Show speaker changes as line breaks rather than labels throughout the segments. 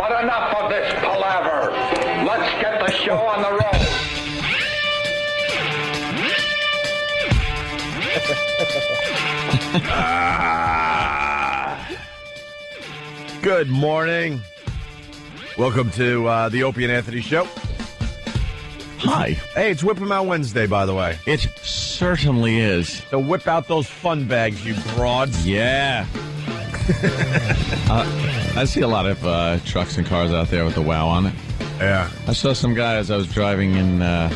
But enough of this palaver. Let's get the show on the road.
Good morning. Welcome to the Opie and Anthony Show.
Hi.
Hey, it's Whip 'em Out Wednesday, by the way.
It certainly is.
So whip out those fun bags, you broads.
Yeah. I see a lot of trucks and cars out there with the WOW on it.
Yeah.
I saw some guy as I was driving in the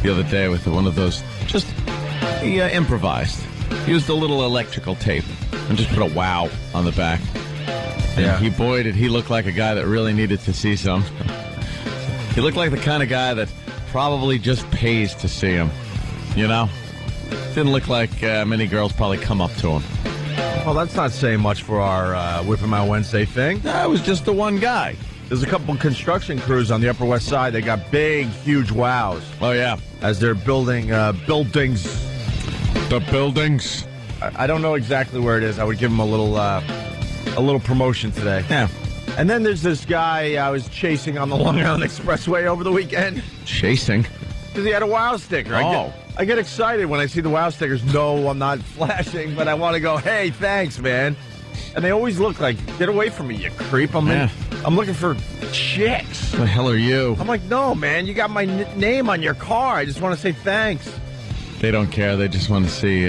other day with one of those, he improvised. He used a little electrical tape and just put a WOW on the back. And
Yeah.
did he look like a guy that really needed to see some. He looked like the kind of guy that probably just pays to see him. You know? Didn't look like many girls probably come up to him.
Well, that's not saying much for our Whip 'em Out Wednesday thing.
That was just the one guy.
There's a couple construction crews on the Upper West Side. They got big, huge wows
Oh, yeah.
as they're building buildings.
The buildings.
I don't know exactly where it is. I would give them a little promotion today.
Yeah.
And then there's this guy I was chasing on the Long Island Expressway over the weekend
Chasing.
because he had a WOW sticker.
Oh.
I get excited when I see the WOW stickers. No, I'm not flashing, but I want to go, hey, thanks, man. And they always look like, get away from me, you creep. I'm looking for chicks.
The hell are you?
I'm like, no, man, you got my name on your car. I just want to say thanks.
They don't care. They just want to see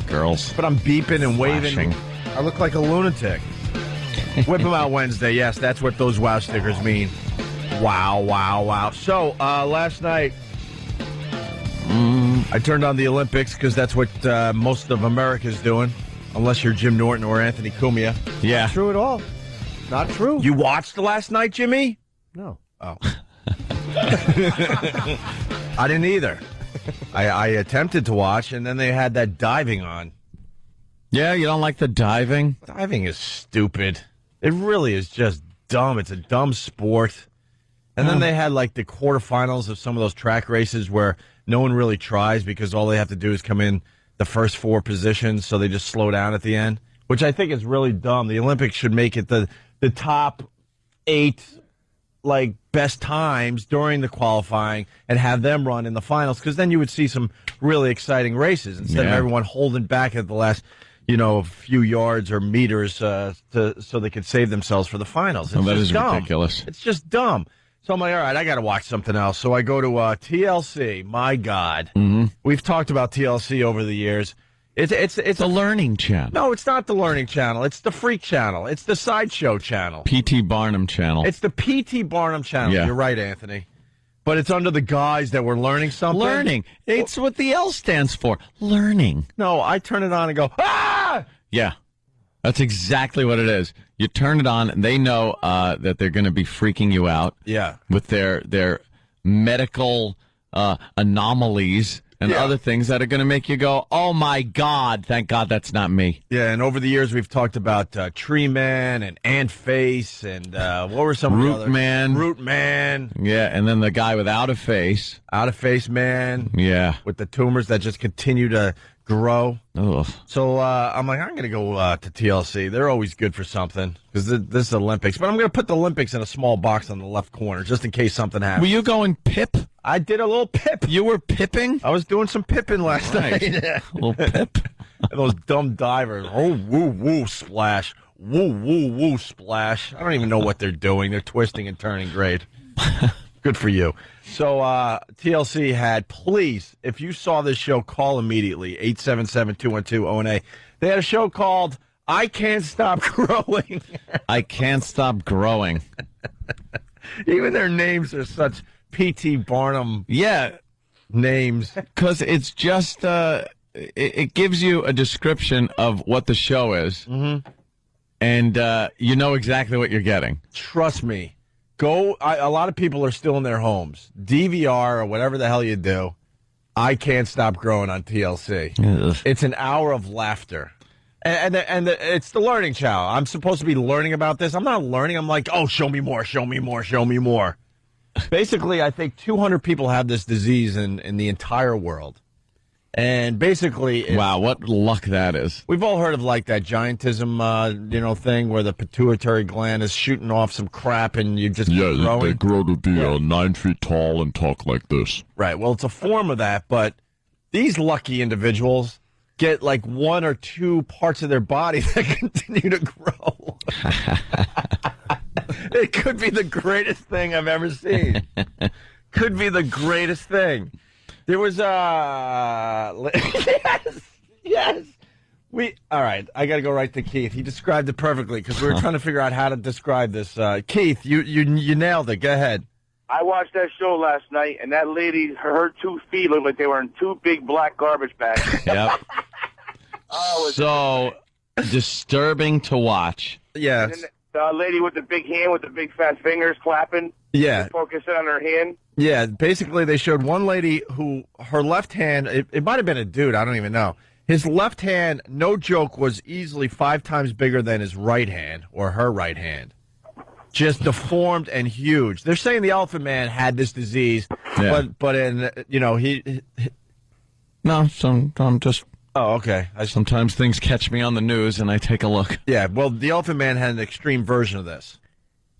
girls.
But I'm beeping and waving.
Flashing.
I look like a lunatic. Whip 'em Out Wednesday. Yes, that's what those WOW stickers mean. Wow, wow, wow. So, last night, I turned on the Olympics because that's what most of America's doing, unless you're Jim Norton or Anthony Cumia.
Yeah.
Not true at all. Not true. You watched last night, Jimmy?
No.
Oh. I didn't either. I attempted to watch, and then they had that diving on.
Yeah, you don't like the diving?
Diving is stupid. It really is just dumb. It's a dumb sport. And then they had like the quarterfinals of some of those track races where no one really tries because all they have to do is come in the first four positions, so they just slow down at the end, which I think is really dumb. The Olympics should make it the top 8 like best times during the qualifying and have them run in the finals, because then you would see some really exciting races instead of everyone holding back at the last few yards or meters so they could save themselves for the finals.
Well, that is
dumb.
ridiculous.
It's just dumb. So I'm like, all right, I got to watch something else. So I go to TLC. My God.
Mm-hmm.
We've talked about TLC over the years. It's
a learning channel.
No, it's not the Learning Channel. It's the Freak Channel. It's the Sideshow Channel.
P.T. Barnum channel.
It's the P.T. Barnum Channel.
Yeah.
You're right, Anthony. But it's under the guise that we're learning something.
Learning. It's what the L stands for. Learning.
No, I turn it on and go, ah!
Yeah. That's exactly what it is. You turn it on, and they know that they're going to be freaking you out.
Yeah.
With their medical anomalies and other things that are going to make you go, oh, my God, thank God that's not me.
Yeah, and over the years we've talked about Tree Man and Ant Face and what were some of the others? Root Man.
Yeah, and then the guy without a face.
Out of Face Man.
Yeah.
With the tumors that just continue to grow.
Ugh.
So I'm like, I'm going to go to TLC. They're always good for something because this is Olympics. But I'm going to put the Olympics in a small box on the left corner just in case something happens.
Were you going pip?
I did a little pip.
You were pipping?
I was doing some pipping last night.
A little pip?
And those dumb divers. Oh, woo, woo, splash. Woo, woo, woo, splash. I don't even know what they're doing. They're twisting and turning great. Good for you. So TLC had, please, if you saw this show, call immediately, 877-212-ONA. They had a show called I Can't Stop Growing.
I Can't Stop Growing.
Even their names are such P.T. Barnum names.
Because it's just, it gives you a description of what the show is.
Mm-hmm.
And you know exactly what you're getting.
Trust me. A lot of people are still in their homes. DVR or whatever the hell you do. I Can't Stop Growing on TLC.
Ugh.
It's an hour of laughter. And it's the learning channel. I'm supposed to be learning about this. I'm not learning. I'm like, oh, show me more, show me more, show me more. Basically, I think 200 people have this disease in the entire world. And basically,
Wow, what luck that is.
we've all heard of like that giantism, thing where the pituitary gland is shooting off some crap and you just keep growing.
they grow to be 9 feet tall and talk like this.
Right. Well, it's a form of that, but these lucky individuals get like 1 or 2 parts of their body that continue to grow. It could be the greatest thing I've ever seen. Could be the greatest thing. There was yes. All right, I got to go right to Keith. He described it perfectly because we were trying to figure out how to describe this. Keith, you nailed it. Go ahead.
I watched that show last night, and that lady, her 2 feet looked like they were in 2 big black garbage bags.
Yep. So disturbing to watch.
Yeah.
And then the lady with the big hand with the big fat fingers clapping.
Yeah.
Focusing on her hand.
Yeah, basically they showed one lady who her left hand, it might have been a dude, I don't even know. His left hand, no joke, was easily 5 times bigger than his right hand or her right hand. Just deformed and huge. They're saying the Elephant Man had this disease, but he
No, I'm just...
Oh, okay.
Sometimes things catch me on the news and I take a look.
Yeah, well, the Elephant Man had an extreme version of this.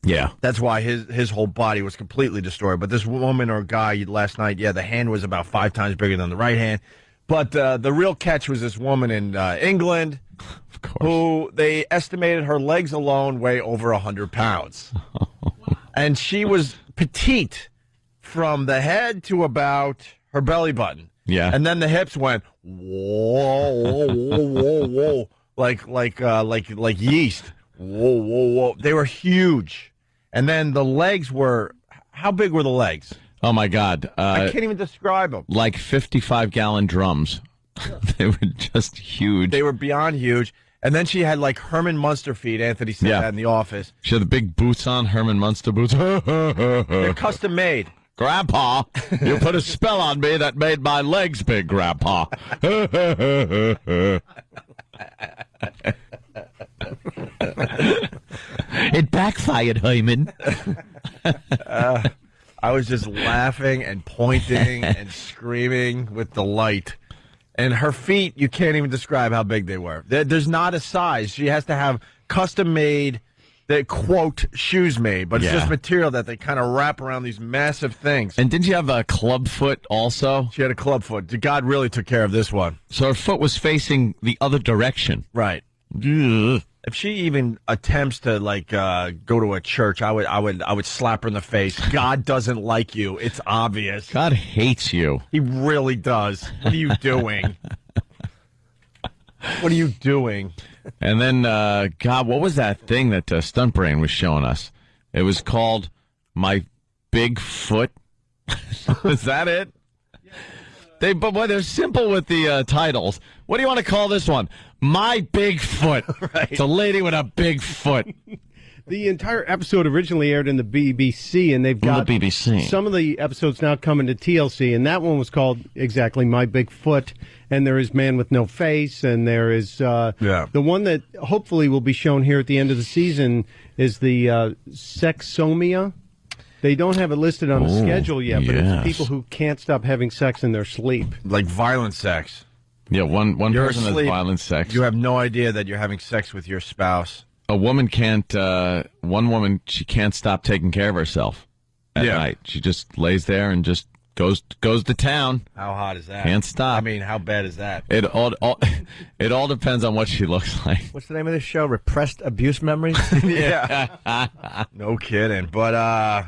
Yeah.
That's why his whole body was completely destroyed. But this woman or guy last night, the hand was about 5 times bigger than the right hand. But the real catch was this woman in England
Of course.
who they estimated her legs alone weigh over 100 pounds. And she was petite from the head to about her belly button.
Yeah.
And then the hips went, whoa, whoa, whoa, whoa, whoa, like yeast. Whoa, whoa, whoa. They were huge. And then the legs were, how big were the legs?
Oh, my God.
I can't even describe them.
Like 55-gallon drums. They were just huge.
They were beyond huge. And then she had like Herman Munster feet. Anthony said that in the office.
She had the big boots on, Herman Munster boots.
They're custom made.
Grandpa, you put a spell on me that made my legs big, Grandpa. It backfired, Hyman.
I was just laughing and pointing and screaming with delight. And her feet, you can't even describe how big they were. There's not a size. She has to have custom-made, quote, shoes made. But it's just material that they kind of wrap around these massive things.
And didn't you have a club foot also?
She had a club foot. God really took care of this one.
So her foot was facing the other direction.
Right.
Ugh.
If she even attempts to go to a church, I would slap her in the face. God doesn't like you. It's obvious.
God hates you.
He really does. What are you doing? What are you doing?
And then, God, what was that thing that Stunt Brain was showing us? It was called My Big Foot. Is that it? But boy, they're simple with the titles. What do you want to call this one? My Big Foot. Right. It's a lady with a big foot.
The entire episode originally aired in the BBC, and they've got
the BBC.
Some of the episodes now coming to TLC, and that one was called exactly My Big Foot. And there is Man with No Face, and there is the one that hopefully will be shown here at the end of the season is the Sexomia. They don't have it listed on the schedule yet, but it's people who can't stop having sex in their sleep.
Like violent sex.
Yeah, one person
asleep,
has violent sex.
You have no idea that you're having sex with your spouse.
A woman can't, one woman, she can't stop taking care of herself at night. She just lays there and just goes to town.
How hot is that?
Can't stop.
I mean, how bad is that?
It all depends on what she looks like.
What's the name of this show? Repressed Abuse Memories?
Yeah. No kidding. But,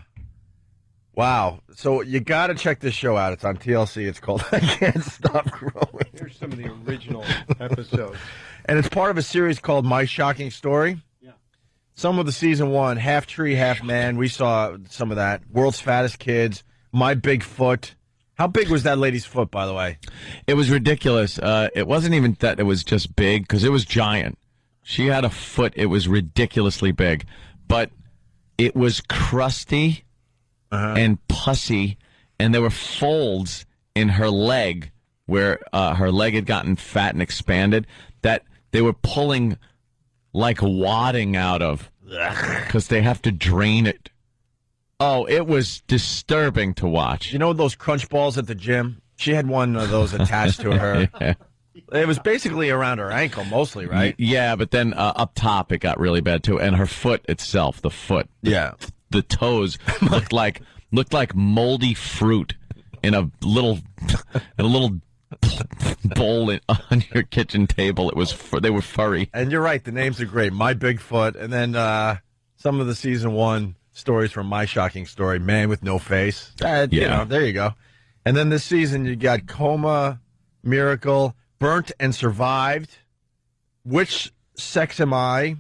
wow. So you got to check this show out. It's on TLC. It's called I Can't Stop Growing.
Here's some of the original episodes.
And it's part of a series called My Shocking Story. Yeah. Some of the season 1, Half Tree, Half Man. We saw some of that. World's Fattest Kids. My Big Foot. How big was that lady's foot, by the way?
It was ridiculous. It wasn't even that it was just big, because it was giant. She had a foot. It was ridiculously big. But it was crusty and pussy, and there were folds in her leg where her leg had gotten fat and expanded that they were pulling like wadding out of because they have to drain it. Oh, it was disturbing to watch.
You know those crunch balls at the gym? She had one of those attached to her. Yeah. It was basically around her ankle mostly, right?
Yeah, but then up top it got really bad too, and her foot itself, the the toes looked like moldy fruit in a little bowl on your kitchen table. They were furry.
And you're right, the names are great. My Bigfoot, and then some of the season 1 stories from My Shocking Story, Man with No Face. You know, there you go. And then this season you got Coma, Miracle, Burnt and Survived, Which Sex Am I,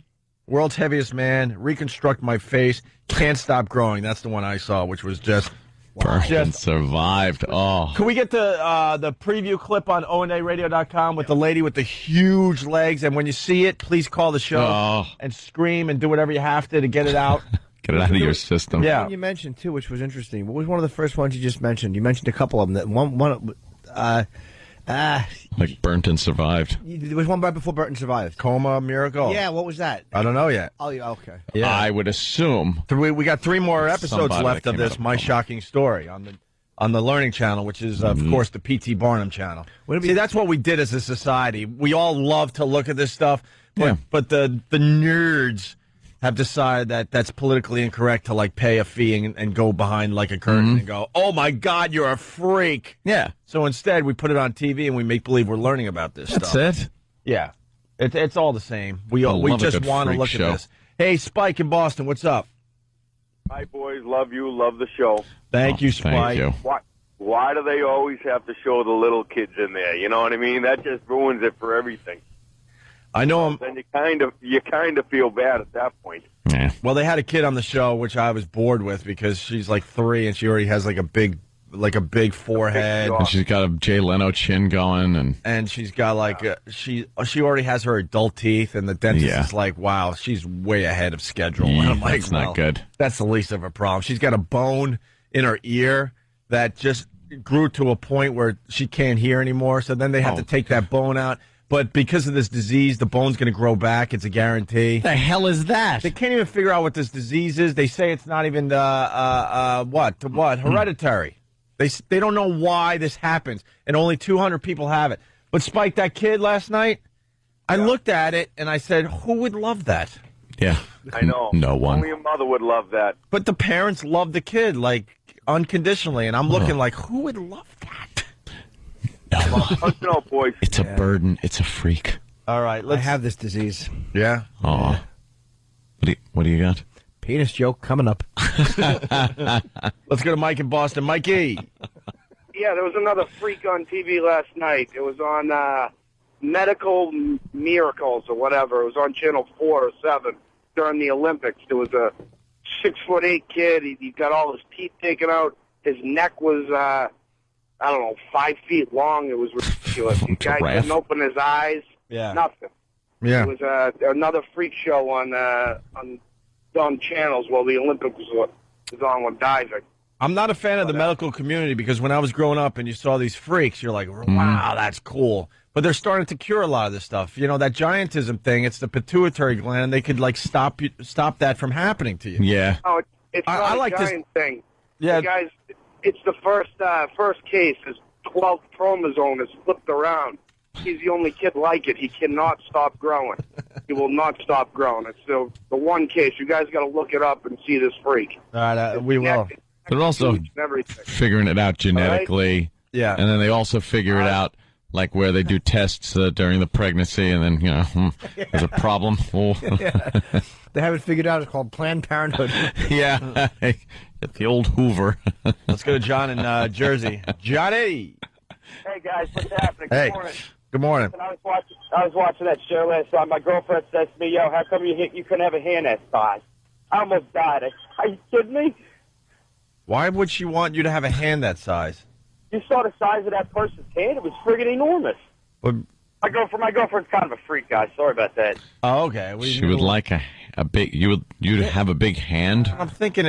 World's Heaviest Man, Reconstruct My Face, Can't Stop Growing. That's the one I saw, which was just
Burnt and Survived. Oh.
Can we get the preview clip on onaradio.com with the lady with the huge legs? And when you see it, please call the show and scream and do whatever you have to get it out.
Get it out of your system.
Yeah. You mentioned, too, which was interesting. What was one of the first ones you just mentioned? You mentioned a couple of them.
Like Burnt and Survived.
There was one right before Burnt and Survived.
Coma, Miracle.
Yeah, what was that?
I don't know yet.
Oh, yeah, okay.
Yeah.
I would assume.
We got 3 more episodes left of this My Shocking Story on the Learning Channel, which is, of course, the P.T. Barnum channel. See, that's what we did as a society. We all love to look at this stuff, but the nerds have decided that that's politically incorrect to, like, pay a fee and go behind, like, a curtain and go, oh, my God, you're a freak.
Yeah.
So instead, we put it on TV and we make believe we're learning about this stuff.
That's it?
Yeah. It's all the same. We just want to look at this. Hey, Spike in Boston, what's up?
Hi, boys. Love you. Love the show.
Thank you, Spike.
Thank you.
Why do they always have to show the little kids in there? You know what I mean? That just ruins it for everything.
I know.
Then you kind of feel bad at that point.
Yeah.
Well, they had a kid on the show, which I was bored with because she's like 3 and she already has like a big forehead.
And she's got a Jay Leno chin going,
and she's got like she already has her adult teeth, and the dentist is like, wow, she's way ahead of schedule. And I'm like,
that's not good.
That's the least of her problem. She's got a bone in her ear that just grew to a point where she can't hear anymore. So then they have to take that bone out. But because of this disease, the bone's going to grow back. It's a guarantee.
The hell is that?
They can't even figure out what this disease is. They say it's not even hereditary. They don't know why this happens, and only 200 people have it. But Spike, that kid last night, I looked at it and I said, who would love that?
Yeah,
I know.
No one.
Only a mother would love that.
But the parents love the kid like unconditionally, and I'm looking like, who would love that?
No, boys.
It's a burden. It's a freak.
All right,
I have this disease.
Yeah.
Oh. What do you got?
Penis joke coming up.
Let's go to Mike in Boston. Mikey.
Yeah, there was another freak on TV last night. It was on Medical Miracles or whatever. It was on Channel 4 or 7 during the Olympics. There was a 6'8" kid. He got all his teeth taken out. His neck was, 5 feet long. It was ridiculous. The guy couldn't open his eyes.
Yeah.
Nothing.
Yeah.
It was another freak show on channels while the Olympics was on with diving.
I'm not a fan of the medical community because when I was growing up and you saw these freaks, you're like, wow, that's cool. But they're starting to cure a lot of this stuff. You know, that giantism thing, it's the pituitary gland. They could, like, stop that from happening to you.
Yeah.
Oh, it's not
I
a
like
giant thing.
Yeah.
The guys, it's the first case. His 12th chromosome is flipped around. He's the only kid like it. He cannot stop growing. He will not stop growing. It's the one case. You guys got to look it up and see this freak.
All right, we will.
They're also figuring it out genetically.
Right?
Yeah.
And then they also figure it out, like where they do tests during the pregnancy, and then, there's a problem. Oh.
They haven't figured out. It's called Planned Parenthood.
Yeah. Get the old Hoover.
Let's go to John in Jersey. Johnny.
Hey, guys. What's happening?
Hey.
Good morning.
Good morning.
I was watching that show last night. My girlfriend says to me, yo, how come you couldn't have a hand that size? I almost died. Are you kidding me?
Why would she want you to have a hand that size?
You saw the size of that person's hand? It was friggin' enormous.
But,
My girlfriend's kind of a freak, guys. Sorry about that.
oh, okay.
She would like a big. You'd have a big hand.
I'm thinking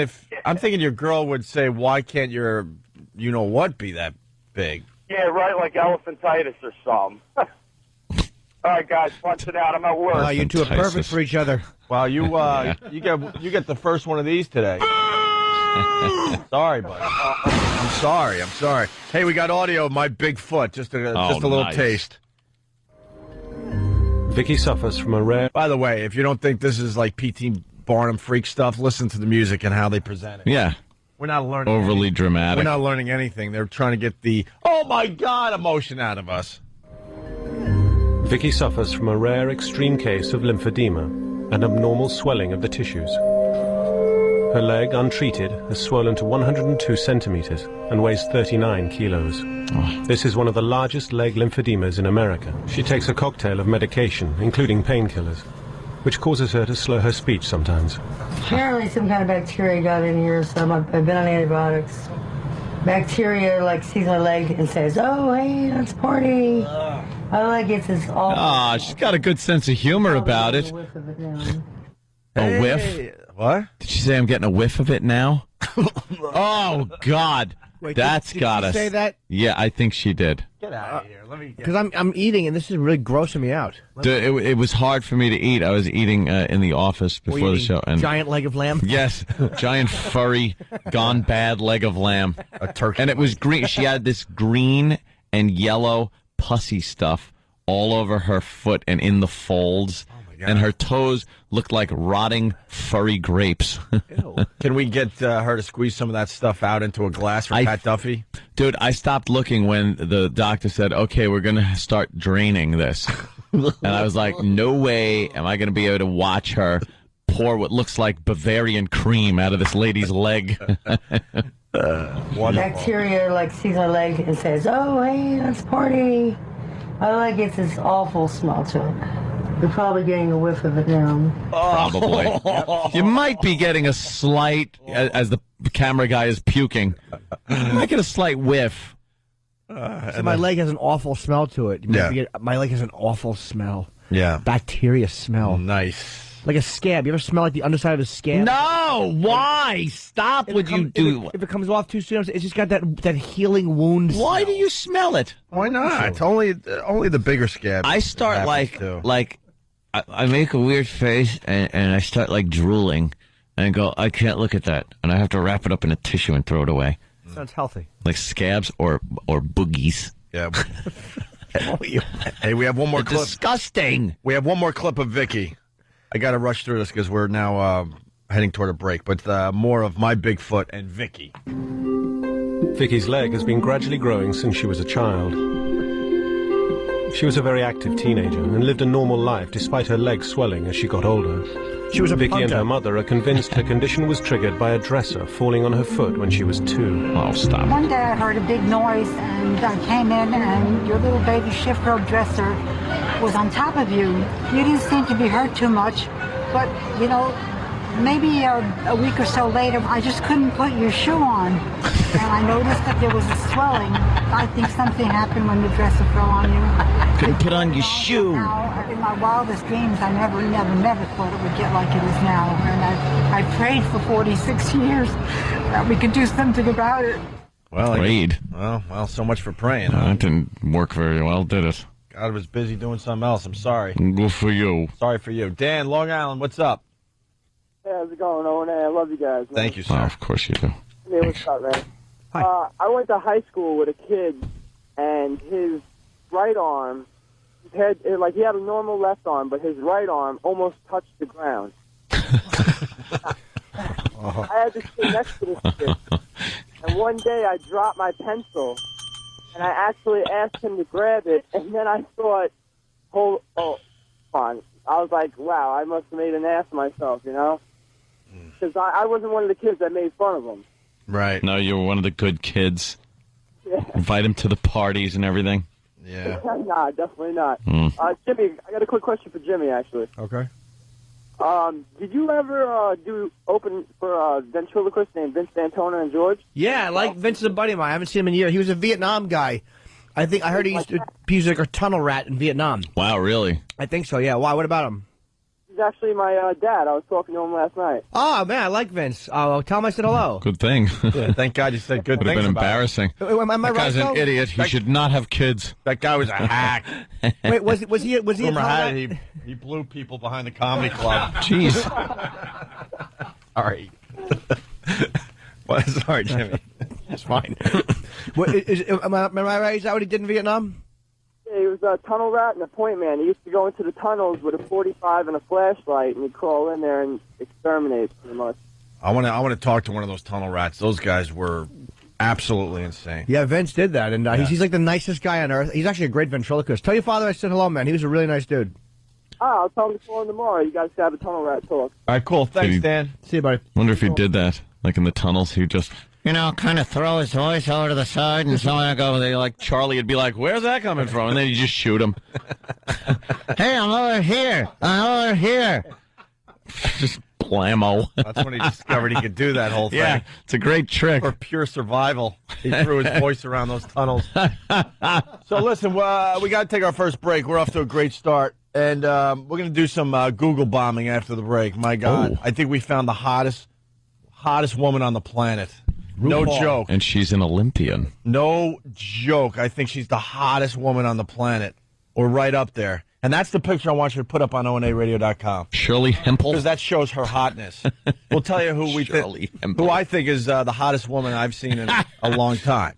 your girl would say, why can't your, what be that big?
Yeah, right, like elephantitis or something. All right, guys, punch it out. I'm at work.
Oh, you two are perfect for each other.
Well, you get the first one of these today. Sorry, buddy. I'm sorry. Hey, we got audio of my Bigfoot. Just a little
nice.
taste.
Vicki suffers from a rare...
By the way, if you don't think this is like P.T. Barnum freak stuff, listen to the music and how they present it.
Yeah.
We're not learning
Overly
anything.
dramatic.
We're not learning anything. They're trying to get the, oh my God, emotion out of us.
Vicki suffers from a rare extreme case of lymphedema, an abnormal swelling of the tissues. Her leg, untreated, has swollen to 102 centimeters and weighs 39 kilos.
Oh.
This is one of the largest leg lymphedemas in America. She takes a cocktail of medication, including painkillers, which causes her to slur her speech sometimes.
Apparently some kind of bacteria got in here, so I've been on antibiotics. Bacteria, like, sees my leg and says, oh, hey, let's party. I like it's this awful.
Ah, she's got a good sense of humor about it. A whiff?
What?
Did she say I'm getting a whiff of it now? Oh, God.
Wait,
That's
did
got
she
us.
say that?
Yeah, I think she did.
Get out of here. Let me.
Because I'm eating, and this is really grossing me out.
Dude, it was hard for me to eat. I was eating in the office
Were
before
you
the show.
eating giant leg of lamb?
Yes, giant furry, gone bad leg of lamb.
A turkey.
And it was green. She had this green and yellow pussy stuff all over her foot and in the folds. And her toes looked like rotting furry grapes.
Can we get her to squeeze some of that stuff out into a glass for Pat Duffy?
Dude, I stopped looking when the doctor said, okay, we're going to start draining this. And I was like, no way am I going to be able to watch her pour what looks like Bavarian cream out of this lady's leg.
Bacteria, like, sees my leg and says, oh, hey, let's party. I like it's this awful smell to it. You're probably getting a whiff of it now.
Probably. You might be getting a slight, as the camera guy is puking, you might get a slight whiff.
So my leg has an awful smell to it. My leg has an awful smell.
Yeah.
Bacteria smell.
Nice.
Like a scab. You ever smell like the underside of a scab?
No! Why? Stop what you do.
If it comes off too soon, it's just got that healing wound smell.
Why do you smell it?
Why not? It's only the bigger scab.
I start I make a weird face and I start like drooling and I go, I can't look at that. And I have to wrap it up in a tissue and throw it away.
Sounds healthy.
Like scabs or boogies.
Yeah. Hey, we have one more clip.
Disgusting.
We have one more clip of Vicki. I got to rush through this because we're now heading toward a break. But more of my Bigfoot and Vicki.
Vicki's leg has been gradually growing since she was a child. She was a very active teenager and lived a normal life despite her leg swelling as she got older.
She was a
Vicki and
punter.
her mother are convinced her condition was triggered by a dresser falling on her foot when she was 2.
Oh, stop.
One day I heard a big noise and I came in and your little baby shift robe dresser was on top of you. You didn't seem to be hurt too much, but, you know, maybe a week or so later, I just couldn't put your shoe on. And I noticed that there was a swelling. I think something happened when the dresser fell on you.
Couldn't put on your shoe.
Now, in my wildest dreams, I never thought it would get like it is now. And I prayed for 46 years that we could do something about it.
Well,
Prayed.
Well, so much for praying. Huh?
That didn't work very well, did it?
God was busy doing something else. I'm sorry.
Good for you.
Sorry for you. Dan, Long Island, what's up?
Hey, how's it going, Owen? Hey, I love you guys. Man.
Thank you, sir.
Oh, of course you do.
Hey, what's up, man? I went to high school with a kid, and his right arm, he had a normal left arm, but his right arm almost touched the ground. I had to sit next to this kid, and one day I dropped my pencil, and I actually asked him to grab it, and then I thought, come on. I was like, wow, I must have made an ass of myself, you know? Because I wasn't one of the kids that made fun of him.
Right.
No, you were one of the good kids.
Yeah.
Invite him to the parties and everything.
Yeah.
Nah, definitely not.
Mm.
Jimmy, I got a quick question for Jimmy, actually.
Okay.
Did you ever do open for a ventriloquist named Vince D'Antona and George?
Yeah, like Vince is a buddy of mine. I haven't seen him in years. He was a Vietnam guy. I heard he was like a tunnel rat in Vietnam.
Wow, really?
I think so, yeah. Why? What about him?
He's actually my dad. I was talking to him last night.
Oh, man, I like Vince. Tell him I said hello.
Good thing.
Yeah, thank God you said good
Would have
things
been
about
embarrassing.
Am I
That
right,
guy's
though?
an idiot. He should not have kids.
That guy was a hack.
Wait, was he a
Rumor
tunnel
had
rat?
it he blew people behind the comedy club.
Jeez.
All right. Sorry, Jimmy.
That's fine. Am I right? Is that what he did in Vietnam?
Yeah, he was a tunnel rat and a point man. He used to go into the tunnels with a 45 and a flashlight, and he'd crawl in there and exterminate, pretty much.
I want to talk to one of those tunnel rats. Those guys were absolutely insane.
Yeah, Vince did that, and he's like the nicest guy on earth. He's actually a great ventriloquist. Tell your father I said hello, man. He was a really nice dude.
I'll tell him to call him tomorrow. You guys can have a tunnel rat talk.
All right, cool. Thanks, Dan.
See you, buddy.
Wonder if he did that, like in the tunnels. He just, kind of throw his voice over to the side, and someone would go, like Charlie would be like, "Where's that coming from?" And then you just shoot him. Hey, I'm over here. I'm over here. Just blammo.
That's when he discovered he could do that whole thing.
Yeah, it's a great trick.
For pure survival. He threw his voice around those tunnels. So listen, we got to take our first break. We're off to a great start. And we're going to do some Google bombing after the break. My God. I think we found the hottest woman on the planet. No joke.
And she's an Olympian.
No joke. I think she's the hottest woman on the planet. Or right up there. And that's the picture I want you to put up on onaradio.com.
Shirley Hemphill?
Because that shows her hotness. We'll tell you who I think is the hottest woman I've seen in a long time.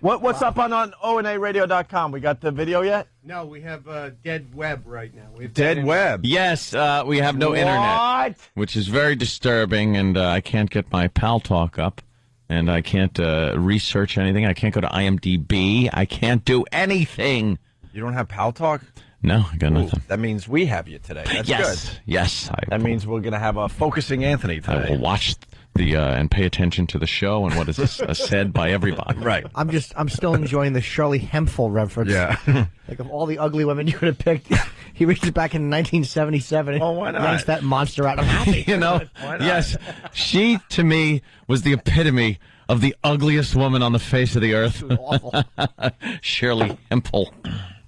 What's up on onaradio.com? We got the video yet?
No, we have dead web right now. We have
Dead web?
Yes, we have no internet. Which is very disturbing, and I can't get my Pal Talk up. And I can't research anything. I can't go to IMDb. I can't do anything.
You don't have Pal Talk?
No, I got nothing.
That means we have you today. That's good.
Yes.
That means we're going to have a focusing Anthony today.
I will watch the and pay attention to the show and what is said by everybody.
Right.
I'm still enjoying the Shirley Hemphill reference.
Yeah.
Like of all the ugly women you could have picked, he reaches back in 1977.
Oh, why not?
Yanks that monster out. I'm happy.
Why not? Yes, she to me was the epitome of the ugliest woman on the face of the earth.
She was awful.
Shirley Hemphill.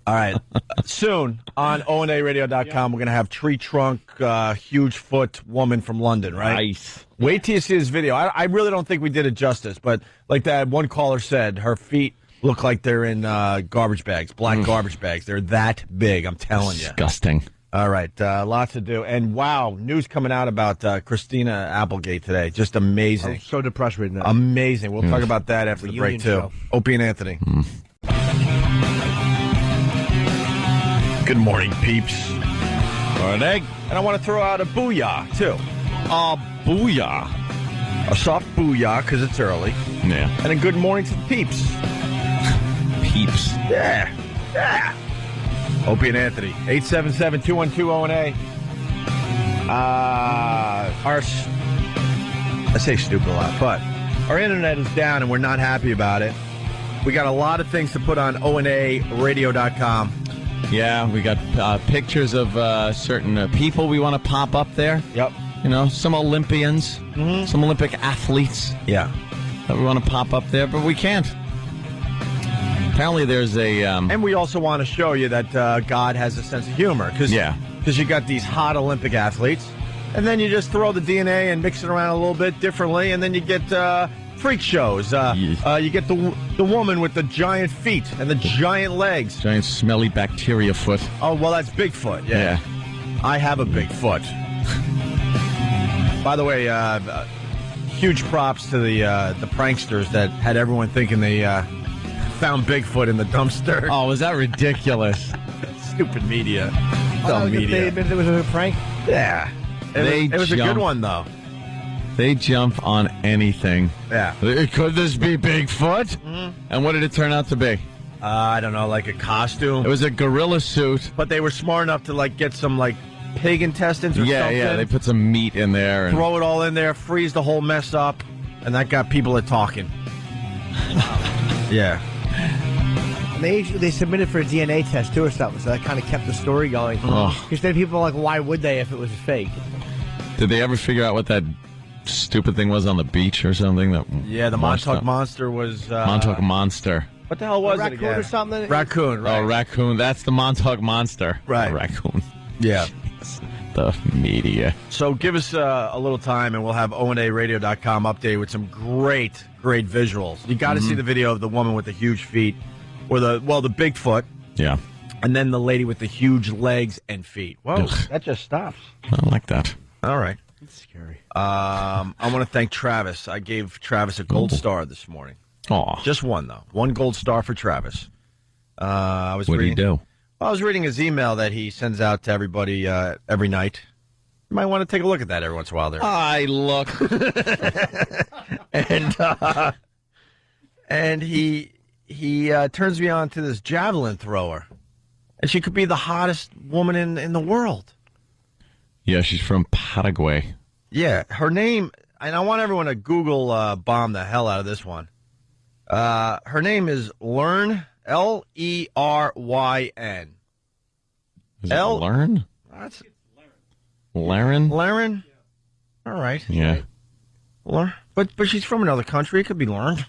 All right. Soon on onaradio.com, we're going to have tree trunk, huge foot woman from London, right?
Nice.
Wait till you see this video. I really don't think we did it justice, but like that one caller said, her feet look like they're in garbage bags, black garbage bags. They're that big, I'm telling you.
Disgusting.
All right. Lots to do. And wow, news coming out about Christina Applegate today. Just amazing.
I'm so depressed reading that.
Amazing. We'll talk about that after the break, too.
Show.
Opie and Anthony. Good morning, peeps.
Morning.
And I want to throw out a booyah, too.
A booyah.
A soft booyah, because it's early.
Yeah.
And a good morning to the peeps.
Peeps.
Yeah. Opie and Anthony. 877-212-ONA. I say stupid a lot, but our internet is down and we're not happy about it. We got a lot of things to put on onaradio.com.
Yeah, we got pictures of certain people we want to pop up there.
Yep.
Some Olympians, some Olympic athletes.
Yeah.
That we want to pop up there, but we can't. Apparently there's a...
And we also want to show you that God has a sense of humor. Because you got these hot Olympic athletes, and then you just throw the DNA and mix it around a little bit differently, and then you get... freak shows. You get the woman with the giant feet and the giant legs.
Giant smelly bacteria foot.
Oh, well, that's Bigfoot. Yeah. I have a big foot. By the way, huge props to the pranksters that had everyone thinking they found Bigfoot in the dumpster.
Oh, was that ridiculous?
Stupid media.
Dumb media. They admitted it was a prank?
Yeah. It was a good one, though.
They jump on anything.
Yeah.
Could this be Bigfoot? And what did it turn out to be?
I don't know, like a costume.
It was a gorilla suit.
But they were smart enough to get some pig intestines or something.
Yeah, they put some meat in there. And...
throw it all in there, freeze the whole mess up, and that got people talking. Yeah.
They submitted for a DNA test, too, or something, so that kind of kept the story going. Because then people were like, why would they if it was fake?
Did they ever figure out what that stupid thing was on the beach or something?
The Montauk Monster was...
Montauk Monster.
What the hell was it again?
Raccoon or something?
Raccoon, right.
Oh, raccoon. That's the Montauk Monster.
Right.
Raccoon.
Yeah.
The media.
So give us a little time, and we'll have onaradio.com updated with some great visuals. You got to see the video of the woman with the huge feet, or the Bigfoot.
Yeah.
And then the lady with the huge legs and feet. Whoa, that just stops.
I like that.
All right.
It's scary.
I want to thank Travis. I gave Travis a gold star this morning.
Aw.
Just one, though. One gold star for Travis.
What did he do?
I was reading his email that he sends out to everybody every night. You might want to take a look at that every once in a while there.
I look.
And he turns me on to this javelin thrower. And she could be the hottest woman in the world.
Yeah, she's from Paraguay.
Yeah, her name, and I want everyone to Google bomb the hell out of this one. Her name is Leryn, Leryn.
Is it Leryn?
That's
Leryn?
Leryn? All right.
Yeah.
But she's from another country. It could be Leryn.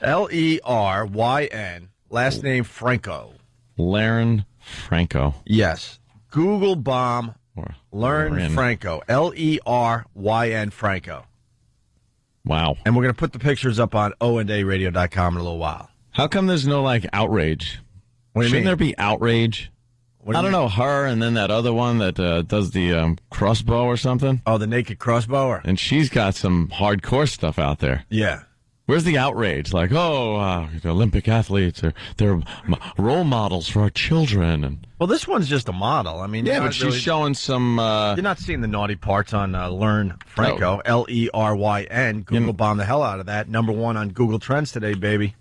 Leryn. Last name Franco.
Leryn Franco.
Yes. Google bomb Leryn Franco. Leryn Franco.
Wow.
And we're going to put the pictures up on ondaradio.com in a little while.
How come there's no, outrage?
What do you
Shouldn't
mean?
there be outrage? I don't know, her and then that other one that does the crossbow or something.
Oh, the naked crossbower?
And she's got some hardcore stuff out there.
Yeah.
Where's the outrage? Like, the Olympic athletes, they're role models for our children. And
well, this one's just a model. I mean,
yeah, but she's showing some...
you're not seeing the naughty parts on Leryn Franco, Leryn. Google bomb the hell out of that. Number one on Google Trends today, baby.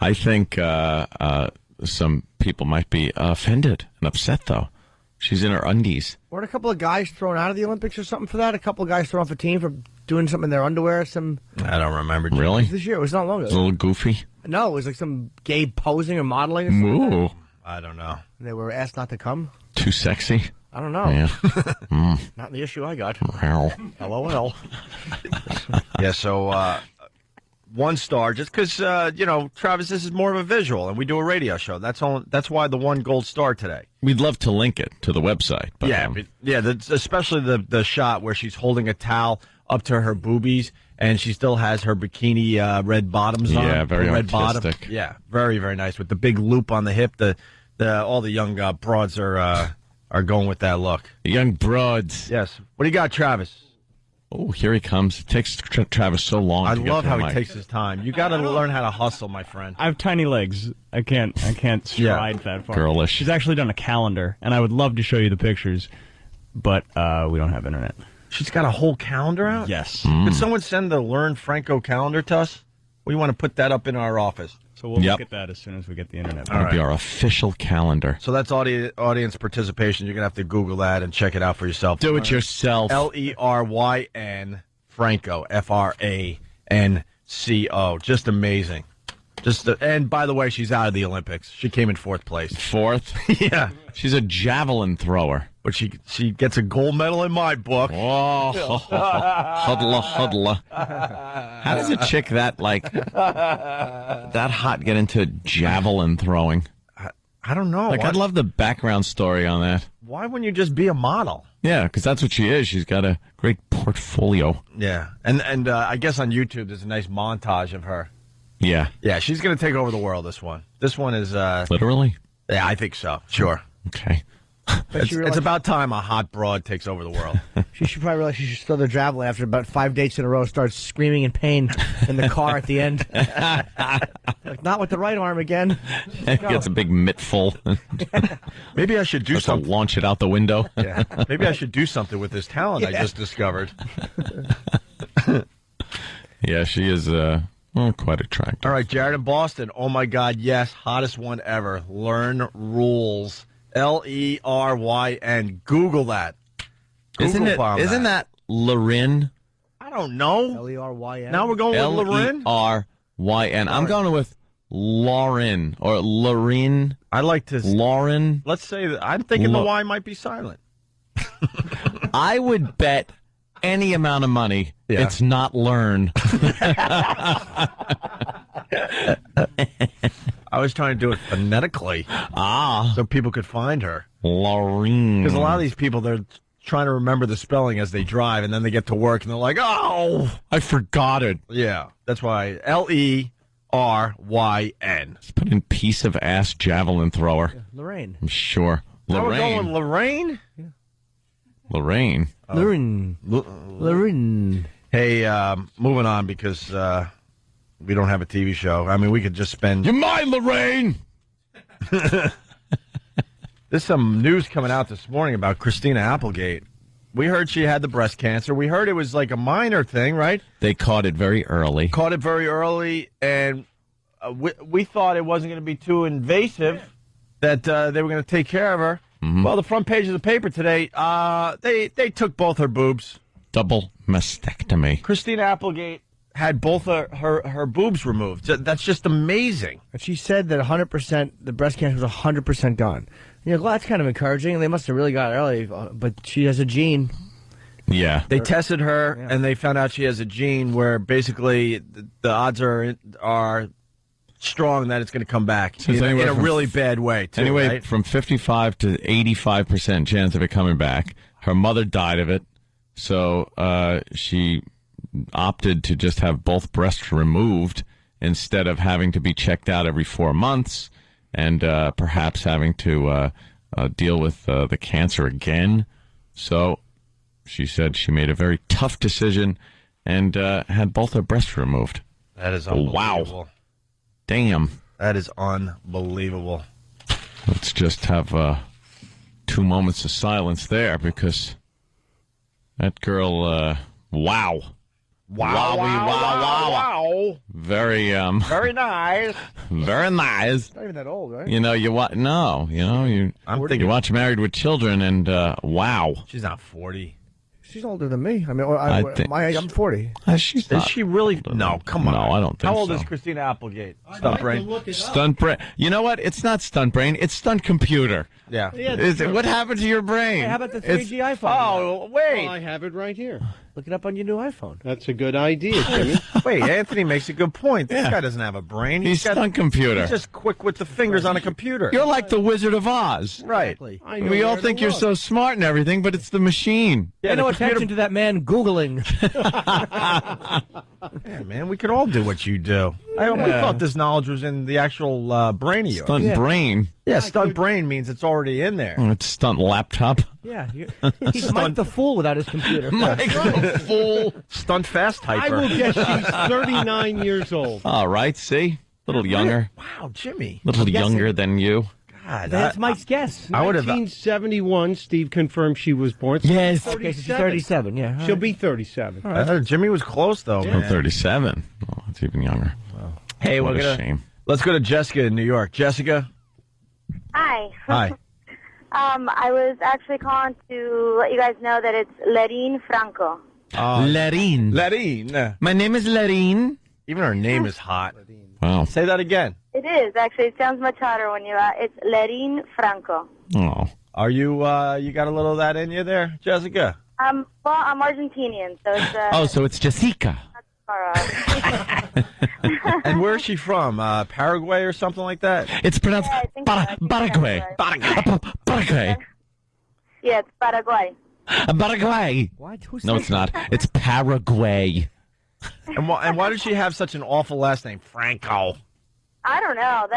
I think some people might be offended and upset, though. She's in her undies.
Weren't a couple of guys thrown out of the Olympics or something for that? A couple of guys thrown off a team for doing something in their underwear?
I don't remember.
Really?
This year. It was not long ago.
It's a little goofy.
No, it was like some gay posing or modeling or something.
Ooh.
I don't know.
And they were asked not to come?
Too sexy?
I don't know.
Yeah.
Not the issue I got.
Wow.
LOL.
Yeah, so... 1 star, just because Travis, this is more of a visual, and we do a radio show. That's why the 1 gold star today.
We'd love to link it to the website. But,
Especially the shot where she's holding a towel up to her boobies, and she still has her bikini red bottoms on.
Yeah, very
red
artistic.
bottom. Yeah, very very nice with the big loop on the hip. All the young broads are going with that look.
The young broads.
Yes. What do you got, Travis?
Oh, here he comes. It takes Travis so long.
I
to get
love
to
how
the
he
mic.
takes his time. You got to learn how to hustle, my friend.
I have tiny legs. I can't stride that far.
Girlish.
She's actually done a calendar, and I would love to show you the pictures, but we don't have internet.
She's got a whole calendar out?
Yes.
Could someone send the Leryn Franco calendar to us? We want to put that up in our office.
So we'll look at that as soon as we get the internet.
That'll be our official calendar.
So that's audience participation. You're going to have to Google that and check it out for yourself.
Do it yourself.
Leryn Franco, Franco. Just amazing. And by the way, she's out of the Olympics. She came in 4th place.
4th?
Yeah.
She's a javelin thrower.
But she gets a gold medal in my book.
Oh, huddler. How does a chick that hot get into javelin throwing?
I don't know.
I'd love the background story on that.
Why wouldn't you just be a model?
Yeah, because that's what she is. She's got a great portfolio.
Yeah. And I guess on YouTube there's a nice montage of her.
Yeah.
Yeah, she's going to take over the world, this one. This one is...
Literally?
Yeah, I think so. Sure.
Okay.
It's about time a hot broad takes over the world.
She should probably realize she should throw the javelin after about 5 dates in a row, starts screaming in pain in the car at the end. Not with the right arm again.
Gets a big mitt full.
Maybe I should do something.
Launch it out the window.
Yeah. Maybe I should do something with this talent I just discovered.
Yeah, she is quite attractive.
All right, Jared in Boston. Oh, my God, yes. Hottest one ever. Leryn rules. Leryn. Google that.
Isn't that Leryn?
I don't know.
Leryn.
Now we're going with Leryn?
Leryn. I'm going with Lauren or Leryn.
I like to...
Lauren.
Let's say that. I'm thinking the Y might be silent.
I would bet any amount of money it's not Leryn.
I was trying to do it phonetically. So people could find her.
Leryn.
Because a lot of these people, they're trying to remember the spelling as they drive, and then they get to work, and they're like, oh!
I forgot it.
Yeah, that's why. Leryn.
Let's put in piece of ass javelin thrower.
Leryn.
I'm sure.
Now we're
Lorraine.
going Lorraine?
Leryn.
Leryn.
Hey, moving on because we don't have a TV show. I mean, we could just spend...
You're mine, Lorraine!
There's some news coming out this morning about Christina Applegate. We heard she had the breast cancer. We heard it was like a minor thing, right?
They caught it very early.
And we thought it wasn't going to be too invasive, that they were going to take care of her.
Mm-hmm.
Well, the front page of the paper today, they took both her boobs.
Double mastectomy.
Christina Applegate had both her boobs removed. That's just amazing.
And she said that 100%, the breast cancer was 100% gone. Well, that's kind of encouraging. They must have really got it early, but she has a gene.
Yeah.
They tested her, and they found out she has a gene where basically the odds are strong that it's going to come back in a really bad way, too, right?
From 55 to 85% chance of it coming back. Her mother died of it, so she opted to just have both breasts removed instead of having to be checked out every 4 months and perhaps having to deal with the cancer again. So she said she made a very tough decision and had both her breasts removed.
That is unbelievable.
Wow. Damn.
That is unbelievable.
Let's just have 2 moments of silence there because that girl, wow.
Wow.
Very,
very nice.
Very nice.
Not even that old, right?
You know, you watch Married with Children, and wow.
She's not 40.
She's older than me. I mean, I'm 40.
Is she really? No, come on.
No, I don't think so.
How old is Christina Applegate? Stunt brain.
Stunt brain. You know what? It's not stunt brain. It's stunt computer.
Yeah.
What happened to your brain?
Hey, how about the 3G iPhone?
Oh, wait.
Well, I have it right here.
Look it up on your new iPhone.
That's a good idea, Jimmy.
Wait, Anthony makes a good point. This guy doesn't have a brain.
He's stunt computer.
He's just quick with the fingers on a computer.
You're like the Wizard of Oz.
Right.
We all think you're so smart and everything, but it's the machine.
Pay no attention to that man Googling.
Yeah, man, we can all do what you do. I thought this knowledge was in the actual brain of yours.
Stunt brain.
Yeah, stunt brain means it's already in there.
Oh, it's stunt laptop.
Yeah, he's Mike the Fool without his computer.
Mike the Fool.
Stunt fast typer.
I will guess she's 39 years old.
All right, see? A little younger.
Wow, Jimmy.
A little younger than you.
God,
that's Mike's guess.
1971, Steve confirmed she was born.
Yes. Okay, so she's 37, yeah.
She'll be 37.
Right. Jimmy was close, though.
Yeah. 37. Oh, it's even younger.
Wow. Hey,
what a shame.
Let's go to Jessica in New York. Jessica?
Hi.
Hi.
I was actually calling to let you guys know that it's Leryn Franco.
Leryn.
Leryn.
My name is Leryn.
Even her name is hot.
Wow.
Say that again.
It is, actually. It sounds much hotter when you... it's Leryn Franco.
Oh.
Are you, you got a little of that in you there, Jessica?
Well, I'm Argentinian, so it's...
so it's Jessica.
And where is she from? Paraguay or something like that?
It's pronounced Paraguay. Paraguay.
Yeah, it's Paraguay.
Paraguay.
What?
No, it's not. It's Paraguay.
And why does she have such an awful last name, Franco?
I don't know.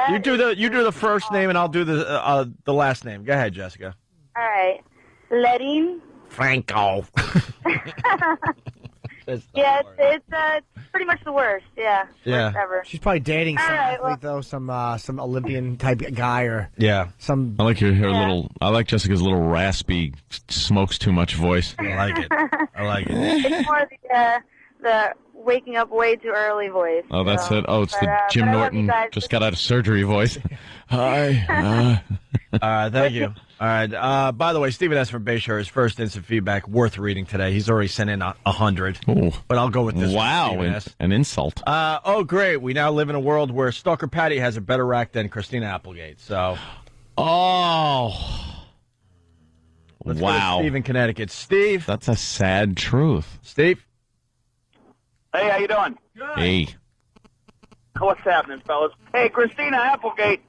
You do the first name, and I'll do the last name. Go ahead, Jessica.
All right, Leryn
Franco.
Yeah, it's pretty much the worst. Yeah.
Yeah.
Worst ever.
She's probably dating some athlete, though, some Olympian type guy or some.
I like your little. I like Jessica's little raspy, smokes too much voice.
I like it. I like it.
It's more the waking up way too early voice.
Oh, that's it. Oh, it's the Jim Norton just got out of surgery voice. Hi.
Thank you. All right. By the way, Stephen S. from Bayshore, his first instant feedback worth reading today. He's already sent in 100.
Ooh.
But I'll go with this.
Wow, an insult.
Oh, great. We now live in a world where Stalker Patty has a better rack than Christina Applegate. So.
Oh.
Let's
wow.
go to Steve in Connecticut. Steve.
That's a sad truth.
Steve.
Hey, how you doing?
Good.
Hey.
What's happening, fellas? Hey, Christina Applegate,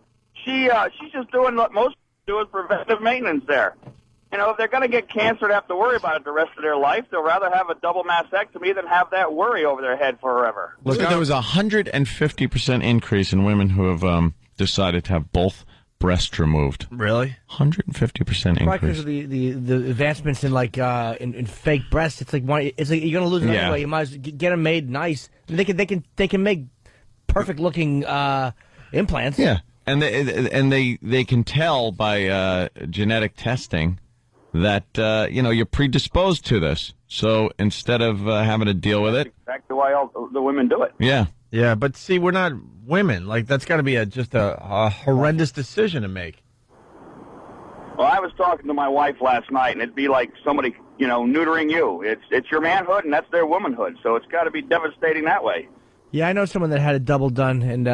she's just doing what most do is preventive maintenance there. You know, if they're going to get cancer and have to worry about it the rest of their life, they'll rather have a double mastectomy than have that worry over their head forever.
Look, there was a 150% increase in women who have decided to have both breast removed.
Really?
150%
Right, because
increase.
of the advancements in like in fake breasts. It's like you're gonna lose it
Yeah.
anyway. You might as well get them made nice. They can make perfect looking implants.
Yeah, and they can tell by genetic testing that you're predisposed to this. So instead of having to deal with it,
Exactly why all the women do it.
yeah.
Yeah, but see, we're not women. Like, that's got to be just a horrendous decision to make.
Well, I was talking to my wife last night, and it'd be like somebody, neutering you. It's your manhood, and that's their womanhood. So it's got to be devastating that way.
Yeah, I know someone that had a double done, and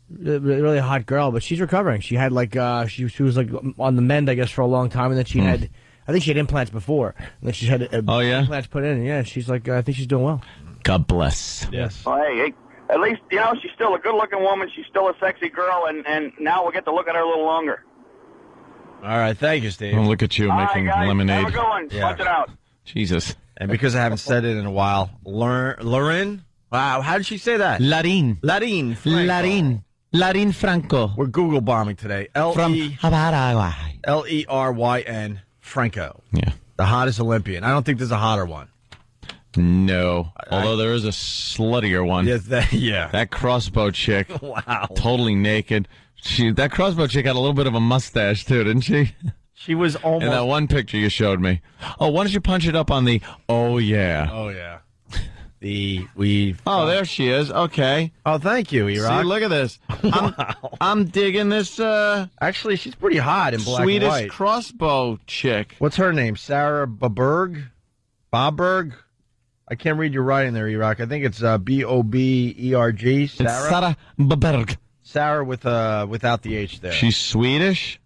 really a hot girl, but she's recovering. She had like she was like on the mend, I guess, for a long time, and then she had, I think she had implants before, and then she had implants put in. And yeah, she's like, I think she's doing well.
God bless.
Yes.
Well, hey, at least she's still a good-looking woman. She's still a sexy girl, and now we'll get to look at her a little longer.
All right, thank you, Steve.
Oh, look at you making
guys,
lemonade.
Have a good one. Punch it out.
Jesus.
And because I haven't said it in a while, Leryn? Wow, how did she say that?
Leryn.
Leryn.
Leryn Franco.
We're Google bombing today.
From Paraguay.
Leryn Franco.
Yeah.
The hottest Olympian. I don't think there's a hotter one.
No. Although there is a sluttier one.
Yes, yeah.
That crossbow chick.
Wow.
Totally naked. That crossbow chick had a little bit of a mustache, too, didn't she?
She was almost...
In that one picture you showed me. Oh, why don't you punch it up on the... Oh, yeah.
Oh, yeah.
Oh, there she is. Okay.
Oh, thank you, Iraq.
See, look at this. I'm digging this
Actually, she's pretty hot in black and
Swedish
white.
crossbow chick.
What's her name? Sarah Boberg? I can't read your writing there, Iraq. I think it's Boberg. Sarah?
It's Sarah Boberg.
Sarah without the H there.
She's Swedish?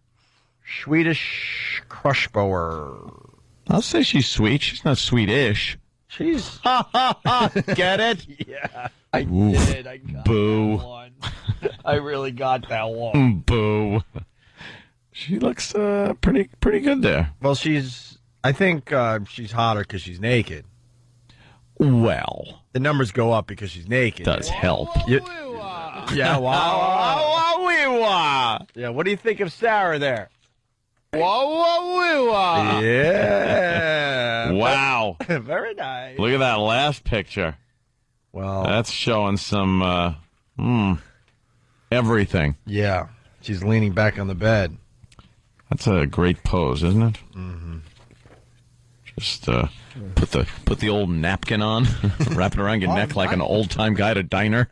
Swedish crossbower.
I'll say she's sweet. She's not Swedish.
She's...
Get it?
Yeah, I did. I got
Boo.
that one. I really got that one.
Boo. She looks pretty good there.
Well, I think she's hotter because she's naked.
Well,
the numbers go up because she's naked.
Does help.
Yeah, wow. Yeah, what do you think of Sarah there? Yeah.
Wow.
Very nice.
Look at that last picture.
Well,
that's showing some everything.
Yeah. She's leaning back on the bed.
That's a great pose, isn't it?
Mm-hmm.
Just put the old napkin on, wrap it around your neck like an old time guy at a diner.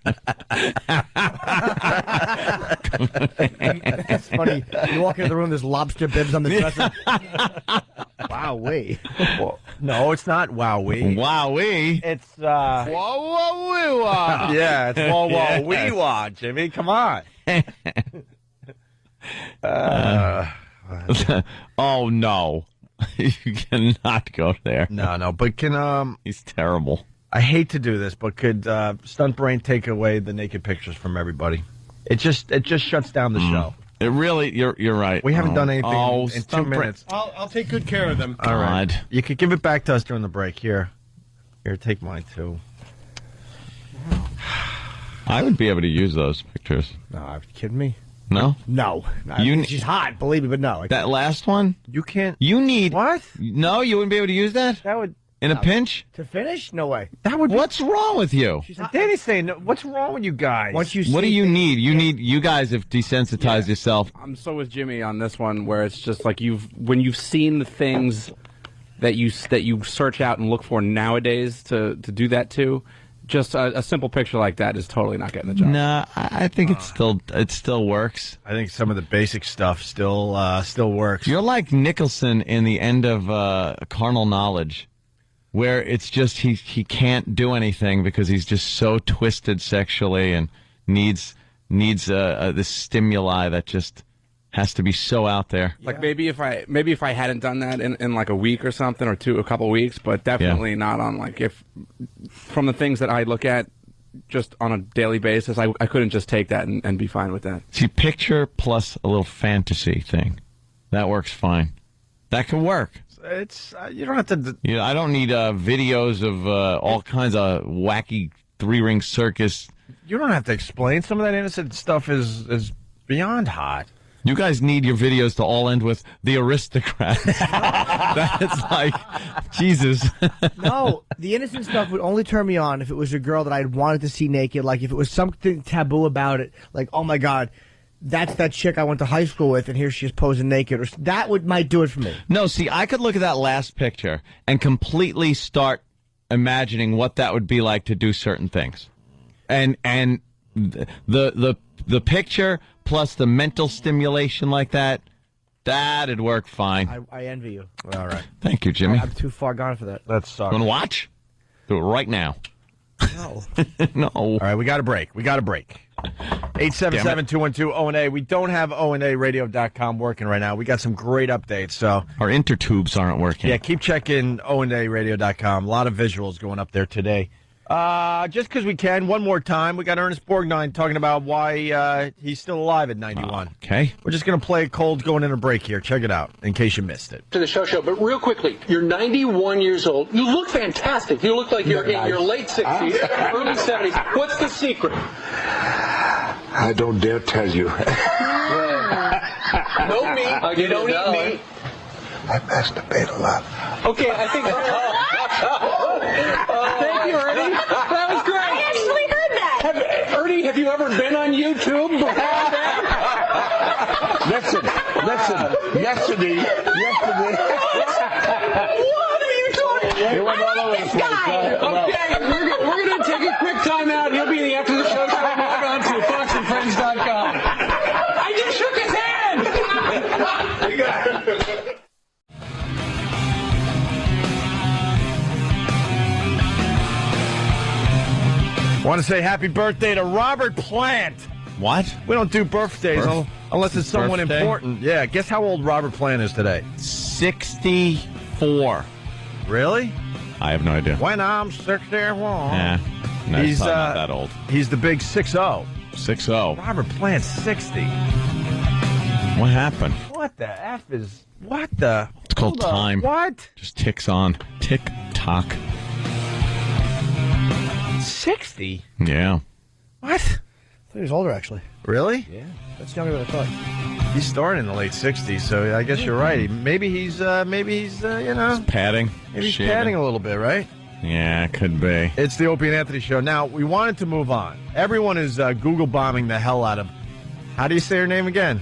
It's funny. You walk into the room, there's lobster bibs on the dresser. Wowee.
No, it's not wowee.
Wowee.
It's wah. Yeah, it's wah wee wah. Jimmy, come on.
Oh no. You cannot go there.
No, but can
he's terrible.
I hate to do this, but could Stunt Brain take away the naked pictures from everybody? It just shuts down the show.
It really, you're right.
We haven't done anything in 2 minutes.
I'll take good care of them.
All right. You could give it back to us during the break. Here, take mine too.
I would be able to use those pictures.
No, are you kidding me?
No?
No. She's hot, believe me, but no.
That last one?
You can't.
You need...
What?
No, you wouldn't be able to use that?
That would...
In a pinch?
To finish? No way.
That would.
What's wrong with you?
Danny's saying, what's wrong with you guys?
What do you need? You guys have desensitized yourself.
I'm so with Jimmy on this one, where it's just like when you've seen the things that you search out and look for nowadays to do that to. Just a simple picture like that is totally not getting the job.
Nah, I think it still works.
I think some of the basic stuff still works.
You're like Nicholson in the end of Carnal Knowledge, where it's just he can't do anything because he's just so twisted sexually and needs this stimuli that just has to be so out there.
Like maybe if I hadn't done that in like a week or something or a couple weeks, but definitely not on like from the things that I look at just on a daily basis, I couldn't just take that and be fine with that.
See, picture plus a little fantasy thing, that works fine. That can work.
It's you don't have to.
I don't need videos of all kinds of wacky 3-ring circus.
You don't have to explain. Some of that innocent stuff is beyond hot.
You guys need your videos to all end with the aristocrats. That's like, Jesus.
No, the innocent stuff would only turn me on if it was a girl that I'd wanted to see naked. Like if it was something taboo about it, like, oh my God, that's that chick I went to high school with, and here she is posing naked. Or that might do it for me.
No, see, I could look at that last picture and completely start imagining what that would be like to do certain things, and the picture plus the mental stimulation like that'd work fine.
I envy you.
All right.
Thank you, Jimmy.
I'm too far gone for that.
Let's
Want to watch? Do it right now.
No.
No.
All right, we got a break. 877-212-ONA. We don't have ONAradio.com working right now. We got some great updates. So
our intertubes aren't working.
Yeah, keep checking ONAradio.com. A lot of visuals going up there today. Just because we can, one more time, we got Ernest Borgnine talking about why he's still alive at 91.
Okay.
We're just going to play Cold going in a break here. Check it out, in case you missed it.
To the show, but real quickly, you're 91 years old. You look fantastic. You look like you're in your late 60s, early 70s. What's the secret?
I don't dare tell you.
No meat. You don't eat meat.
I masturbate a lot.
Okay, I think... Thank you, Ernie. That was great.
I actually heard that.
Ernie, have you ever been on YouTube before that?
Listen. Yesterday.
What are you talking about?
It went all over the place.
Okay, we're going to take a quick time out. He'll be in the After the Show. Log on to foxandfriends.com. I just shook his hand.
Want to say happy birthday to Robert Plant.
What?
We don't do birthdays unless it's someone
birthday?
important. Yeah, guess how old Robert Plant is today?
64.
Really?
I have no idea.
When I'm 64.
Yeah. No, he's not that old.
He's the big 6-0.
6-0.
Robert Plant's 60.
What happened?
What the F is... What the...
It's called time.
What?
Just ticks on. Tick tock.
60?
Yeah.
What?
I thought he was older, actually.
Really?
Yeah. That's younger than I thought.
He started in the late 60s, so I guess you're right. Maybe he's you know...
He's padding.
Maybe he's
shaving.
padding a little bit, right?
Yeah, could be.
It's the Opie and Anthony Show. Now, we wanted to move on. Everyone is Google bombing the hell out of... How do you say her name again?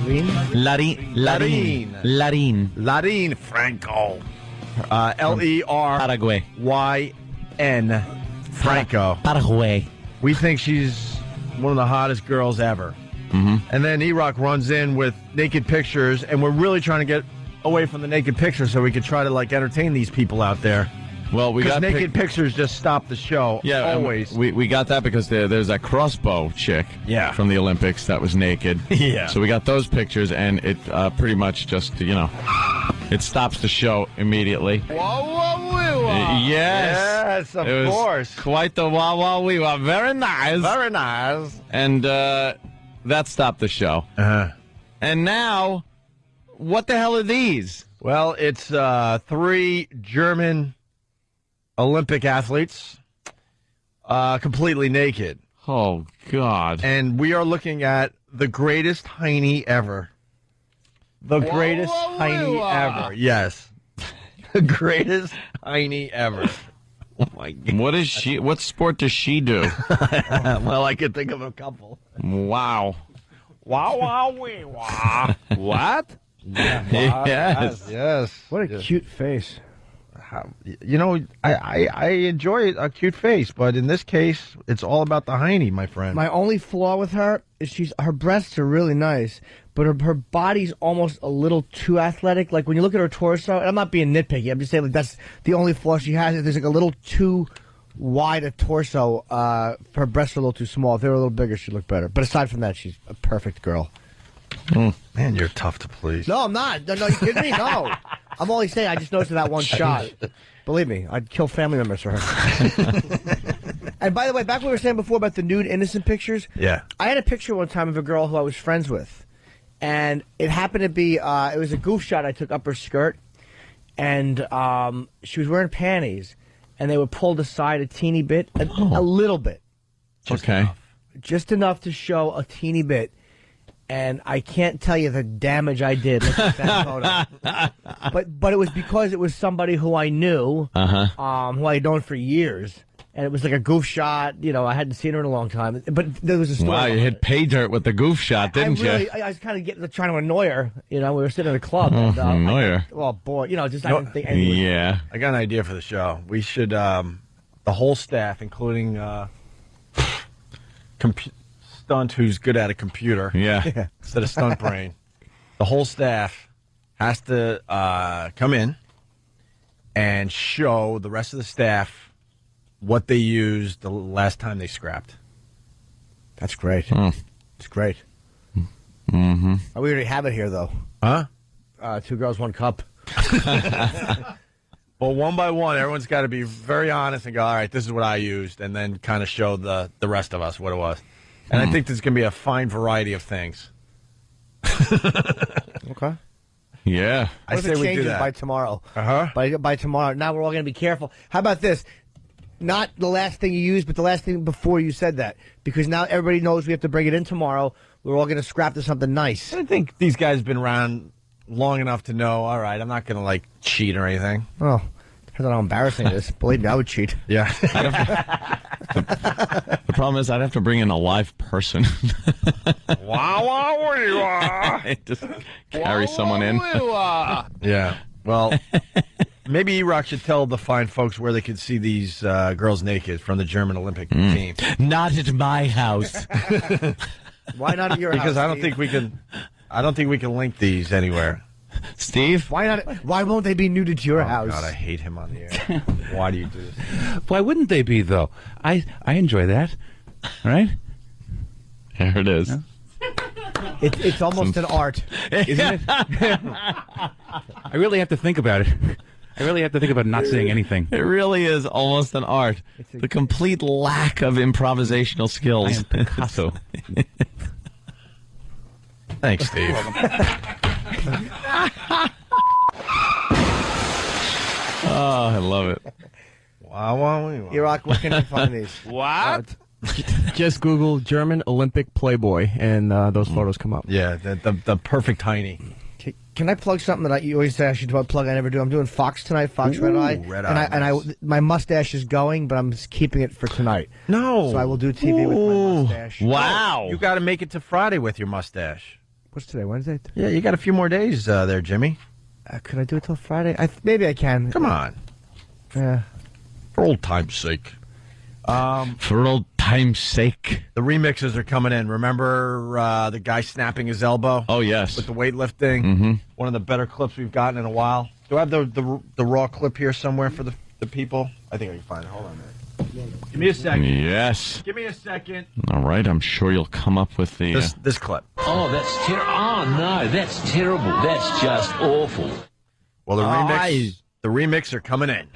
Leryn Franco. Leryn Franco.
Paraguay.
We think she's one of the hottest girls ever.
Mm-hmm.
And then E-Rock runs in with naked pictures, and we're really trying to get away from the naked pictures so we could try to entertain these people out there.
Well, we got
naked pictures just stop the show.
Yeah,
always.
We got that because there's that crossbow chick.
Yeah.
From the Olympics that was naked.
Yeah.
So we got those pictures, and it pretty much just it stops the show immediately.
Yes, of course.
Quite the wah wah wee wah. Very nice.
Very nice.
And that stopped the show.
Uh-huh.
And now, what the hell are these?
Well, it's 3 German Olympic athletes completely naked.
Oh, God.
And we are looking at the greatest hiney ever. The greatest hiney ever. Yes. The greatest hiney ever. Oh, my God.
What sport does she do?
Well, I can think of a couple.
Wow.
Wow, wow, wee, wow. What?
Yes.
Yes.
What a cute face.
I enjoy a cute face, but in this case, it's all about the hiney, my friend.
My only flaw with her is her breasts are really nice, but her body's almost a little too athletic. Like when you look at her torso, and I'm not being nitpicky, I'm just saying that's the only flaw she has. There's a little too wide a torso. Her breasts are a little too small. If they were a little bigger, she'd look better. But aside from that, she's a perfect girl.
Man, you're tough to please.
No, I'm not. No, you kidding me? No. I'm only saying I just noticed that one shot. Believe me, I'd kill family members for her. And by the way, back what we were saying before about the nude innocent pictures.
Yeah.
I had a picture one time of a girl who I was friends with. And it happened to be, it was a goof shot I took up her skirt. And she was wearing panties. And they were pulled aside a teeny bit, a little bit.
Just enough
and I can't tell you the damage I did looking at that photo. But it was because it was somebody who I knew, who I had known for years. And it was like a goof shot. You know, I hadn't seen her in a long time. But there was a story.
Wow, you hit pay dirt with the goof shot, didn't you?
I was kind of trying to annoy her. You know, we were sitting at a club. And,
annoy her.
Oh, boy. You know, just I didn't think anything.
Yeah.
I got an idea for the show. We should, the whole staff, including Stunt, who's good at a computer.
Yeah.
Instead of Stunt Brain. The whole staff has to come in and show the rest of the staff what they used the last time they scrapped.
That's great. It's great.
Mm-hmm.
We already have it here, though.
Huh?
2 girls, 1 cup.
Well, one by one, everyone's got to be very honest and go, all right, this is what I used, and then kind of show the rest of us what it was. And I think there's going to be a fine variety of things.
Okay.
Yeah.
I say we do that.
By tomorrow.
Uh-huh.
By tomorrow. Now we're all going to be careful. How about this? Not the last thing you used, but the last thing before you said that. Because now everybody knows we have to bring it in tomorrow. We're all going to scrap to something nice.
I think these guys have been around long enough to know, all right, I'm not going to, like, cheat or anything.
Oh, depends on how embarrassing it is. Believe me, I would cheat.
Yeah.
The problem is I'd have to bring in a live person. Just carry someone in.
Yeah. Well, maybe E-Rock should tell the fine folks where they could see these girls naked from the German Olympic team.
Not at my house.
Why not at your house?
Because I don't think we can. I don't think we can link these anywhere.
Steve,
why not? Why won't they be nuded to your house?
God, I hate him on the air. Why do you do this?
Why wouldn't they be, though? I enjoy that. Right?
There it is.
Yeah.
It's almost an art,
isn't it? I really have to think about it. I really have to think about not saying anything.
It really is almost an art. The complete lack of improvisational skills.
I am Picasso.
Thanks, Steve.
Oh, I love it.
Wow.
E-Rock, where can you find these?
What?
Just Google German Olympic Playboy, and those photos come up.
Yeah, the perfect tiny.
Can I plug something that you always ask you to plug? I never do. I'm doing Fox tonight, Fox Red Eye.
Red Eye.
My mustache is going, but I'm just keeping it for tonight.
No.
So I will do TV with my mustache.
Wow.
You got to make it to Friday with your mustache.
What's today, Wednesday?
Yeah, you got a few more days there, Jimmy.
Could I do it till Friday? Maybe I can.
Come on.
Yeah.
For old time's sake.
For old time's sake.
The remixes are coming in. Remember the guy snapping his elbow?
Oh, yes.
With the weightlifting?
Mm-hmm.
One of the better clips we've gotten in a while. Do I have the raw clip here somewhere for the people? I think I can find it. Hold on a minute. Give me a second.
Yes.
Give me a second.
All right, I'm sure you'll come up with the...
This clip.
Oh, that's terrible. Oh, no, that's terrible. That's just awful.
Well, the remix are coming in.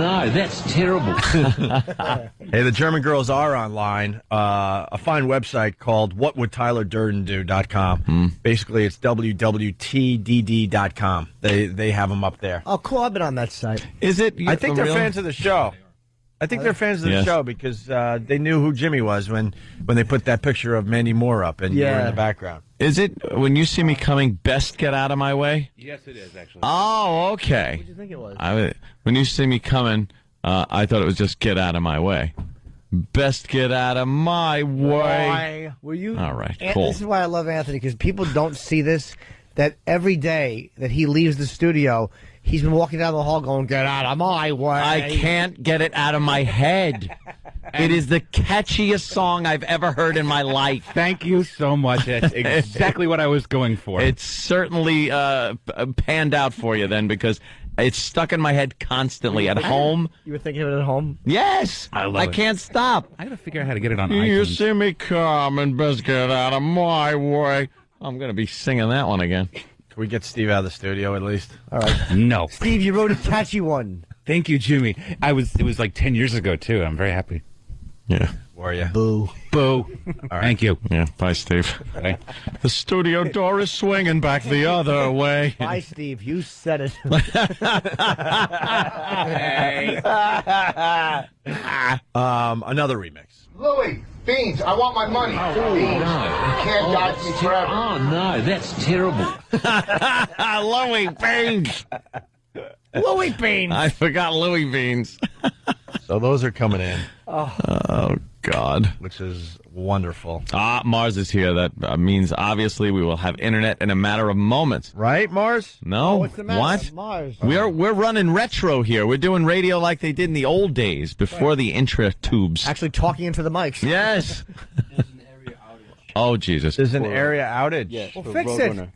Oh, that's terrible.
Hey, the German girls are online. A fine website called whatwoulddtylerDurdendo.com. Basically, it's www.tdd.com. They have them up there.
Oh, cool. I've been on that site.
Is it?
I think they're fans of the show. I think they're fans of the show because they knew who Jimmy was when they put that picture of Mandy Moore up and you were in the background.
Is it, when you see me coming, best get out of my way?
Yes, it is, actually.
Oh, okay.
What did you think it was?
When you see me coming, I thought it was just get out of my way. Best get out of my way.
Were you?
All right, cool.
This is why I love Anthony, because people don't see this, that every day that he leaves the studio, he's been walking down the hall going, get out of my way.
I can't get it out of my head. It is the catchiest song I've ever heard in my life.
Thank you so much. That's exactly what I was going for.
It's certainly panned out for you then, because it's stuck in my head constantly at home.
You were thinking of it at home?
Yes.
I love it.
Can't stop.
I got to figure out how to get it on
You
iTunes.
see me coming, best get out of my way. I'm going to be singing that one again.
Can we get Steve out of the studio at least?
All right.
No.
Steve, you wrote a catchy one.
Thank you, Jimmy. It was like 10 years ago, too. I'm very happy.
Yeah.
for you.
Boo.
Boo. Thank you.
Yeah, bye, Steve.
Bye.
The studio door is swinging back the other way.
Bye, Steve. You said it.
Another remix.
Louis, Beans, I want my money. Beans, you can't dodge me forever.
Oh, no, that's terrible.
Louis Beans.
Louis Beans.
I forgot Louis Beans.
So those are coming in.
Oh, God.
Which is wonderful.
Mars is here. That means, obviously, we will have internet in a matter of moments.
Right, Mars?
No.
What's the matter?
What?
Mars.
We're running retro here. We're doing radio like they did in the old days, before the intra tubes.
Actually talking into the mics.
Yes. Oh, Jesus.
There's an area outage.
Yes,
Well,
for
fix it.
Roadrunner.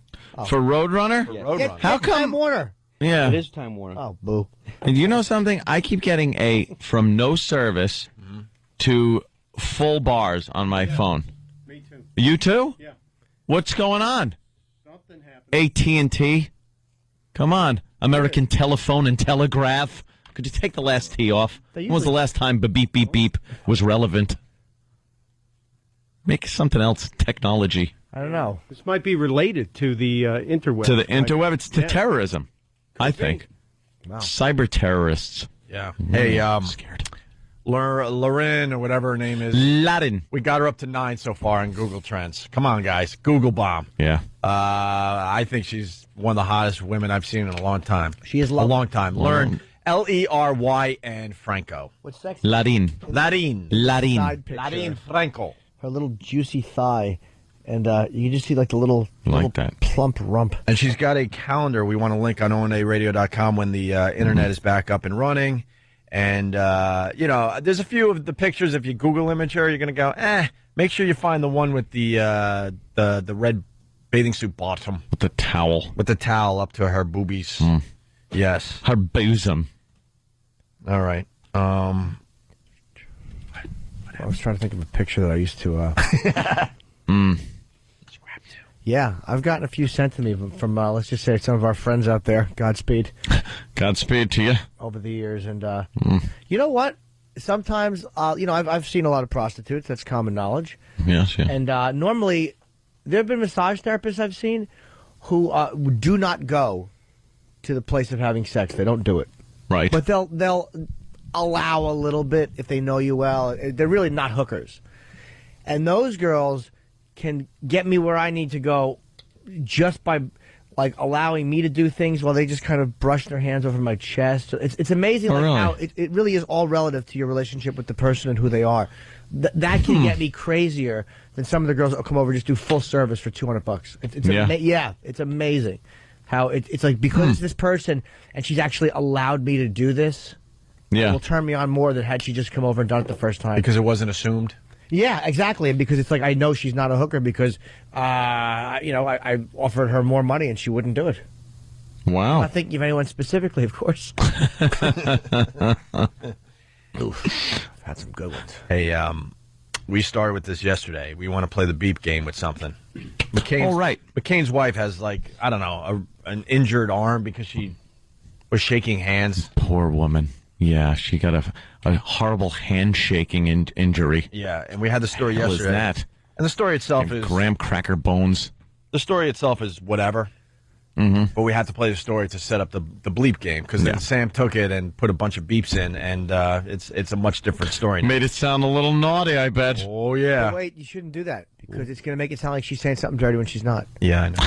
For Roadrunner?
Yes.
Roadrunner.
How come?
Time Warner.
Yeah.
It is Time Warner.
Oh, boo.
And you know something? I keep getting from no service to full bars on my phone.
Me too.
You too?
Yeah.
What's going on?
Something happened.
AT&T? Come on. American Telephone and Telegraph. Could you take the last T off? When was the last time beep, beep, beep was relevant? Make something else technology.
I don't know.
This might be related to the interweb.
To the interweb? It's to terrorism, I think.
Wow.
Cyber terrorists.
Yeah. Hey,
scared.
Leryn or whatever her name is.
Leryn.
We got her up to 9 so far in Google Trends. Come on, guys. Google bomb.
Yeah.
I think she's one of the hottest women I've seen in a long time.
She is
a
lovely.
long time. Leryn. Leryn Franco.
What's sexy?
Leryn.
Side picture.
Leryn Franco.
Her little juicy thigh. And you can just see like the little
that
plump rump.
And she's got a calendar we want to link on onaradio.com when the internet is back up and running. And, there's a few of the pictures. If you Google image her, you're going to go, make sure you find the one with the red bathing suit bottom.
With the towel.
With the towel up to her boobies. Yes.
Her bosom.
All right.
I was trying to think of a picture that I used to... Yeah, I've gotten a few sent to me from let's just say, some of our friends out there. Godspeed.
Godspeed to you.
Over the years. And you know what? Sometimes, I've seen a lot of prostitutes. That's common knowledge.
Yes, yeah.
And normally, there have been massage therapists I've seen who do not go to the place of having sex. They don't do it.
Right.
But they'll allow a little bit if they know you well. They're really not hookers. And those girls can get me where I need to go just by like allowing me to do things while they just kind of brush their hands over my chest. It's amazing how it really is all relative to your relationship with the person and who they are. That can get me crazier than some of the girls that will come over and just do full service for $200. It's amazing how it's like because it's this person and she's actually allowed me to do this.
Yeah,
it will turn me on more than had she just come over and done it the first time
because it wasn't assumed.
Yeah, exactly. And because it's like I know she's not a hooker because, I offered her more money and she wouldn't do it.
Wow.
I'm not thinking of anyone specifically, of course. Oof. I've had some good ones.
Hey, we started with this yesterday. We want to play the beep game with something. McCain's wife has, an injured arm because she was shaking hands.
Poor woman. Yeah, she got a horrible handshaking injury.
Yeah, and we had the story yesterday.
What was that?
And the story itself is...
graham cracker bones.
The story itself is whatever.
Mm-hmm.
But we had to play the story to set up the bleep game, because then Sam took it and put a bunch of beeps in, and it's a much different story now.
Made it sound a little naughty, I bet.
Oh, yeah.
But wait, you shouldn't do that, because it's going to make it sound like she's saying something dirty when she's not.
Yeah, I know.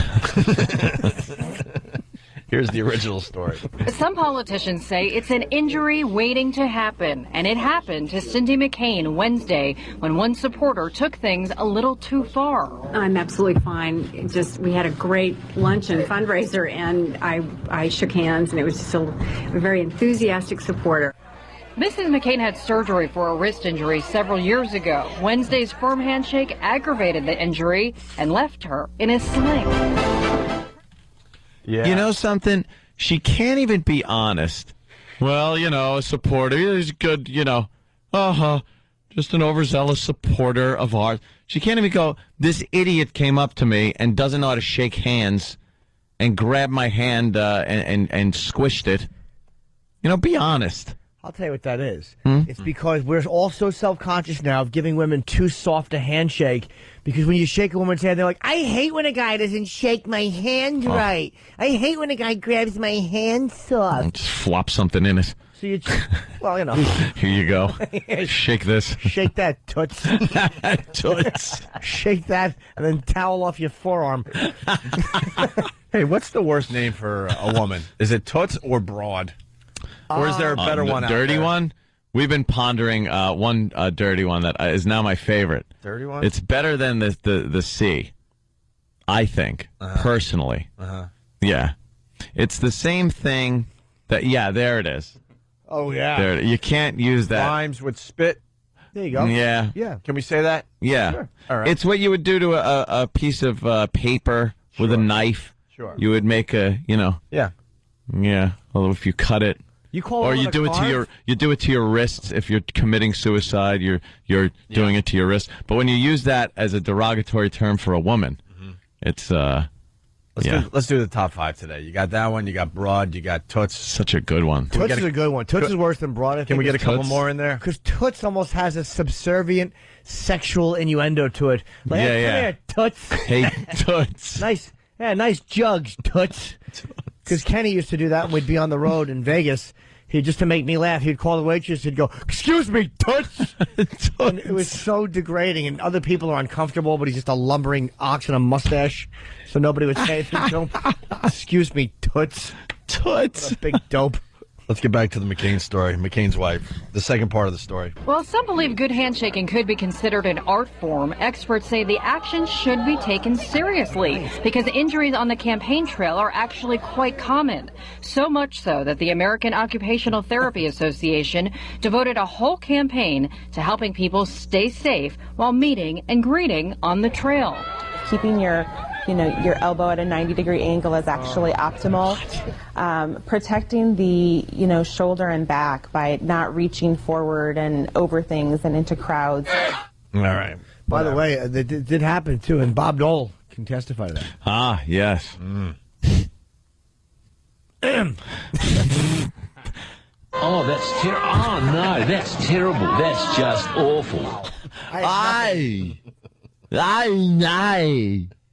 Here's the original story.
Some politicians say it's an injury waiting to happen, and it happened to Cindy McCain Wednesday when one supporter took things a little too far.
I'm absolutely fine. We had a great lunch and fundraiser, and I shook hands, and it was just a very enthusiastic supporter.
Mrs. McCain had surgery for a wrist injury several years ago. Wednesday's firm handshake aggravated the injury and left her in a sling.
Yeah. You know something? She can't even be honest. Well, a supporter is good, just an overzealous supporter of ours. She can't even go, this idiot came up to me and doesn't know how to shake hands and grabbed my hand and squished it. Be honest.
I'll tell you what that is. It's because we're all so self-conscious now of giving women too soft a handshake. Because when you shake a woman's hand, they're like, I hate when a guy doesn't shake my hand right. I hate when a guy grabs my hand soft.
Just flop something in it.
So you, well, you know.
Here you go. Shake this.
Shake that, toots.
Toots.
Shake that, and then towel off your forearm.
Hey, what's the worst name for a woman? Is it toots or broad? Or is there a better one out there?
Dirty one? We've been pondering one dirty one that is now my favorite.
Dirty one?
It's better than the C, I think, personally. Yeah. It's the same thing that, yeah, there it is.
Oh, yeah.
There, you can't use that.
Rhymes with spit.
There you go.
Yeah.
Yeah. Can we say that?
Yeah.
Sure. All right.
It's what you would do to a piece of paper with a knife.
Sure.
You would make a,
Yeah.
Yeah. Although if you cut it.
You call
or
it
you do it to your wrists. If you're committing suicide, you're doing it to your wrist. But when you use that as a derogatory term for a woman, it's
Let's do the top 5 today. You got that one. You got broad. You got toots.
Such a good one.
Toots is a good one. Toots is worse than broad.
Can we get a couple more in there?
Because toots almost has a subservient sexual innuendo to it. Like,
Yeah,
hey,
yeah.
Come here, toots.
Hey, toots.
Nice jugs, toots. Because Kenny used to do that when we'd be on the road in Vegas. Just to make me laugh, he'd call the waitress, he'd go, excuse me, toots. And it was so degrading, and other people are uncomfortable, but he's just a lumbering ox and a mustache, so nobody would say anything to him. Excuse me, toots.
Toots.
What a big dope.
Let's get back to the McCain story, McCain's wife, the second part of the story.
Well, some believe good handshaking could be considered an art form. Experts say the action should be taken seriously because injuries on the campaign trail are actually quite common. So much so that the American Occupational Therapy Association devoted a whole campaign to helping people stay safe while meeting and greeting on the trail.
Keeping your elbow at a 90-degree angle is actually optimal. Protecting the, shoulder and back by not reaching forward and over things and into crowds.
All right.
By the way, it did happen, too, and Bob Dole can testify to that.
Ah, yes.
Oh, that's terrible. Oh, no, that's terrible. That's just awful.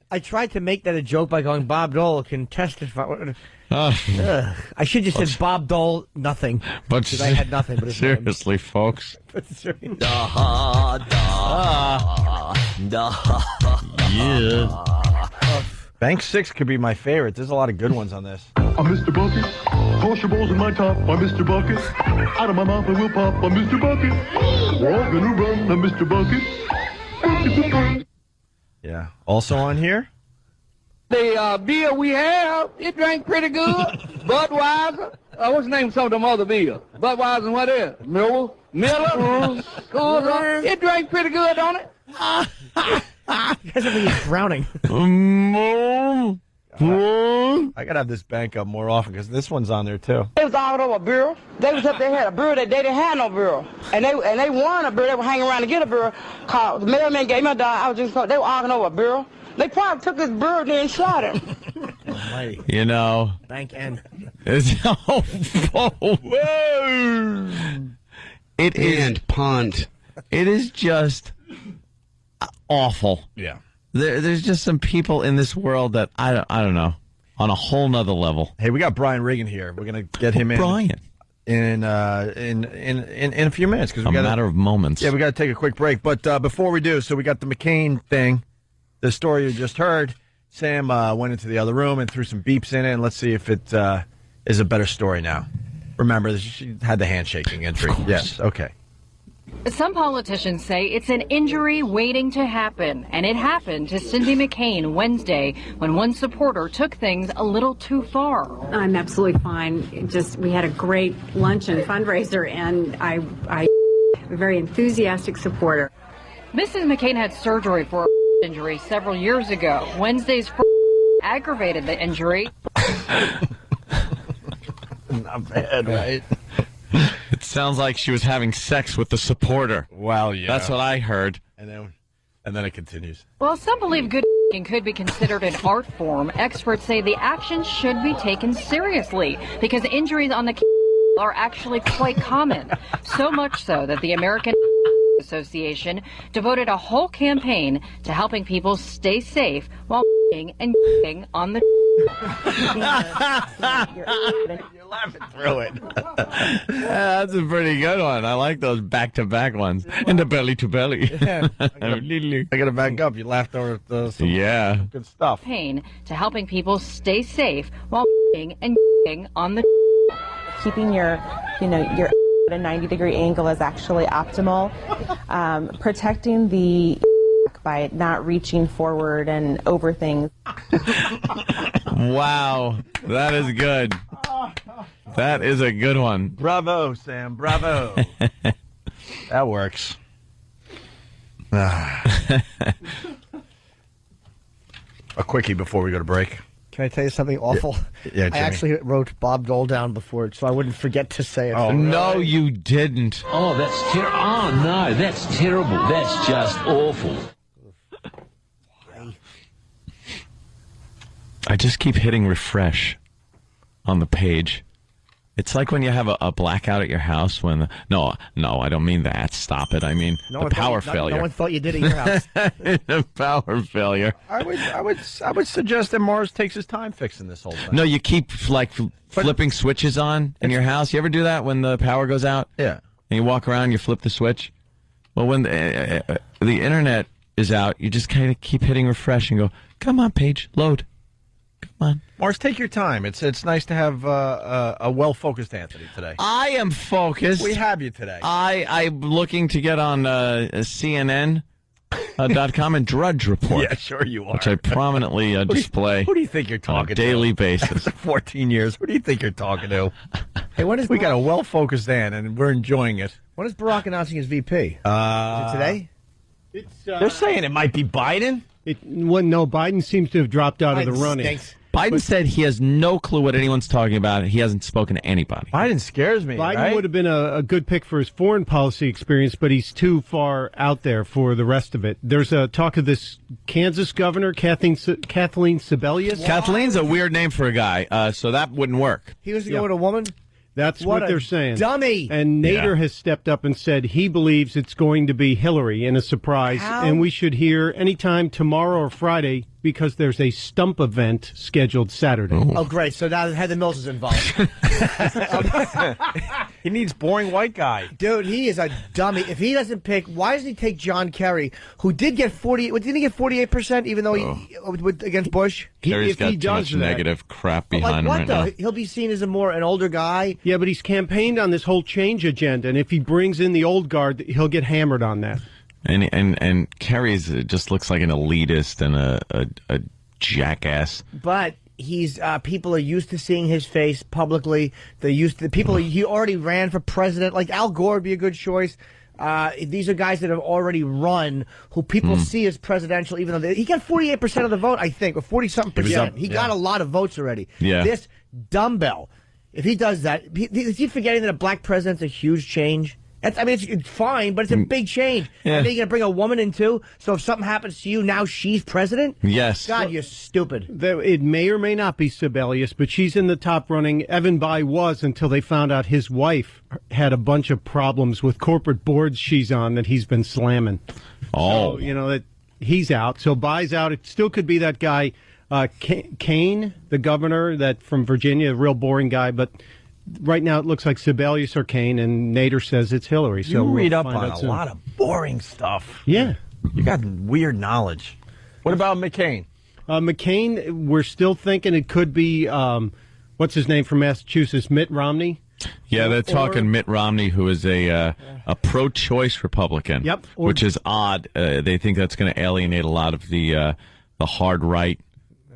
I tried to make that a joke by going, Bob Dole can testify. I should just said Bob Dole, nothing.
But
because I had nothing. But
seriously, folks.
Bank 6 could be my favorite. There's a lot of good ones on this.
I'm Mr. Bucket. Toss your balls in my top. I'm Mr. Bucket. Out of my mouth I will pop. I'm Mr. Bucket. We're all gonna run. I'm Mr. Bucket.
Yeah. Also on here?
The beer we have, it drank pretty good. Budweiser. What's the name of some of them other beers? Budweiser and what else? Miller. It drank pretty good, don't it?
You guys are drowning.
I gotta have this bank up more often because this one's on there too.
They was arguing over a bureau. They was up there, had a bureau that they didn't have no bureau. And they won a bureau. They were hanging around to get a bureau. Called the mailman gave me a dime. I was just they were arguing over a bureau. They probably took his bureau there and shot him.
Bank N.
It is punt. It is just awful.
Yeah.
There's just some people in this world that I don't know, on a whole nother level.
Hey, we got Brian Regan here. We're gonna get him in.
Brian.
In a few minutes because we got
a matter of moments.
Yeah, we got to take a quick break. But before we do, so we got the McCain thing, the story you just heard. Sam went into the other room and threw some beeps in it, and let's see if it is a better story now. Remember, she had the handshaking injury. Yes, okay.
Some politicians say it's an injury waiting to happen, and it happened to Cindy McCain Wednesday when one supporter took things a little too far.
I'm absolutely fine. We had a great lunch and fundraiser, and I'm a very enthusiastic supporter.
Mrs. McCain had surgery for a injury several years ago. Wednesday's aggravated the injury.
Not bad, right?
It sounds like she was having sex with the supporter.
Well, yeah.
That's what I heard.
And then it continues.
Well, some believe good could be considered an art form. Experts say the action should be taken seriously because injuries on the are actually quite common. So much so that the American Association devoted a whole campaign to helping people stay safe while and on the.
You're laughing through it.
That's a pretty good one. I like those back-to-back ones. And the belly-to-belly.
I got to back up. You laughed over some good stuff.
Pain to helping people stay safe while and on the.
Keeping your at a 90-degree angle is actually optimal. Protecting the by not reaching forward and over things.
Wow, that is good. That is a good one.
Bravo, Sam. Bravo. That works. A quickie before we go to break.
Can I tell you something awful?
Yeah,
I actually wrote Bob Dole down before it, so I wouldn't forget to say it.
Oh, no, you didn't.
Oh, that's terrible. Oh, no, that's terrible. That's just awful.
I just keep hitting refresh on the page. It's like when you have a blackout at your house when... No, I don't mean that. Stop it. I mean the power failure.
No one thought you did it at your house.
The power failure.
I would suggest that Mars takes his time fixing this whole thing.
No, you keep flipping switches on in your house. You ever do that when the power goes out?
Yeah.
And you walk around, you flip the switch. Well, when the internet is out, you just kind of keep hitting refresh and go, come on, page, load. Come on.
Mars, take your time. It's nice to have a well-focused Anthony today.
I am focused.
We have you today.
I'm looking to get on CNN.com and Drudge Report.
Yeah, sure you are.
Which I prominently display.
Who do you think you're talking
on a daily basis?
After 14 years, who do you think you're talking to?
Hey,
we got a well-focused Ant, and we're enjoying it.
When is Barack announcing his VP? Is it today?
They're saying it might be Biden.
No, Biden seems to have dropped out of the running.
Biden said he has no clue what anyone's talking about. He hasn't spoken to anybody.
Biden scares me.
Biden would have been a good pick for his foreign policy experience, but he's too far out there for the rest of it. There's a talk of this Kansas governor, Kathleen Sebelius.
Kathleen's a weird name for a guy, so that wouldn't work.
He was to go with a woman?
That's what they're saying.
Dummy.
And Nader has stepped up and said he believes it's going to be Hillary in a surprise.
How?
And we should hear anytime tomorrow or Friday because there's a stump event scheduled Saturday.
Ooh.
Oh, great. So now Heather Mills is involved.
He needs boring white guy.
Dude, he is a dummy. If he doesn't pick, why doesn't he take John Kerry, who did get 48? Didn't he get 48%? Even though he against Bush.
Kerry's got too much negative crap behind him right now.
He'll be seen as an older guy.
Yeah, but he's campaigned on this whole change agenda, and if he brings in the old guard, he'll get hammered on that.
And Kerry's just looks like an elitist and a jackass.
But he's people are used to seeing his face publicly. They're used to he already ran for president. Like Al Gore would be a good choice. These are guys that have already run, who people see as presidential, even though he got 48% of the vote, I think, or 40-something%. He got a lot of votes already.
Yeah.
This dumbbell, if he does that, is he forgetting that a black president's a huge change? It's fine, but it's a big change.
Yeah.
And then you're going to bring a woman in, too? So if something happens to you, now she's president?
Yes.
God, you're stupid.
It may or may not be Sebelius, but she's in the top running. Evan Bayh was until they found out his wife had a bunch of problems with corporate boards she's on that he's been slamming.
Oh.
So, that he's out. So Bayh's out. It still could be that guy, Kane, the governor from Virginia, a real boring guy, but... Right now, it looks like Sebelius or Kane, and Nader says it's Hillary. So
you read up
find
on
out
a
soon.
lot of boring stuff.
Yeah.
You got weird knowledge. What about McCain?
McCain, we're still thinking it could be, what's his name from Massachusetts, Mitt Romney?
Yeah, they're talking Mitt Romney, who is a pro-choice Republican.
Yep.
Which is odd. They think that's going to alienate a lot of the hard right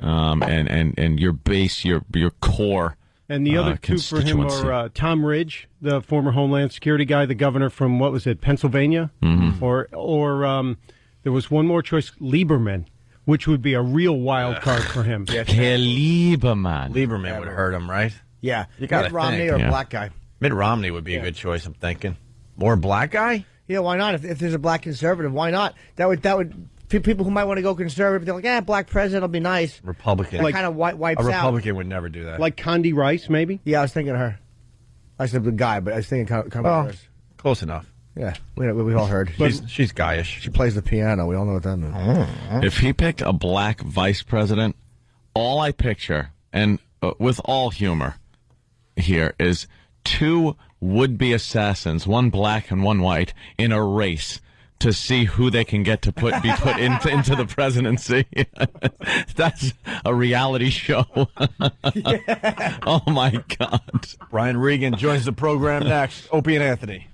and your base, your core.
And the other two for him are Tom Ridge, the former Homeland Security guy, the governor from, what was it, Pennsylvania?
Mm-hmm.
Or there was one more choice, Lieberman, which would be a real wild card for him.
Herr Lieberman.
Lieberman would hurt him, right?
Yeah.
You got
Mitt Romney or a black guy.
Mitt Romney would be a good choice, I'm thinking. Or a black guy?
Yeah, why not? If there's a black conservative, why not? That would people who might want to go conservative, they're like, black president will be nice.
Republican.
That kind of wipes out.
A Republican would never do that.
Like Condi Rice, maybe?
Yeah, I was thinking of her. I said the guy, but I was thinking
Well, close enough.
Yeah, we all heard.
She's guyish.
She plays the piano. We all know what that means.
If he picked a black vice president, all I picture, and with all humor here, is two would-be assassins, one black and one white, in a race to see who they can get to be put into the presidency. That's a reality show. Oh, my God.
Brian Regan joins the program next. Opie and Anthony.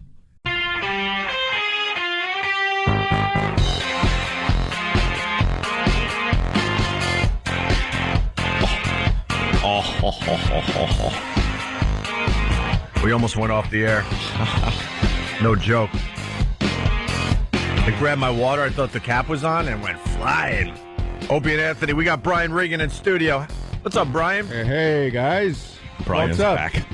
We almost went off the air. No joke. I grabbed my water. I thought the cap was on and went flying. Opie and Anthony, we got Brian Regan in studio. What's up, Brian?
Hey, guys.
Brian's
What's up?
back.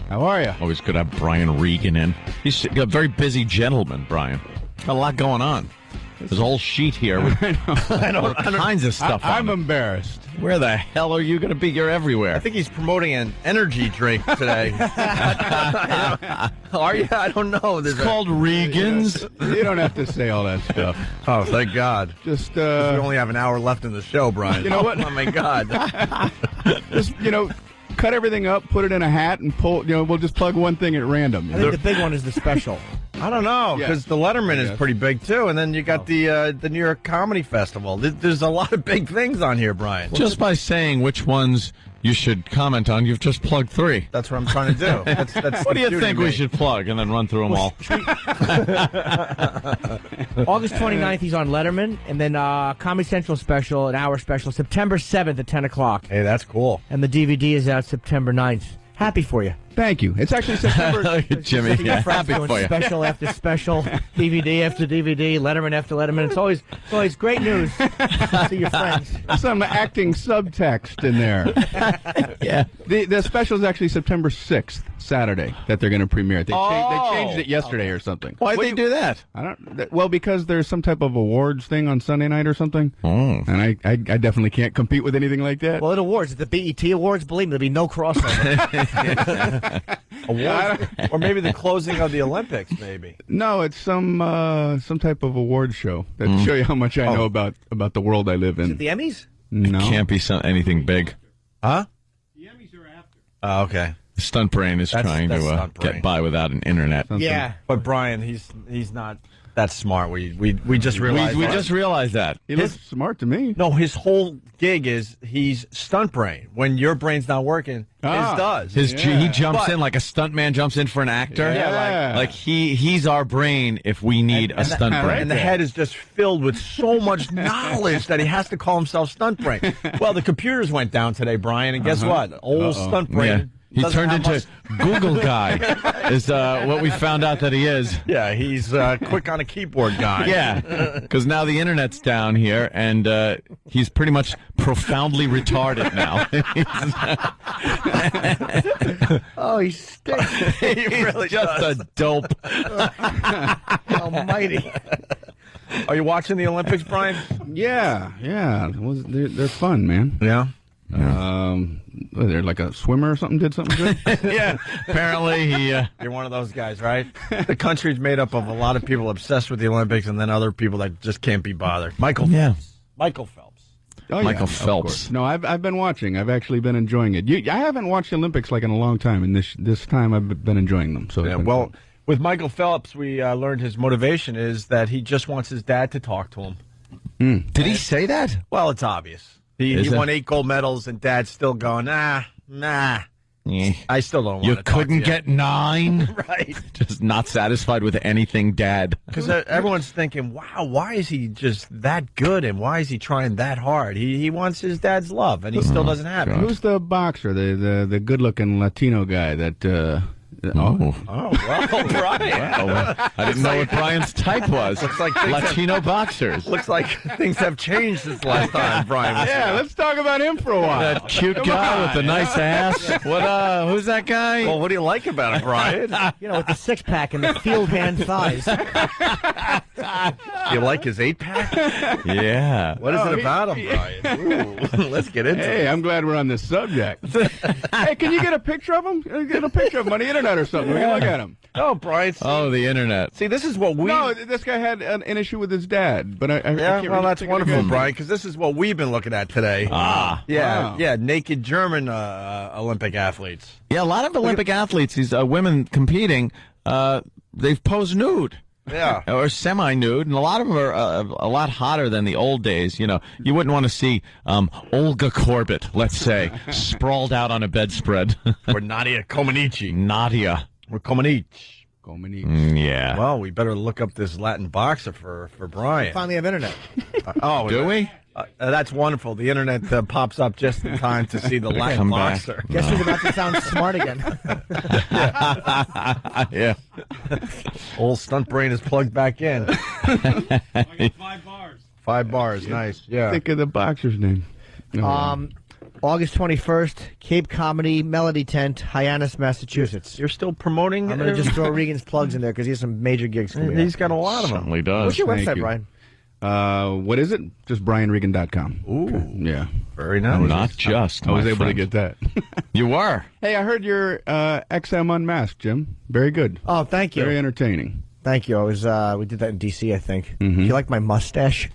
How are you?
Always good to have Brian Regan in. He's a very busy gentleman, Brian. Got a lot going on. There's a whole sheet here with all kinds of stuff on
I'm
it.
embarrassed.
Where the hell are you going to be? You're everywhere.
I think he's promoting an energy drink today. Are you? I don't know.
It's called Regan's.
You don't have to say all that stuff.
Oh, thank God.
Just
we only have an hour left in the show, Brian.
You know what?
Oh, my God.
Just, cut everything up, put it in a hat, and pull. We'll just plug one thing at random.
I think the big one is the special.
I don't know, because the Letterman is pretty big, too. And then you got the New York Comedy Festival. There's a lot of big things on here, Brian.
Just by saying which ones you should comment on, you've just plugged 3.
That's what I'm trying to do. That's
what do you think we should plug and then run through them all?
August 29th, he's on Letterman, and then Comedy Central special, an hour special, September 7th at 10 o'clock.
Hey, that's cool.
And the DVD is out September 9th. Happy for you.
Thank you. It's actually September.
Jimmy, yeah, happy for you.
Special after special, DVD after DVD, Letterman after Letterman. It's always great news to your friends.
Some acting subtext in there.
Yeah.
The special is actually September 6th, Saturday, that they're going to premiere it. They changed it yesterday or something.
Why'd they do that?
I don't. Well, because there's some type of awards thing on Sunday night or something.
Oh.
And I definitely can't compete with anything like that.
Well, at awards, at the BET Awards, believe me, there'll be no crossover.
Awards, or maybe the closing of the Olympics, maybe.
No, it's some type of award show that show you how much I know about the world I live in.
Is it the Emmys?
No,
it can't be anything big.
Huh?
The Emmys are after.
Oh, okay.
Stunt Brain is trying to get by without an internet.
Yeah,
but Brian, he's not that smart. We just realized
we just realized that.
He looks smart to me.
No, his whole gig is he's stunt brain. When your brain's not working, his does.
He jumps in like a stunt man jumps in for an actor.
Yeah,
like he's our brain if we need a stunt brain.
And the head is just filled with so much knowledge that he has to call himself stunt brain. Well, the computers went down today, Brian, and guess what? Old stunt brain.
Yeah. He turned into Google guy, is what we found out that he is.
Yeah, he's quick on a keyboard guy.
Yeah, because now the internet's down here, and he's pretty much profoundly retarded now.
Oh, he stinks.
He really
just
does.
a dope.
Almighty.
Are you watching the Olympics, Brian?
Yeah. They're fun, man.
Yeah.
They're like a swimmer or something. Did something good.
Yeah.
Apparently,
you're one of those guys, right? The country's made up of a lot of people obsessed with the Olympics, and then other people that just can't be bothered. Michael Phelps.
Oh,
Michael
yeah,
Phelps.
No, I've been watching. I've actually been enjoying it. I haven't watched the Olympics like in a long time, and this time I've been enjoying them. So
yeah, well, with Michael Phelps, we learned his motivation is that he just wants his dad to talk to him.
Did he say that?
Well, it's obvious. He won 8 gold medals, and Dad's still going, nah. I still don't want to
You
talk
couldn't
to
get 9?
Right.
Just not satisfied with anything, Dad.
Because everyone's thinking, wow, why is he just that good, and why is he trying that hard? He wants his dad's love, and he still doesn't have it.
Who's the boxer, the good-looking Latino guy that...
well, Brian.
Well, I didn't know what Brian's type was.
Looks like
Latino boxers.
Looks like things have changed since last time Brian was
Yeah,
here.
let's talk about him for a while.
That cute guy with the nice ass. What? Who's that guy?
Well, what do you like about it, Brian?
You know, with the 6-pack and the field hand thighs.
You like his 8-pack?
Yeah.
What is it about him, Brian? Ooh, let's get into it.
Hey, I'm glad we're on this subject. Hey, can you get a picture of him? Get a picture of him on the internet internet or something. Look at him.
Oh, Brian.
Oh, the internet.
See, this is what we...
No, this guy had an issue with his dad, but I can't
well,
really
that's
think
wonderful,
of it.
Brian, because this is what we've been looking at today.
Wow.
Naked German Olympic athletes.
Yeah, a lot of Olympic athletes, these women competing, they've posed nude.
Yeah.
Or semi-nude, and a lot of them are a lot hotter than the old days. You know, you wouldn't want to see Olga Korbut, let's say, sprawled out on a bedspread.
Or Nadia Comaneci.
Or
Comaneci.
Yeah.
Well, we better look up this Latin boxer for Brian.
Finally have internet.
Do we?
That's wonderful. The internet pops up just in time to see the Latin boxer.
Guess who's about to sound smart again?
Yeah.
Old stunt brain is plugged back in.
5 bars.
5 bars, nice. Yeah.
Think of the boxer's name.
August 21st, Cape Comedy Melody Tent, Hyannis, Massachusetts.
You're still promoting?
I'm going to just throw Regan's plugs in there because he has some major gigs coming
He's
up.
got a lot of them.
Certainly does.
What's your
Thank
website,
you.
Brian?
What is it? Just BrianRegan.com.
Ooh.
Yeah.
Very nice.
Not just.
I was
my
able
friend.
to get that.
You were.
Hey, I heard your XM Unmasked, Jim. Very good.
Oh, thank you.
Very entertaining.
Thank you. I was we did that in D.C., I think.
Mm-hmm.
Do you like my mustache?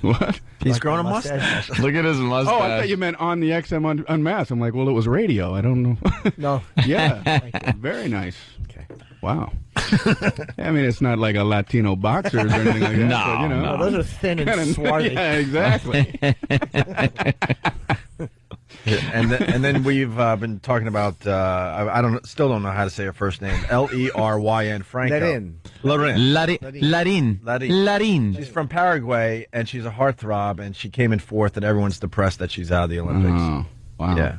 What?
He's growing a mustache.
Look at his mustache.
Oh, I thought you meant on the XM Unmasked. I'm like, well, it was radio. I don't know.
No.
Yeah. Very nice. Okay. Wow. I mean, it's not like a Latino boxers or anything like that.
No,
but, you know.
No, those are thin and
Kinda-
swarthy.
Yeah, exactly.
And then we've been talking about still don't know how to say her first name. Leryn Franco.
Leryn.
She's from Paraguay and she's a heartthrob and she came in 4th and everyone's depressed that she's out of the Olympics.
Oh, wow.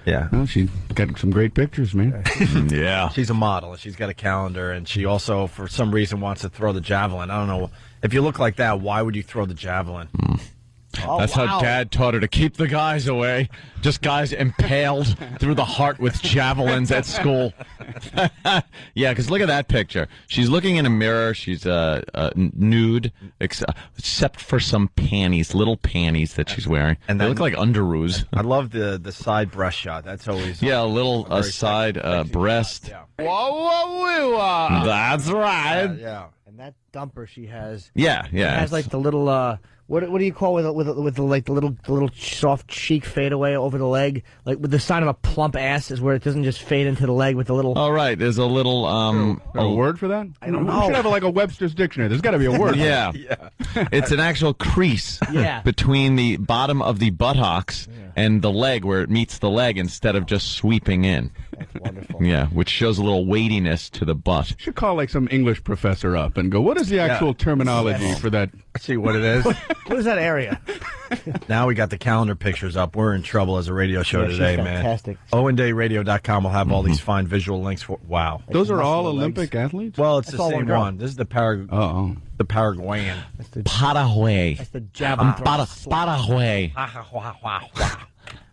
Yeah.
Well, she got some great pictures, man.
Yeah.
She's a model and she's got a calendar and she also for some reason wants to throw the javelin. I don't know. If you look like that, why would you throw the javelin?
That's how Dad taught her to keep the guys away. Just guys impaled through the heart with javelins at school. Yeah, because look at that picture. She's looking in a mirror. She's nude, except for some panties, little panties that she's wearing. And they look like underoos.
I love the side breast shot. That's always
a little side breast.
Yeah.
Whoa. That's right.
Yeah.
And that dumper she has.
Yeah.
It has like the little what do you call with the like the little soft cheek fadeaway over the leg, like with the sign of a plump ass is where it doesn't just fade into the leg with the little.
Oh right, there's a little
a word for that?
I don't know.
We should have like a Webster's dictionary. There's got to be a word.
Yeah. It's an actual crease between the bottom of the buttocks and the leg where it meets the leg instead of just sweeping in.
That's wonderful.
Yeah, which shows a little weightiness to the butt.
Should call like some English professor up and go, what is the actual terminology for that?
See what it is.
What is that area?
Now we got the calendar pictures up. We're in trouble as a radio show today, man.
Fantastic.
OwenDayRadio.com will have all these fine visual links for. Wow.
Those are all Olympic athletes?
Well, it's
That's
the
all
same
one girl.
one. This is the the Paraguayan.
Paraguay.
That's the javelin.
Paraguay.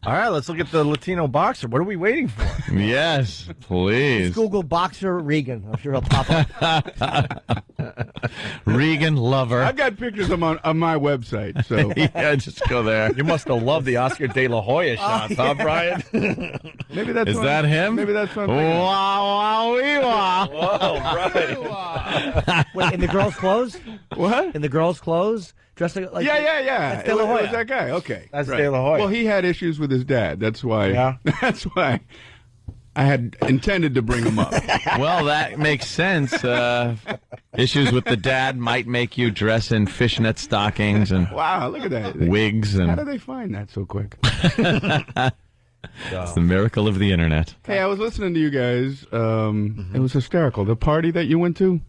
All right, let's look at the Latino boxer. What are we waiting for?
Yes, please.
Google boxer Regan. I'm sure he'll pop up.
Regan lover.
I've got pictures on my website. So
Yeah, just go there.
You must have loved the Oscar De La Hoya shots, huh, Brian?
maybe that's
Is
one-
that him?
Maybe that's one.
Whoa, right.
Wait, in the girls' clothes?
What?
In the girls' clothes? Dressed like
Yeah.
That's De La Hoya.
It was that guy. Okay,
That's
right.
De La Hoya.
Well, he had issues with his dad. That's why.
Yeah.
That's why I had intended to bring him up.
Well, that makes sense. Issues with the dad might make you dress in fishnet stockings and
Wow, look at that.
wigs.
How
And
did they find that so quick?
it's the miracle of the internet.
Hey, I was listening to you guys. It was hysterical. The party that you went to.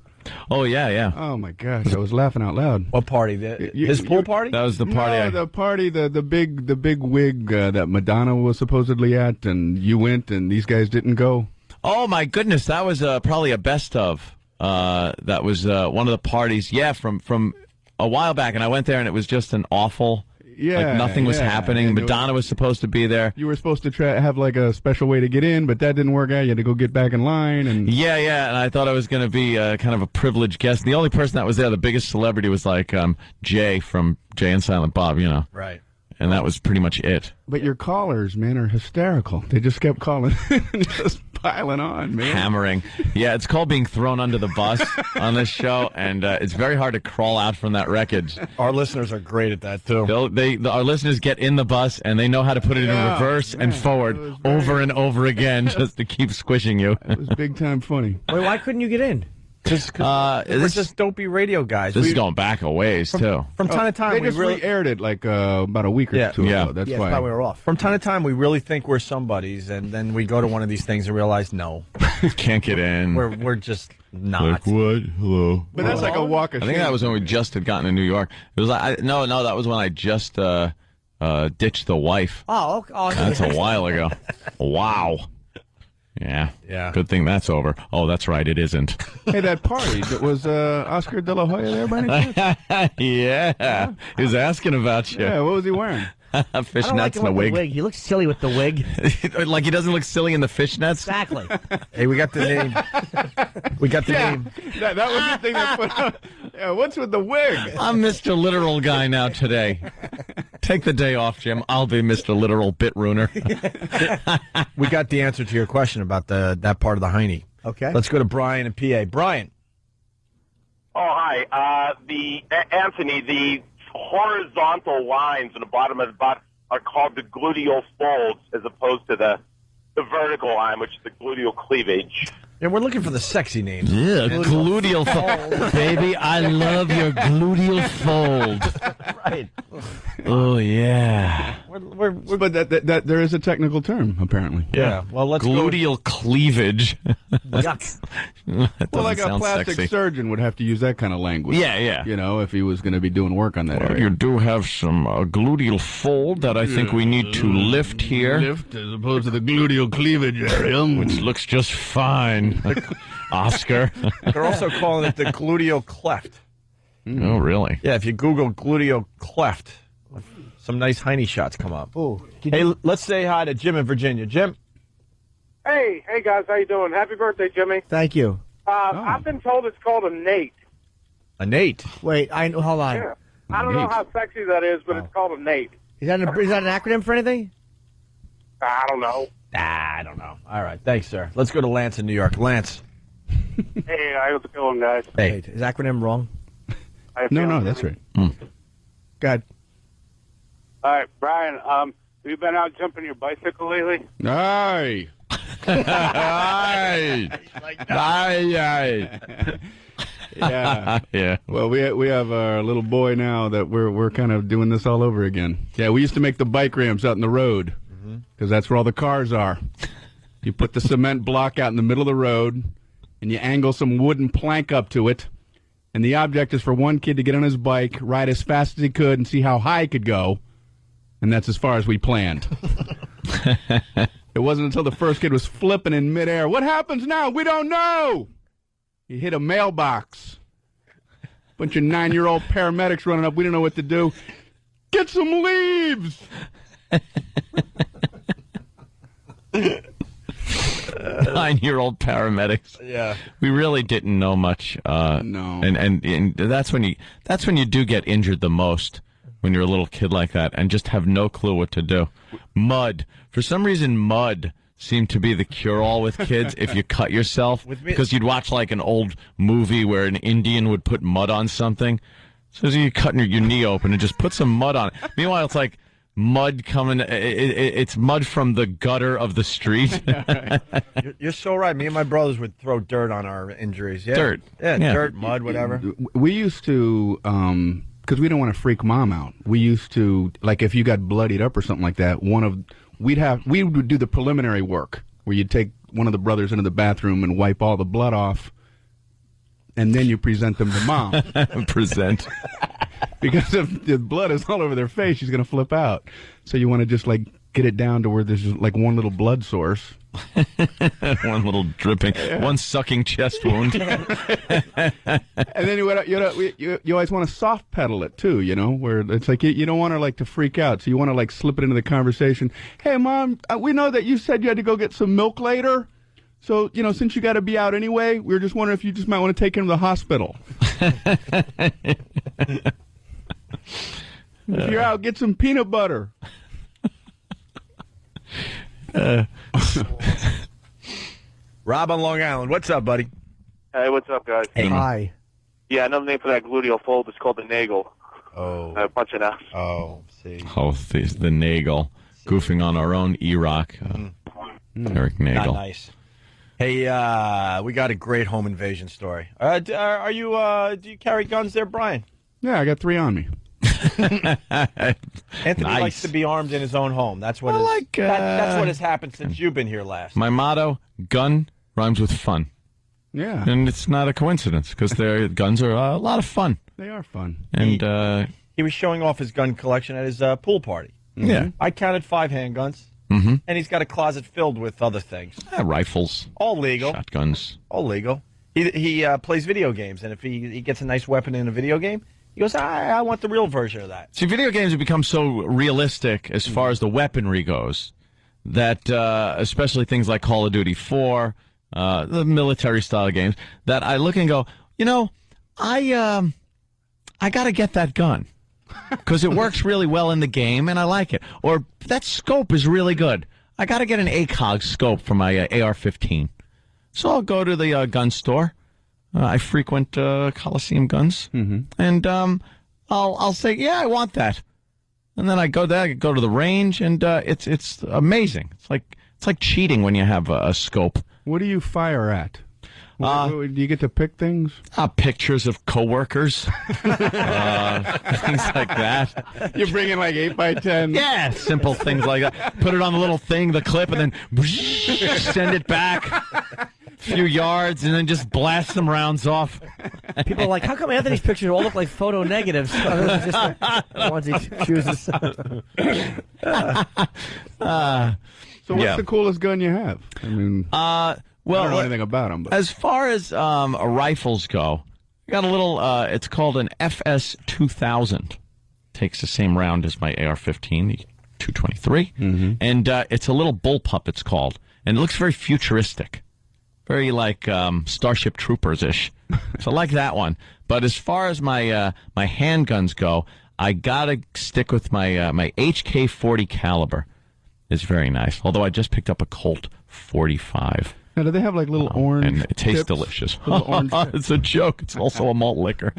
Oh, yeah.
Oh my gosh, I was laughing out loud.
What party? His pool party?
That was the party.
No, the party, the big wig that Madonna was supposedly at, and you went, and these guys didn't go.
Oh, my goodness. That was probably a best of. That was one of the parties, from a while back, and I went there, and it was just an awful...
Yeah,
nothing was happening.
And
Madonna was supposed to be there.
You were supposed to have like a special way to get in, but that didn't work out. You had to go get back in line. And
Yeah, and I thought I was going to be kind of a privileged guest. And the only person that was there, the biggest celebrity, was like Jay from Jay and Silent Bob,
Right.
and that was pretty much it.
But your callers, man, are hysterical. They just kept calling, just piling on, man.
Hammering. Yeah, it's called being thrown under the bus on this show, and it's very hard to crawl out from that wreckage.
Our listeners are great at that, too.
Our listeners get in the bus, and they know how to put it in reverse and forward over and over again just to keep squishing you.
It was big time funny.
Wait, why couldn't you get in?
We're just dopey radio guys.
This is going back a ways, too.
From time to time,
They
we
just
really
re-aired it like about a week or two ago. That's why.
we were off.
From time to time, we really think we're somebodies, and then we go to one of these things and realize, no.
Can't get in.
We're just not.
Like what? Hello.
But that's like a walk of
I think
shame.
that was when we just had gotten to New York. It was like no, that was when I just ditched the wife.
Oh, okay.
That's a while ago. Wow. Yeah. Good thing that's over. Oh, that's right. It isn't.
Hey, that party, was Oscar De La Hoya there by any chance?
Yeah. He was asking about you.
Yeah, what was he wearing?
Fishnets and a wig.
He looks silly with the wig.
Like he doesn't look silly in the fishnets?
Exactly.
Hey, we got the name. We got the name.
That was the thing that put on. Yeah, what's with the wig?
I'm Mr. Literal guy now today. Take the day off, Jim. I'll be Mr. Literal bit ruiner.
We got the answer to your question about that part of the hiney.
Okay.
Let's go to Brian in PA. Brian.
Oh, hi. Anthony, the horizontal lines in the bottom of the butt are called the gluteal folds as opposed to the vertical line, which is the gluteal cleavage.
Yeah, we're looking for the sexy names.
Yeah, gluteal fold. Baby, I love your gluteal fold.
Right.
Oh, yeah.
But that there is a technical term, apparently.
Yeah. Well, let's
gluteal cleavage.
Yuck.
Well, like a plastic surgeon would have to use that kind of language.
Yeah.
You know, if he was going to be doing work on that area.
You do have some gluteal fold that I think we need to lift here.
Lift as opposed to the gluteal cleavage area.
Which looks just fine. Oscar.
They're also calling it the gluteal cleft.
Oh, really?
Yeah, if you Google gluteal cleft, some nice hiney shots come up.
Ooh.
Hey, let's say hi to Jim in Virginia. Jim.
Hey guys, how you doing? Happy birthday, Jimmy.
Thank you.
I've been told it's called a Nate.
A Nate?
Wait, hold on.
Yeah. I don't know how sexy that is, but it's called a Nate.
Is that an acronym for anything?
I don't know.
I don't know. All right, thanks, sir. Let's go to Lance in New York. Lance.
Hey, how's it going, guys?
Hey.
Wait, is acronym wrong?
No, that's right.
Go ahead.
All right, Brian, have you been out jumping your bicycle lately?
Aye. Aye. Aye. Yeah.
Yeah.
Well, we have our little boy now that we're kind of doing this all over again. Yeah, we used to make the bike ramps out in the road because that's where all the cars are. You put the cement block out in the middle of the road, and you angle some wooden plank up to it, and the object is for one kid to get on his bike, ride as fast as he could, and see how high he could go, and that's as far as we planned. It wasn't until the first kid was flipping in midair. What happens now? We don't know. He hit a mailbox. Bunch of 9-year-old paramedics running up. We didn't know what to do. Get some leaves.
9-year-old paramedics.
Yeah.
We really didn't know much.
No.
And that's when you do get injured the most, when you're a little kid like that and just have no clue what to do. Mud. For some reason, mud seemed to be the cure-all with kids if you cut yourself. Because you'd watch like an old movie where an Indian would put mud on something. So you're cutting your knee open and just put some mud on it. Meanwhile, it's like mud coming. It's mud from the gutter of the street.
You're so right. Me and my brothers would throw dirt on our injuries. Yeah.
Dirt.
Yeah, dirt, mud, whatever.
We used to, because we don't want to freak mom out. We used to, like, if you got bloodied up or something like that, we would do the preliminary work where you'd take one of the brothers into the bathroom and wipe all the blood off, and then you present them to mom.
Present.
Because if the blood is all over their face, she's going to flip out. So you want to just, like, get it down to where there's just, like, one little blood source.
One little dripping, one sucking chest wound.
And then you always want to soft pedal it too, you know, where it's like you don't want her like to freak out, so you want to like slip it into the conversation. Hey, Mom, we know that you said you had to go get some milk later, so you know since you got to be out anyway, we were just wondering if you just might want to take him to the hospital. If you're out, get some peanut butter.
Rob on Long Island. What's up, buddy?
Hey, what's up, guys?
Hey.
Hi.
Yeah, another name for that gluteal fold is called the nagel.
Oh.
A bunch of nuts.
Oh, see.
Oh, the Nagel. Goofing on our own E-Rock. Eric Nagel.
Not nice. Hey, we got a great home invasion story. Do you carry guns there, Brian?
Yeah, I got 3 on me.
Anthony
Nice.
likes to be armed in his own home. That's what that's what has happened since you've been here last.
My motto, gun rhymes with fun.
Yeah.
And it's not a coincidence, because guns are a lot of fun.
They are fun.
And
he was showing off his gun collection at his pool party.
Yeah.
I counted 5 handguns,
and
he's got a closet filled with other things.
rifles.
All legal.
Shotguns.
All legal. He plays video games, and if he gets a nice weapon in a video game, he goes, I want the real version of that.
See, video games have become so realistic as far as the weaponry goes that, especially things like Call of Duty 4, the military-style games, that I look and go, I got to get that gun because it works really well in the game, and I like it. Or that scope is really good. I got to get an ACOG scope for my AR-15. So I'll go to the gun store. I frequent Coliseum Guns, and I'll say, yeah, I want that. And then I go there, I go to the range, and it's amazing. It's like cheating when you have a scope.
What do you fire at? Do you get to pick things?
Pictures of coworkers, things like that.
You bring in like 8x10.
Yeah, simple things like that. Put it on the little thing, the clip, and then send it back a few yards, and then just blast some rounds off.
People are like, how come Anthony's pictures all look like photo negatives? Just the ones he chooses.
So what's the coolest gun you have? I mean,
well,
I don't know anything about them. But.
As far as rifles go, I got a little, it's called an FS 2000. Takes the same round as my AR-15, the 223. And it's a little bullpup, it's called. And it looks very futuristic. Very like Starship Troopers-ish. So I like that one. But as far as my my handguns go, I got to stick with my my HK-40 caliber. It's very nice. Although I just picked up a Colt 45.
Now, do they have like little orange
and it tastes
tips?
delicious.
Orange
It's a joke. It's also a malt liquor.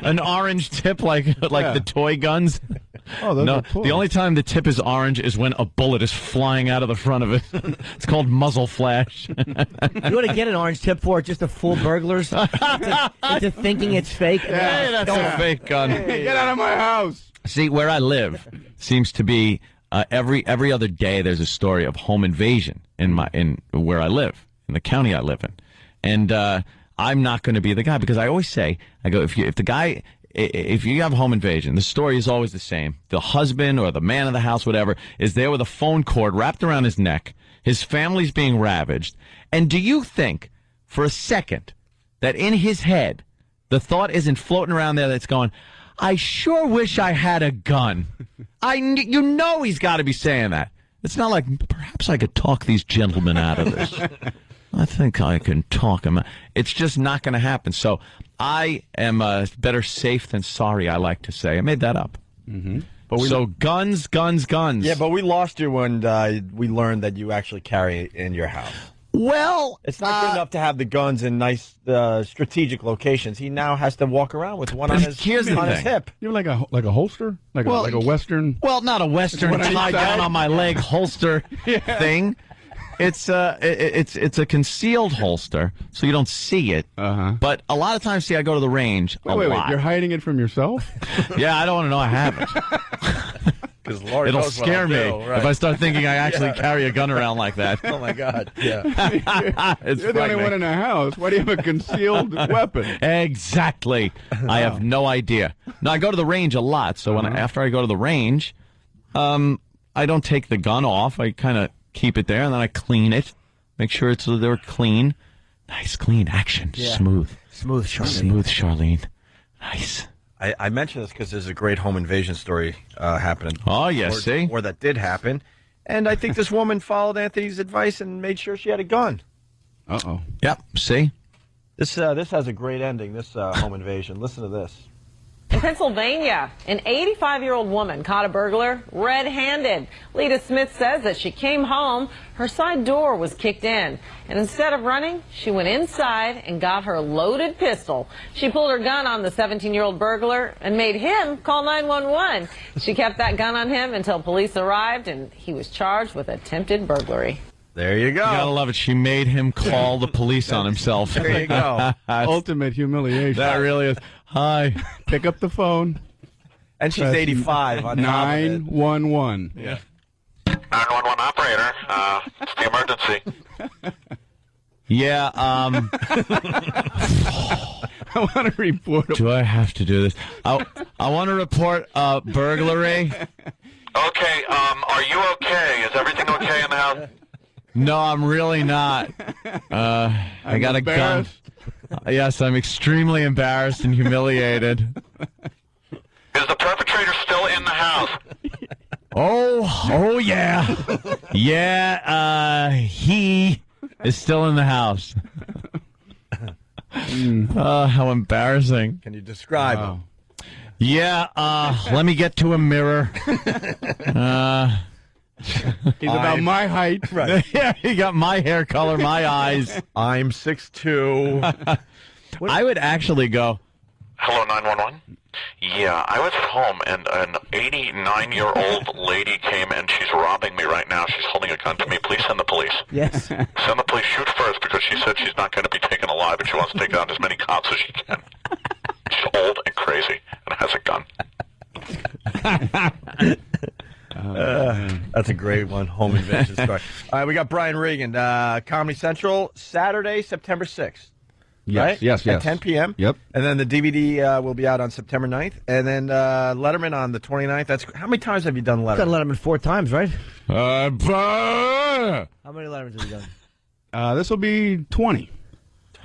An orange tip like the toy guns.
Oh, those
no,
are cool.
the only time the tip is orange is when a bullet is flying out of the front of it. It's called muzzle flash.
You want to get an orange tip for it just to fool burglars into thinking it's fake?
Hey, that's a fake gun.
Hey, get out of my house.
See, where I live seems to be every other day there's a story of home invasion in where I live, in the county I live in. And I'm not going to be the guy, because I always say, I go, if you have home invasion, the story is always the same. The husband or the man of the house, whatever, is there with a phone cord wrapped around his neck. His family's being ravaged. And do you think for a second that in his head, the thought isn't floating around there that's going, I sure wish I had a gun. You know he's got to be saying that. It's not like, perhaps I could talk these gentlemen out of this. I think I can talk them. It's just not going to happen. So I am better safe than sorry, I like to say. I made that up.
But
so guns.
Yeah, but we lost you when we learned that you actually carry it in your house.
Well,
it's not good enough to have the guns in nice strategic locations. He now has to walk around with one on his his hip.
You're like a holster, like a Western.
Well, not a Western tie down on my leg holster thing. It's a concealed holster, so you don't see it. But a lot of times, I go to the range.
Wait, you're hiding it from yourself?
Yeah, I don't want to know I have it.
Because Lord
it'll
knows
scare me if I start thinking I actually carry a gun around like that.
Oh my God! Yeah,
you're the only one in the house. Why do you have a concealed weapon?
Exactly. I have no idea. No, I go to the range a lot, so after I go to the range, I don't take the gun off. I kind of keep it there, and then I clean it, make sure they're clean, nice, clean action, smooth, Charlene, nice.
I mentioned this because there's a great home invasion story happening.
Oh, yes,
or that did happen. And I think this woman followed Anthony's advice and made sure she had a gun.
Yep, see?
This has a great ending, this home invasion. Listen to this.
In Pennsylvania, an 85-year-old woman caught a burglar red-handed. Lita Smith says that she came home, her side door was kicked in, and instead of running, she went inside and got her loaded pistol. She pulled her gun on the 17-year-old burglar and made him call 911. She kept that gun on him until police arrived, and he was charged with attempted burglary.
There you go.
You gotta love it. She made him call the police on himself.
There you go.
Ultimate humiliation.
That really is. Hi.
Pick up the phone.
And she's 85 on top of it.
911.
Yeah.
911 operator. It's the emergency.
Yeah,
I want to report.
Do I have to do this? I want to report burglary.
Okay, are you okay? Is everything okay in the house?
No, I'm really not. I got a gun. Yes, I'm extremely embarrassed and humiliated.
Is the perpetrator still in the house?
Oh yeah. Yeah, he is still in the house. How embarrassing.
Can you describe him?
Yeah, let me get to a mirror.
He's about my height.
Right.
Yeah, he got my hair color, my eyes.
I'm 6'2".
I would actually go,
Hello, 911? Yeah, I was at home, and an 89-year-old lady came, and she's robbing me right now. She's holding a gun to me. Please send the police.
Yes.
Send the police. Shoot first, because she said she's not going to be taken alive, but she wants to take on as many cops as she can. She's old and crazy and has a gun.
That's a great one. Home invention story. All right, we got Brian Regan, Comedy Central, Saturday, September 6th.
Yes,
right?
yes.
At 10 p.m.
Yep.
And then the DVD will be out on September 9th. And then Letterman on the 29th. That's how many times have you done Letterman?
Done Letterman 4 times, right?
How
many Lettermans have you done?
This will be 20.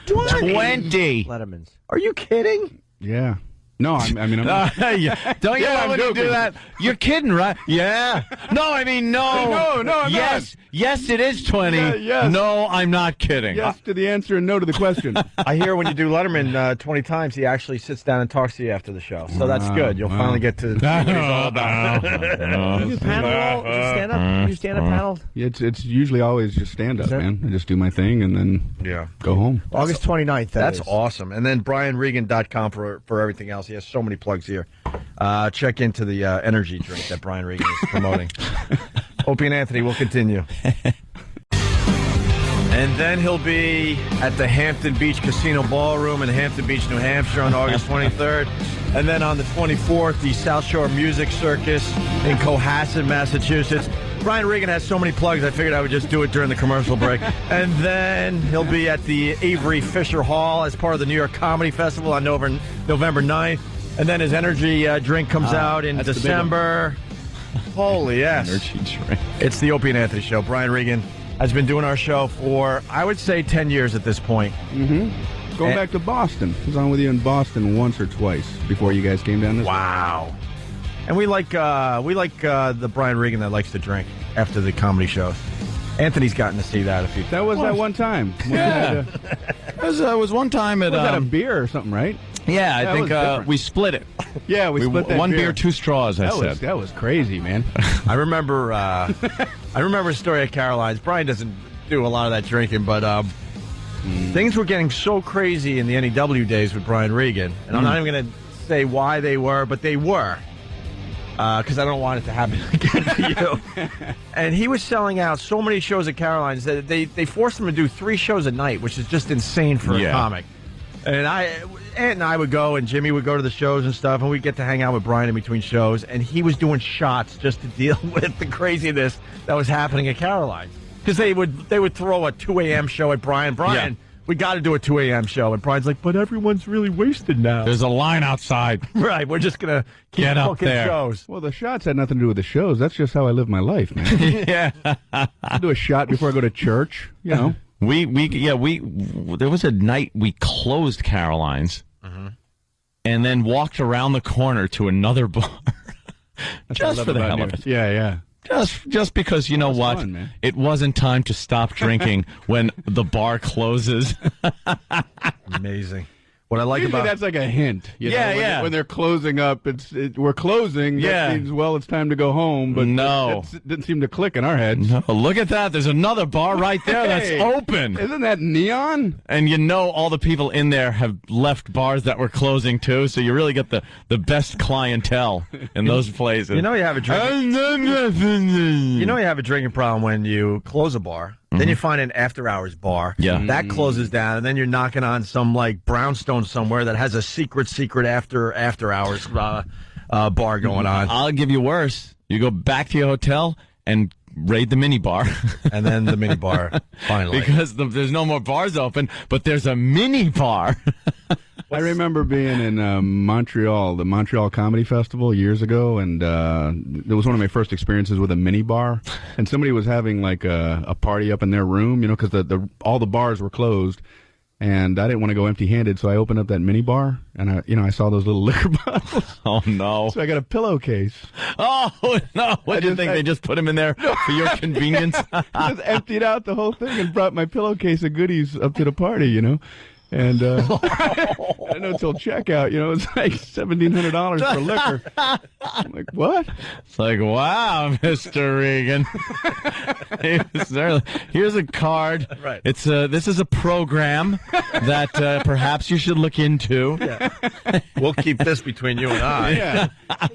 20
Lettermans.
Are you kidding?
Yeah. No, I'm not.
Yeah. Don't you love when you do that? You're kidding, right? Yeah. No, I mean, no.
No, I'm
yes. Yes, it is 20.
Yeah, yes.
No, I'm not kidding.
Yes to the answer and no to the question.
I hear when you do Letterman 20 times, he actually sits down and talks to you after the show. So that's good. You'll finally get to see what he's all about.
You do panel? Stand up? You stand up panel?
It's usually always just stand up, man. I just do my thing and then go home.
August 29th.
That's awesome. And then BrianRegan.com for everything else. He has so many plugs here. Check into the energy drink that Brian Regan is promoting. Opie and Anthony will continue. And then he'll be at the Hampton Beach Casino Ballroom in Hampton Beach, New Hampshire on August 23rd. And then on the 24th, the South Shore Music Circus in Cohasset, Massachusetts. Brian Regan has so many plugs, I figured I would just do it during the commercial break. And then he'll be at the Avery Fisher Hall as part of the New York Comedy Festival on November 9th. And then his energy drink comes out in December. Holy yes.
Energy drink.
It's the Opie and Anthony Show. Brian Regan has been doing our show for, I would say, 10 years at this point.
Mm-hmm. Going back to Boston. I was on with you in Boston once or twice before you guys came down this way.
Wow. And we like the Brian Regan that likes to drink after the comedy shows. Anthony's gotten to see that a few times.
That was that one time.
Yeah. It was one time at...
Was that a beer or something, right?
Yeah, I think we split it.
Yeah, we split that
one
beer.
beer, 2 straws, I said.
That was crazy, man.
I remember a story at Caroline's. Brian doesn't do a lot of that drinking, but things were getting so crazy in the NEW days with Brian Regan. And I'm not even going to say why they were, but they were. Because I don't want it to happen again to you. And he was selling out so many shows at Caroline's that they forced him to do 3 shows a night, which is just insane for a comic. And Aunt and I would go, and Jimmy would go to the shows and stuff, and we'd get to hang out with Brian in between shows, and he was doing shots just to deal with the craziness that was happening at Caroline's. Because they would throw a 2 a.m. show at Brian. We got to do a 2 a.m. show. And Brian's like, but everyone's really wasted now.
There's a line outside.
Right. We're just going to
get up there.
Shows.
Well, the shots had nothing to do with the shows. That's just how I live my life, man.
Yeah.
I do a shot before I go to church, you know.
There was a night we closed Caroline's and then walked around the corner to another bar. Just for the hell of it.
Yeah.
Just because, you know what?
Fun,
it wasn't time to stop drinking when the bar closes.
Amazing. What I like
Usually
about
that's like a hint. You
Yeah,
know,
yeah.
When they're closing up, we're closing.
Yeah.
That means, well, it's time to go home. But
No.
it didn't seem to click in our heads.
No, look at that. There's another bar right there that's
Hey,
open.
Isn't that neon?
And you know all the people in there have left bars that were closing too, so you really get the best clientele in those places.
You know you have a drinking. You know you have a drinking problem when you close a bar. Then you find an after-hours bar.
Yeah.
That closes down, and then you're knocking on some, like, brownstone somewhere that has a secret after-hours bar going on.
I'll give you worse. You go back to your hotel and raid the mini bar.
And then the mini bar, finally.
Because there's no more bars open, but there's a mini bar.
I remember being in Montreal, the Montreal Comedy Festival years ago, and it was one of my first experiences with a mini bar. And somebody was having like a party up in their room, you know, because all the bars were closed. And I didn't want to go empty-handed, so I opened up that mini bar, and I saw those little liquor bottles.
Oh no!
So I got a pillowcase.
Oh no! What do you think? They just put them in there for your convenience?
Just emptied out the whole thing and brought my pillowcase of goodies up to the party, you know. And I didn't know until checkout, you know, it's like $1,700 for liquor. I'm like, what?
It's like, wow, Mr. Regan. Here's a card.
Right.
It's this is a program that perhaps you should look into.
Yeah. We'll keep this between you and I.
Yeah.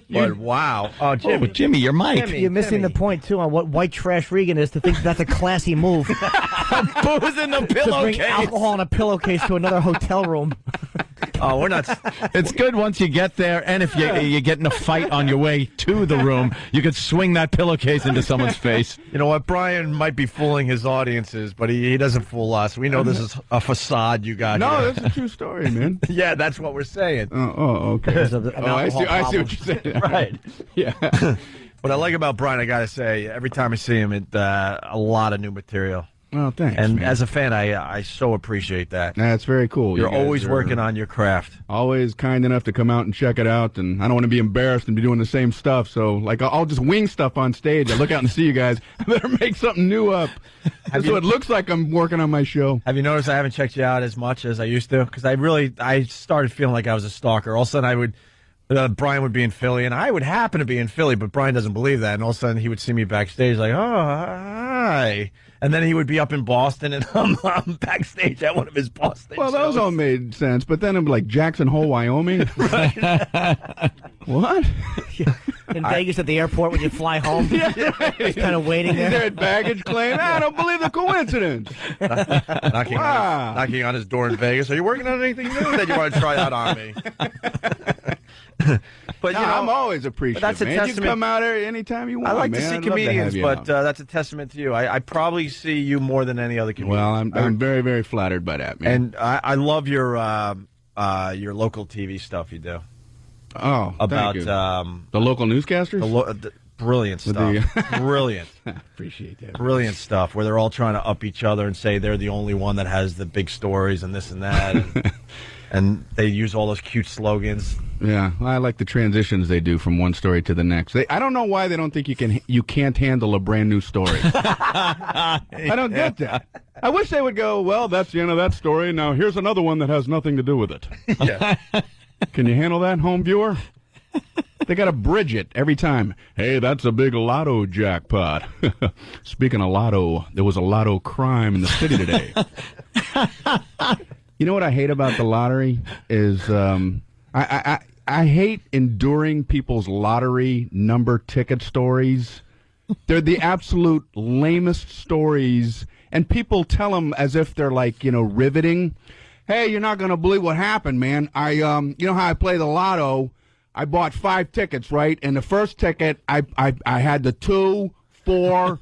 But wow. Oh, Jimmy.
Jimmy, you're Mike.
You're missing the point, too, on what white trash Regan is to think that's a classy move.
Booze in the
To bring
pillowcase.
alcohol in a pillowcase to another hotel room.
Oh, we're not.
It's good once you get there, and if you get in a fight on your way to the room, you could swing that pillowcase into someone's face.
You know what? Brian might be fooling his audiences, but he doesn't fool us. We know this is a facade you got
No,
here.
that's a true story, man.
Yeah, that's what we're saying.
Okay.
Because of an
I see
alcohol
what you're saying.
Right.
Yeah.
What I like about Brian, I got to say, every time I see him, a lot of new material.
Well, thanks.
And
man.
as a fan, I so appreciate that.
That's very cool.
You're
You guys
always
are
working on your craft.
Always kind enough to come out and check it out, and I don't want to be embarrassed and be doing the same stuff. So, like, I'll just wing stuff on stage. I look out and see you guys. I better make something new up. So it looks like I'm working on my show.
Have you noticed I haven't checked you out as much as I used to? Because I started feeling like I was a stalker. All of a sudden, Brian would be in Philly, and I would happen to be in Philly, but Brian doesn't believe that. And all of a sudden, he would see me backstage like, oh, hi. And then he would be up in Boston, and I'm backstage at one of his Boston
Well, those
shows.
all made sense, but then I'm like Jackson Hole, Wyoming. What?
In Vegas at the airport when you fly home. Just kind of waiting
He's
there.
there at baggage claim. I don't believe the coincidence.
knocking on his door in Vegas. Are you working on anything new that you want to try out on me? But
No,
you know,
I'm always appreciative.
that's a
man.
testament.
You can come out here anytime you want.
I like
man.
to see
I'd love
comedians,
have you
but
out.
that's a testament to you. I probably see you more than any other comedian.
Well, I'm very, very flattered by that, man.
And I love your local TV stuff you do.
Oh,
about
thank you. The local newscasters?
The brilliant stuff. Brilliant.
Appreciate that.
Brilliant stuff where they're all trying to up each other and say they're the only one that has the big stories and this and that. And they use all those cute slogans.
Yeah, I like the transitions they do from one story to the next. I don't know why they don't think you can't handle a brand new story. I don't get that. I wish they would go, well, that's the end of that story. Now here's another one that has nothing to do with it.
Yeah.
Can you handle that, home viewer? They got to bridge it every time. Hey, that's a big lotto jackpot. Speaking of lotto, there was a lotto crime in the city today. You know what I hate about the lottery is I hate enduring people's lottery number ticket stories. They're the absolute lamest stories, and people tell them as if they're like, riveting. Hey, you're not going to believe what happened, man. You know how I play the lotto? I bought 5 tickets, right? And the first ticket, I had the 2, 4,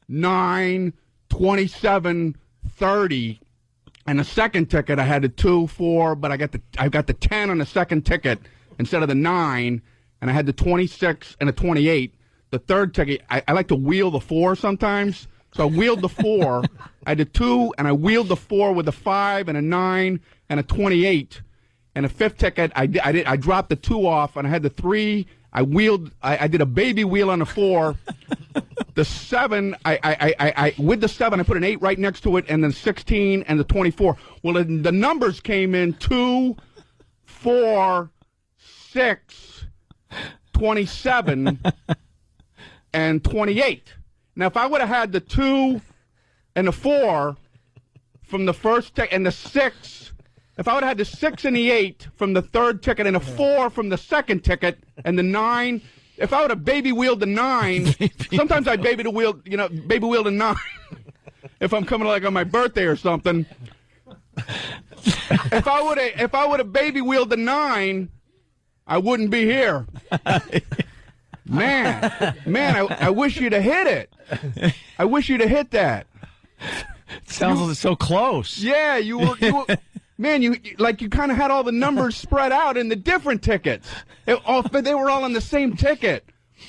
9, 27, 30. And the second ticket, I had the 2, 4, but I got the 10 on the second ticket instead of the 9, and I had the 26 and the 28. The third ticket, I like to wheel the 4 sometimes, so I wheeled the 4. I had the 2, and I wheeled the 4 with a 5 and a 9 and a 28. And the fifth ticket, I dropped the 2 off, and I had the 3. I did a baby wheel on the 4. The 7, I with the 7, I put an 8 right next to it, and then 16 and the 24. Well, the numbers came in 2, 4, 6, 27, and 28. Now, if I would have had the 2 and the 4 from the first ticket and the 6, if I would have had the 6 and the 8 from the third ticket and the 4 from the second ticket and the 9, if I would have baby wheeled the 9, sometimes I'd baby wheel the 9 if I'm coming like on my birthday or something. If I would have baby wheeled the 9, I wouldn't be here. Man, I wish you'd have hit it. I wish you'd have hit that.
Sounds so close.
Yeah, you were man, you kind of had all the numbers spread out in the different tickets. They were all on the same ticket.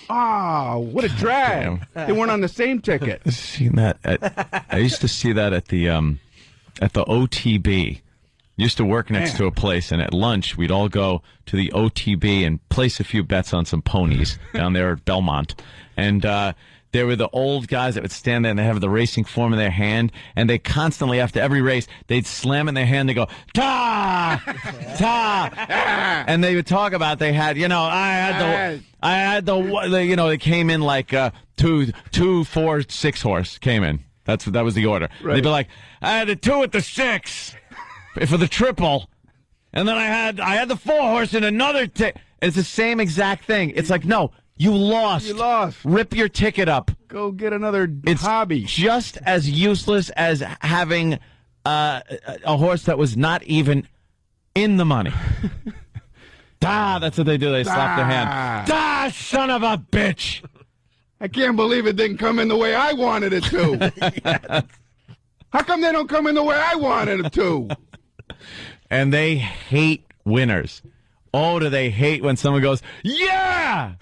Ah, what a drag! They weren't on the same ticket.
Seen that? I used to see that at the OTB. Used to work next to a place, and at lunch we'd all go to the OTB and place a few bets on some ponies down there at Belmont. And there were the old guys that would stand there and they have the racing form in their hand, and they constantly, after every race, they'd slam in their hand. They go ta ta, and they would talk about they had, I had the they came in like 2, 4, 6 horse came in. That was the order. Right. They'd be like, I had the 2 at the 6 for the triple, and then I had the 4 horse in another ticket. It's the same exact thing. It's like, no, you lost.
You lost.
Rip your ticket up.
Go get another
It's
hobby.
just as useless as having a horse that was not even in the money. That's what they do. They slap their hand. Son of a bitch.
I can't believe it didn't come in the way I wanted it to. How come they don't come in the way I wanted it to?
And they hate winners. Oh, do they hate when someone goes, yeah!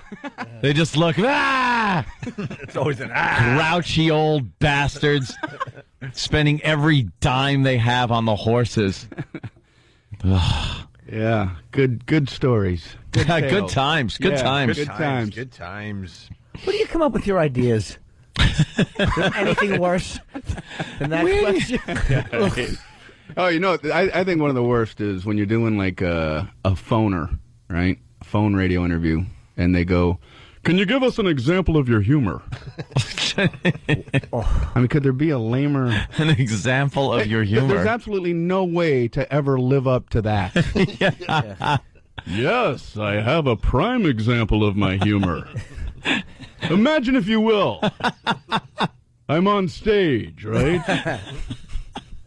They just look,
It's always an
grouchy old bastards spending every dime they have on the horses.
Yeah, good stories.
Good times. Good times.
Good times.
Where do you come up with your ideas? Anything worse than that question?
Oh, I think one of the worst is when you're doing like a phoner, right? A phone radio interview, and they go, "Can you give us an example of your humor?" I mean, could there be a lamer...
An example of your humor?
There's absolutely no way to ever live up to that.
Yeah.
Yes, I have a prime example of my humor. Imagine, if you will, I'm on stage, right?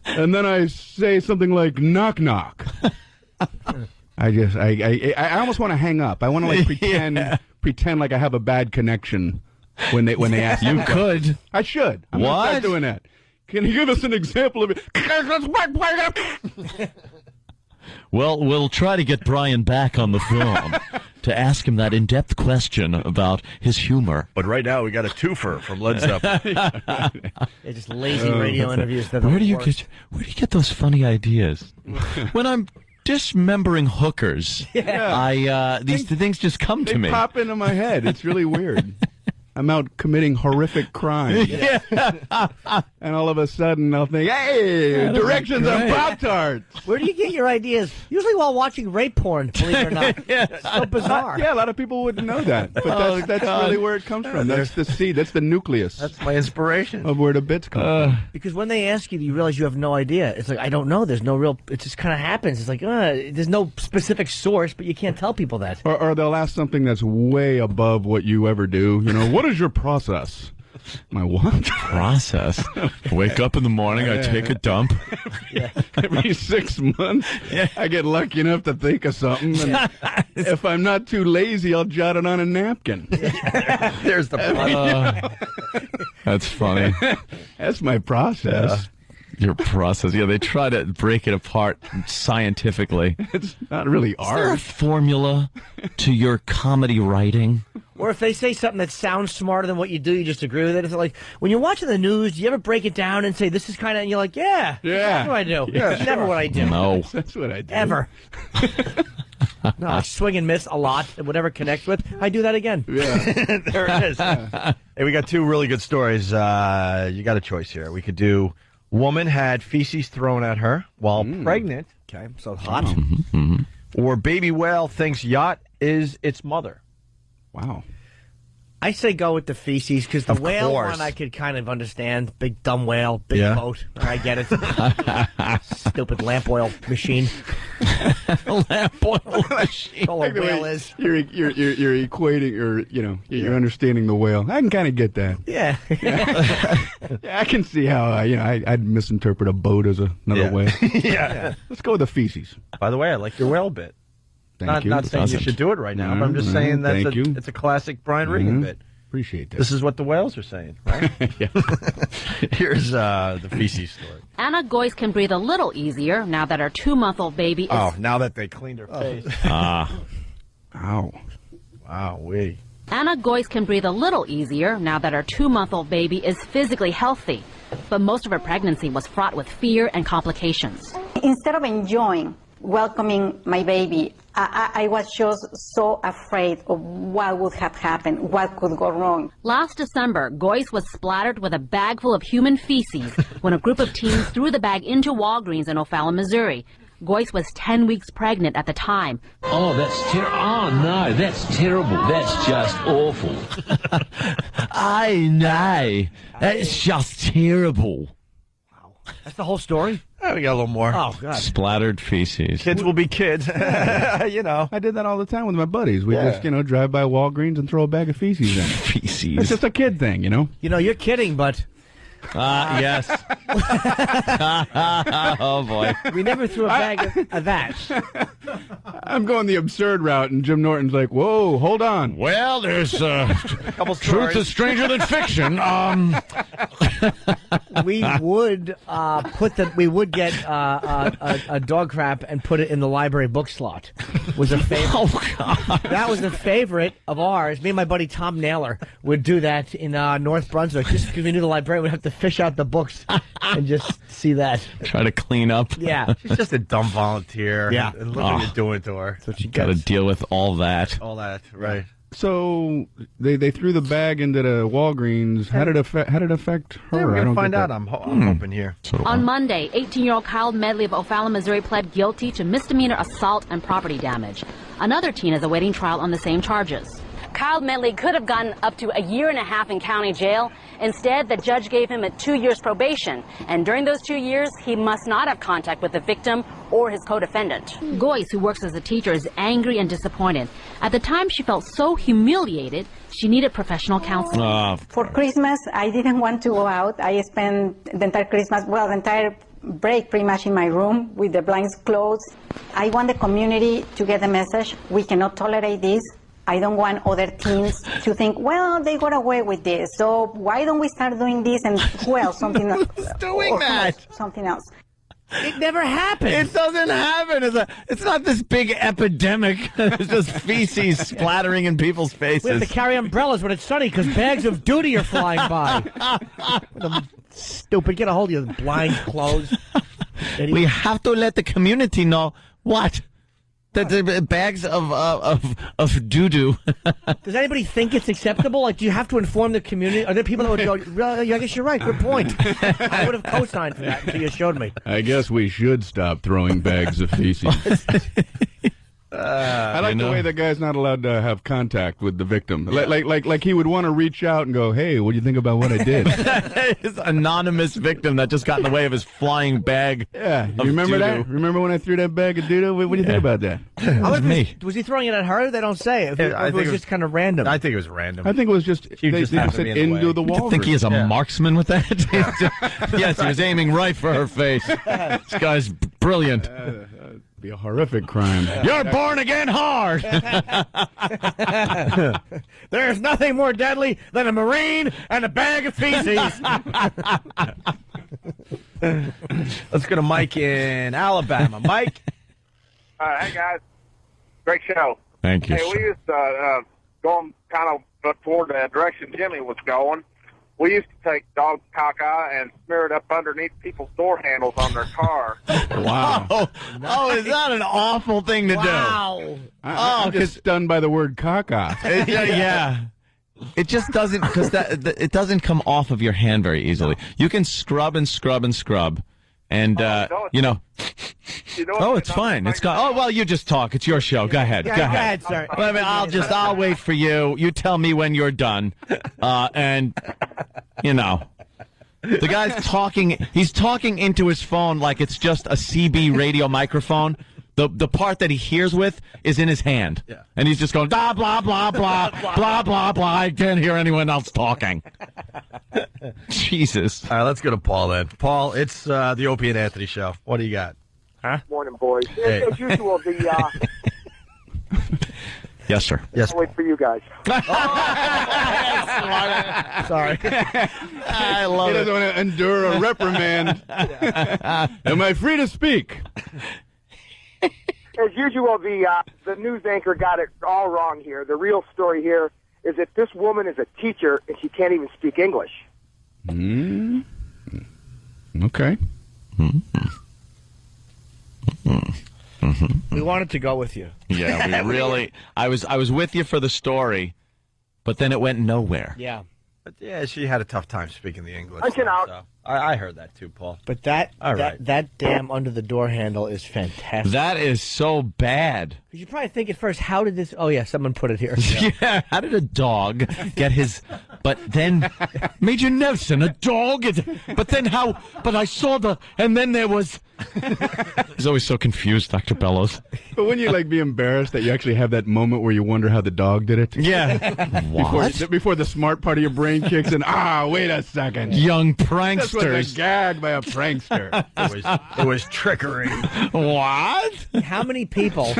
And then I say something like "knock knock." I almost want to hang up. I want to pretend like I have a bad connection when they ask.
You could.
I should. I'm
what?
Gonna start doing that. Can you give us an example of it?
Well, we'll try to get Brian back on the phone to ask him that in-depth question about his humor.
But right now we got a twofer from Led Zeppelin.
They're just lazy radio interviews.
Where do you get those funny ideas? When I'm dismembering hookers, these things just come to me.
They pop into my head. It's really weird. I'm out committing horrific crimes.
Yeah.
And all of a sudden I'll think, hey, directions on Pop-Tarts.
Where do you get your ideas? Usually while watching rape porn, believe it or not. It's so bizarre.
Yeah, a lot of people wouldn't know that. But that's really where it comes from. That's the seed. That's the nucleus.
That's my inspiration.
Of where the bits come from.
Because when they ask you realize you have no idea. It's like, I don't know. There's no real... It just kind of happens. It's like, there's no specific source, but you can't tell people that.
Or they'll ask something that's way above what you ever do. What is your process? My what?
Process? Wake up in the morning, I take a dump.
Every 6 months, I get lucky enough to think of something. And if I'm not too lazy, I'll jot it on a napkin.
There's the
That's funny.
That's my process.
Your process. Yeah, they try to break it apart scientifically.
It's not really art.
Is there a formula to your comedy writing?
Or if they say something that sounds smarter than what you do, you just agree with it. It's like, when you're watching the news, do you ever break it down and say, this is kind of, and you're like, that's what I do.
Yeah,
That's never what I do.
No.
That's what I do.
Ever. No, I swing and miss a lot, and whatever connects with, I do that again.
Yeah.
There it is. Hey, we got two really good stories. You got a choice here. We could do woman had feces thrown at her while pregnant.
Okay, so hot.
Mm-hmm.
Or baby whale thinks yacht is its mother.
Wow.
I say go with the feces because the whale one I could kind of understand. Big dumb whale, big boat. I get it. Stupid lamp oil machine.
Lamp oil machine.
All a whale is.
You're equating, or you're understanding the whale. I can kind of get that.
Yeah.
I can see how I'd misinterpret a boat as another whale.
Yeah.
Let's go with the feces.
By the way, I like your whale bit.
Thank you.
Not saying you should do it right now, but I'm just saying that it's a classic Brian Regan bit.
Appreciate that.
This is what the whales are saying, right? Here's the feces story.
Anna Goyce can breathe a little easier now that her 2-month-old baby is...
Oh, now that they cleaned her face.
Ow.
Wow-wee.
Anna Goyce can breathe a little easier now that her 2-month-old baby is physically healthy. But most of her pregnancy was fraught with fear and complications.
Instead of enjoying welcoming my baby, I was just so afraid of what would have happened, what could go wrong.
Last December, Goyce was splattered with a bag full of human feces when a group of teens threw the bag into Walgreens in O'Fallon, Missouri. Goyce was 10 weeks pregnant at the time.
Oh, that's terrible. Oh, no, that's terrible. That's just awful.
I know. That's just terrible.
That's the whole story?
Oh, we got a little more.
Oh, God.
Splattered feces.
Kids will be kids.
I did that all the time with my buddies. We just, drive by Walgreens and throw a bag of feces in.
Feces.
It's just a kid thing,
You're kidding, but...
Yes. Oh, boy.
We never threw a bag of that.
I'm going the absurd route, and Jim Norton's like, whoa, hold on.
Well, there's
couple
truth is stranger than fiction.
We would get a dog crap and put it in the library book slot. Was a favorite.
Oh, God.
That was a favorite of ours. Me and my buddy Tom Naylor would do that in North Brunswick just because we knew the librarian would have to fish out the books and just see that.
Try to clean up.
Yeah.
She's just a dumb volunteer.
Yeah.
And look what you're doing to her.
That's what she
Got to deal with all that.
All that, right.
So they threw the bag into the Walgreens. How did it affect her?
Yeah, we're going to find out.
That.
I'm hoping here.
On Monday, 18-year-old Kyle Medley of O'Fallon, Missouri pled guilty to misdemeanor assault and property damage. Another teen is awaiting trial on the same charges. Kyle Medley could have gotten up to a year and a half in county jail. Instead, the judge gave him a 2 years probation. And during those 2 years, he must not have contact with the victim or his co-defendant. Goyce, who works as a teacher, is angry and disappointed. At the time, she felt so humiliated, she needed professional counseling.
For Christmas, I didn't want to go out. I spent the entire Christmas, the entire break pretty much in my room with the blinds closed. I want the community to get the message. We cannot tolerate this. I don't want other teens to think, well, they got away with this, so why don't we start doing this and, something else.
Who's doing that?
Something else.
It never happened.
It doesn't happen. It's not this big epidemic. It's just feces splattering in people's faces.
We have to carry umbrellas when it's sunny because bags of duty are flying by. Stupid. Get a hold of your blind clothes.
We have to let the community know what? The bags of doo-doo.
Does anybody think it's acceptable? Like, do you have to inform the community? Are there people that would go, well, I guess you're right, good point. I would have co-signed for that until you showed me.
I guess we should stop throwing bags of feces. I like the way the guy's not allowed to have contact with the victim.
Yeah.
Like he would want to reach out and go, hey, what do you think about what I did?
His anonymous victim that just got in the way of his flying bag.
Yeah, you remember
doo-doo.
that? Remember when I threw that bag of doo-doo? What do you think about that?
Was he throwing it at her? They don't say. If
I
it
think
was just kind of random.
I think it was random.
I think it was just,
She
they
just
just
happened to
said
be in the
into
way.
the
You
wall.
think he is a marksman with that? Yes, he was aiming right for her face. This guy's brilliant.
Be a horrific crime.
You're born again hard.
There's nothing more deadly than a Marine and a bag of feces.
Let's go to Mike in Alabama. Mike?
Hey, guys. Great show.
Thank you,
Hey, we
sir.
used to, going kind of toward the direction Jimmy was going, we used to take dog caca and smear it up underneath people's door handles on their car.
Wow. Oh, is that an awful thing to do?
I'm just stunned by the word caca.
Yeah. It just doesn't, because it doesn't come off of your hand very easily. You can scrub and scrub and scrub, And, you know...
Oh,
it's fine. It's gone. Oh, well, you just talk. It's your show. Go ahead.
Yeah,
go
go
ahead.
ahead, sir.
Well, I mean, I'll wait for you. You tell me when you're done. And, you know, the guy's talking. He's talking into his phone like it's just a CB radio microphone. The part that he hears with is in his hand. Yeah. And he's just going, blah, blah, blah, blah, blah, blah, blah. I can't hear anyone else talking. Jesus.
All right, let's go to Paul then. Paul, it's the Opie and Anthony show. What do you got? Huh?
Morning, boys.
Hey.
As usual,
Yes, sir.
Yes.
I'll wait for you guys.
Sorry.
I love
he
it.
doesn't want to endure a reprimand. Am I free to speak?
As usual, the news anchor got it all wrong here. The real story here is that this woman is a teacher and she can't even speak English.
Okay.
We wanted to go with you.
Yeah, we really. I was with you for the story, but then it went nowhere.
Yeah.
But yeah, she had a tough time speaking the English.
Punching out.
So I heard that too, Paul.
But that
right.
that damn under the door handle is fantastic.
That is so bad.
You probably think at first, how did this? Oh yeah, someone put it here.
Yeah. How did a dog get his? But then, Major Nelson, a dog. But then how? But I saw the, and then there was. He's always so confused, Dr. Bellows.
But wouldn't you be embarrassed that you actually have that moment where you wonder how the dog did it?
Yeah. What?
Before the smart part of your brain kicks in. Wait a second.
Young
This
pranksters.
was a gag by a prankster.
It was trickery.
What?
How many people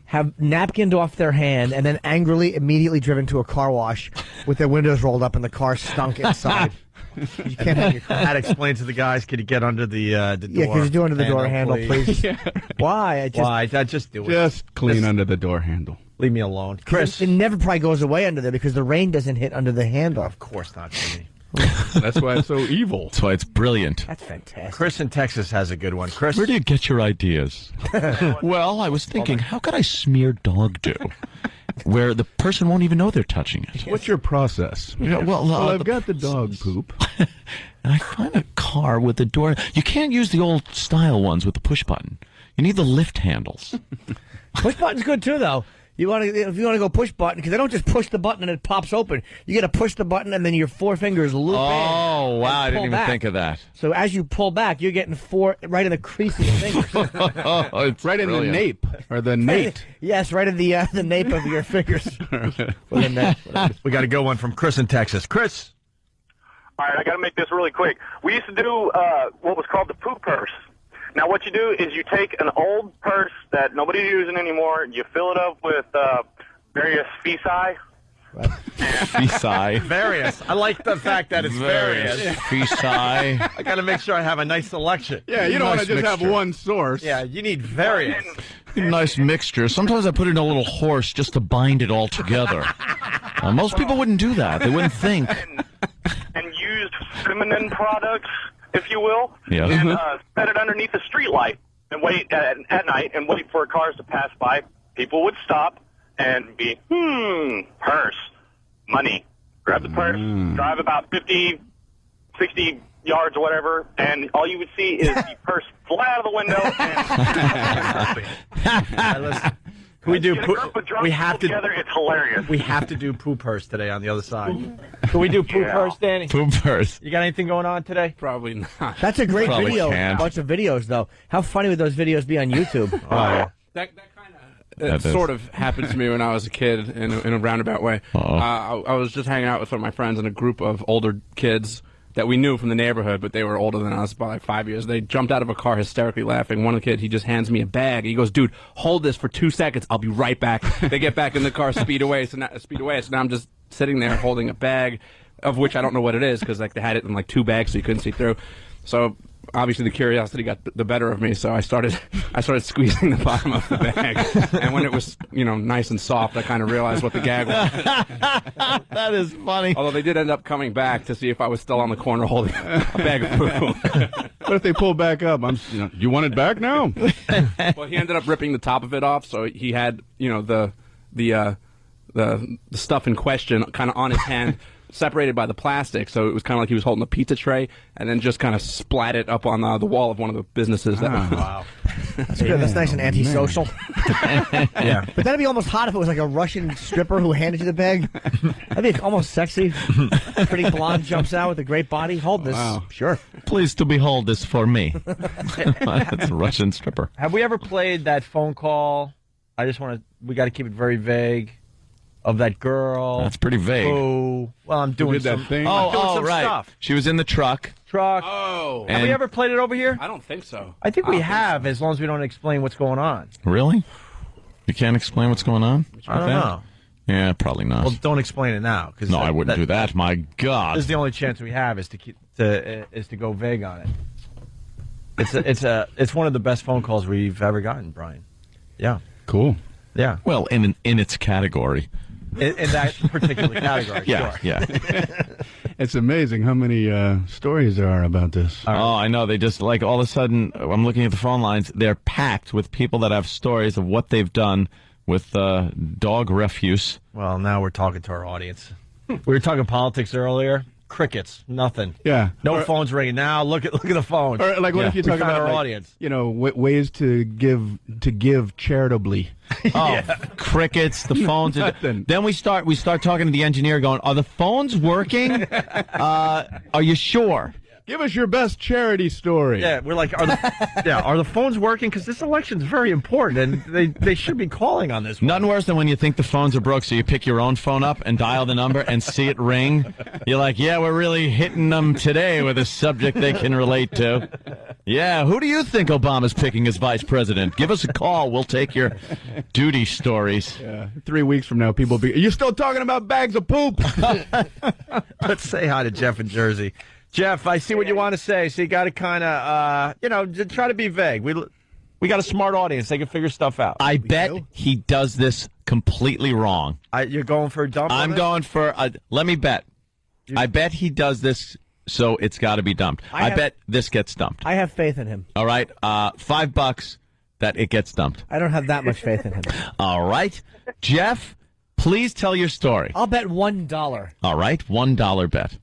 have napkined off their hand and then angrily immediately driven to a car wash with their windows rolled up and the car stunk inside? You can't have your car.
I had to explain to the guys, could you get under the door?
Yeah, could you do under the door handle, please?
Yeah.
Why?
Why? Just do it.
Just clean under the door handle.
Leave me alone. Chris.
It never probably goes away under there because the rain doesn't hit under the handle.
Of course not, Jimmy.
That's why it's so evil.
That's why it's brilliant.
That's fantastic.
Chris in Texas has a good one. Chris?
Where do you get your ideas? Well, I was thinking, how could I smear dog dew where the person won't even know they're touching it?
What's your process?
Yeah, well,
I've got the dog poop.
And I find a car with the door. You can't use the old style ones with the push button. You need the lift handles.
Push button's good too, though. If you want to go push button, because they don't just push the button and it pops open. You got to push the button and then your four fingers loop in.
Oh, wow. I didn't even think of that.
So as you pull back, you're getting four right in the crease of your fingers.
It's
right
brilliant.
in the nape, or the nate.
Yes, right in the nape of your fingers.
We got a good one from Chris in Texas. Chris.
All right, I got to make this really quick. We used to do what was called the poop purse. Now, what you do is you take an old purse that nobody's using anymore, you fill it up with various feci.
Feci.
Various. I like the fact that it's various.
Feci.
I got to make sure I have a nice selection.
Yeah, you don't want to just have one source.
Yeah, you need various.
Nice mixture. Sometimes I put in a little horse just to bind it all together. Most people wouldn't do that. They wouldn't think.
And used feminine products, if you will,
Yes.
and set it underneath a street light and wait at night and wait for cars to pass by. People would stop and be, purse, money. Grab the purse, drive about 50, 60 yards or whatever, and all you would see is the purse fly out of the window. And
we do
we have to together. It's hilarious.
We have to do poo purse today on the other side.
Can we do poo purse, Danny?
Poo purse.
You got anything going on today?
Probably not.
That's a great
Probably
video.
can't.
A bunch of videos, though. How funny would those videos be on YouTube?
That kind of sort of happened to me when I was a kid in a roundabout way. I was just hanging out with some of my friends and a group of older kids that we knew from the neighborhood, but they were older than us by like 5 years. They jumped out of a car hysterically laughing. One of the kids, he just hands me a bag. He goes, "Dude, hold this for 2 seconds. I'll be right back." They get back in the car, speed away. So now I'm just sitting there holding a bag, of which I don't know what it is because like they had it in like 2 bags, so you couldn't see through. So obviously the curiosity got the better of me, so I started squeezing the bottom of the bag, and when it was nice and soft, I kind of realized what the gag was.
That is funny.
Although they did end up coming back to see if I was still on the corner holding a bag of poo. What if they pull back up? You want it back now? Well, he ended up ripping the top of it off, so he had the stuff in question kind of on his hand.
separated by the plastic, so it was kind of like he was holding a pizza tray, and then just kind of splat it up on the wall of one of the businesses.
Wow.
That's good. That's nice and antisocial.
Yeah.
But that'd be almost hot if it was like a Russian stripper who handed you the bag. That'd be almost sexy. Pretty blonde jumps out with a great body. Hold this.
Wow.
Sure.
Please to behold this for me. That's a Russian stripper.
Have we ever played that phone call? We got to keep it very vague. Of that girl.
That's pretty vague.
Oh, well, I'm doing
that thing.
I'm doing some
right.
stuff.
She was in the truck.
Oh.
Have we ever played it over here?
I don't think so.
I think we have, as long as we don't explain what's going on.
Really? You can't explain what's going on?
I don't know.
Yeah, probably not.
Well, don't explain it now.
No, I wouldn't do that. My God.
This is the only chance we have is to go vague on it. It's one of the best phone calls we've ever gotten, Brian. Yeah.
Cool.
Yeah.
Well, in its category.
In that particular category,
yeah,
sure.
Yeah.
It's amazing how many stories there are about this.
Oh, I know. They just, like, all of a sudden, I'm looking at the phone lines, they're packed with people that have stories of what they've done with dog refuse.
Well, now we're talking to our audience. We were talking politics earlier. Crickets, nothing.
Yeah.
No phones ringing. Now look at the phones.
Or like, what if you talk about
our
like,
audience?
You know, ways to give charitably.
Oh, crickets, the phones. Then we start talking to the engineer, going, "Are the phones working? Are you sure?
Give us your best charity story."
Yeah, we're like, are the phones working? Because this election's very important, and they should be calling on this one.
Nothing worse than when you think the phones are broke, so you pick your own phone up and dial the number and see it ring. You're like, yeah, we're really hitting them today with a subject they can relate to. Yeah, who do you think Obama's picking as vice president? Give us a call. We'll take your duty stories.
Yeah. 3 weeks from now, people will be, you're still talking about bags of poop.
Let's say hi to Jeff in Jersey. Jeff, I see what you want to say, so you got to kind of, try to be vague. We got a smart audience. They can figure stuff out.
I bet he does this completely wrong.
You're going for a dump?
I'm going for let me bet. I bet he does this, so it's got to be dumped. I bet this gets dumped.
I have faith in him.
All right, $5 that it gets dumped.
I don't have that much faith in him.
All right, Jeff, please tell your story.
I'll bet $1.
All right, $1 bet.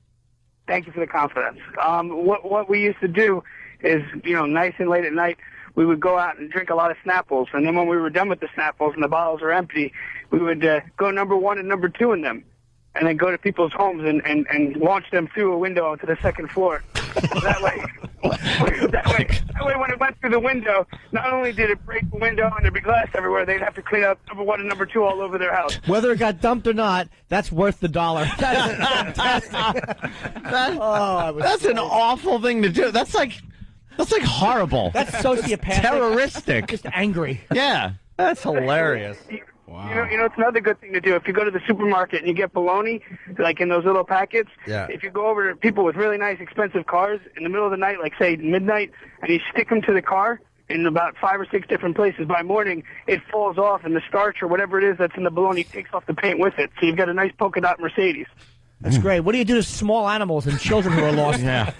Thank you for the confidence. What we used to do is, nice and late at night, we would go out and drink a lot of Snapples, and then when we were done with the Snapples and the bottles are empty, we would go number 1 and number 2 in them, and then go to people's homes and launch them through a window onto the second floor. That way, when it went through the window, not only did it break the window and there'd be glass everywhere, they'd have to clean up number 1 and number 2 all over their house.
Whether it got dumped or not, that's worth the $1. That is fantastic.
That's an awful thing to do. That's like horrible.
That's sociopathic.
Terroristic.
Just angry.
Yeah.
That's hilarious.
Wow. It's another good thing to do. If you go to the supermarket and you get bologna, like in those little packets, if you go over to people with really nice, expensive cars in the middle of the night, like, say, midnight, and you stick them to the car in about 5 or 6 different places, by morning, it falls off, and the starch or whatever it is that's in the bologna takes off the paint with it. So you've got a nice polka dot Mercedes.
That's great. What do you do to small animals and children who are lost?
Yeah.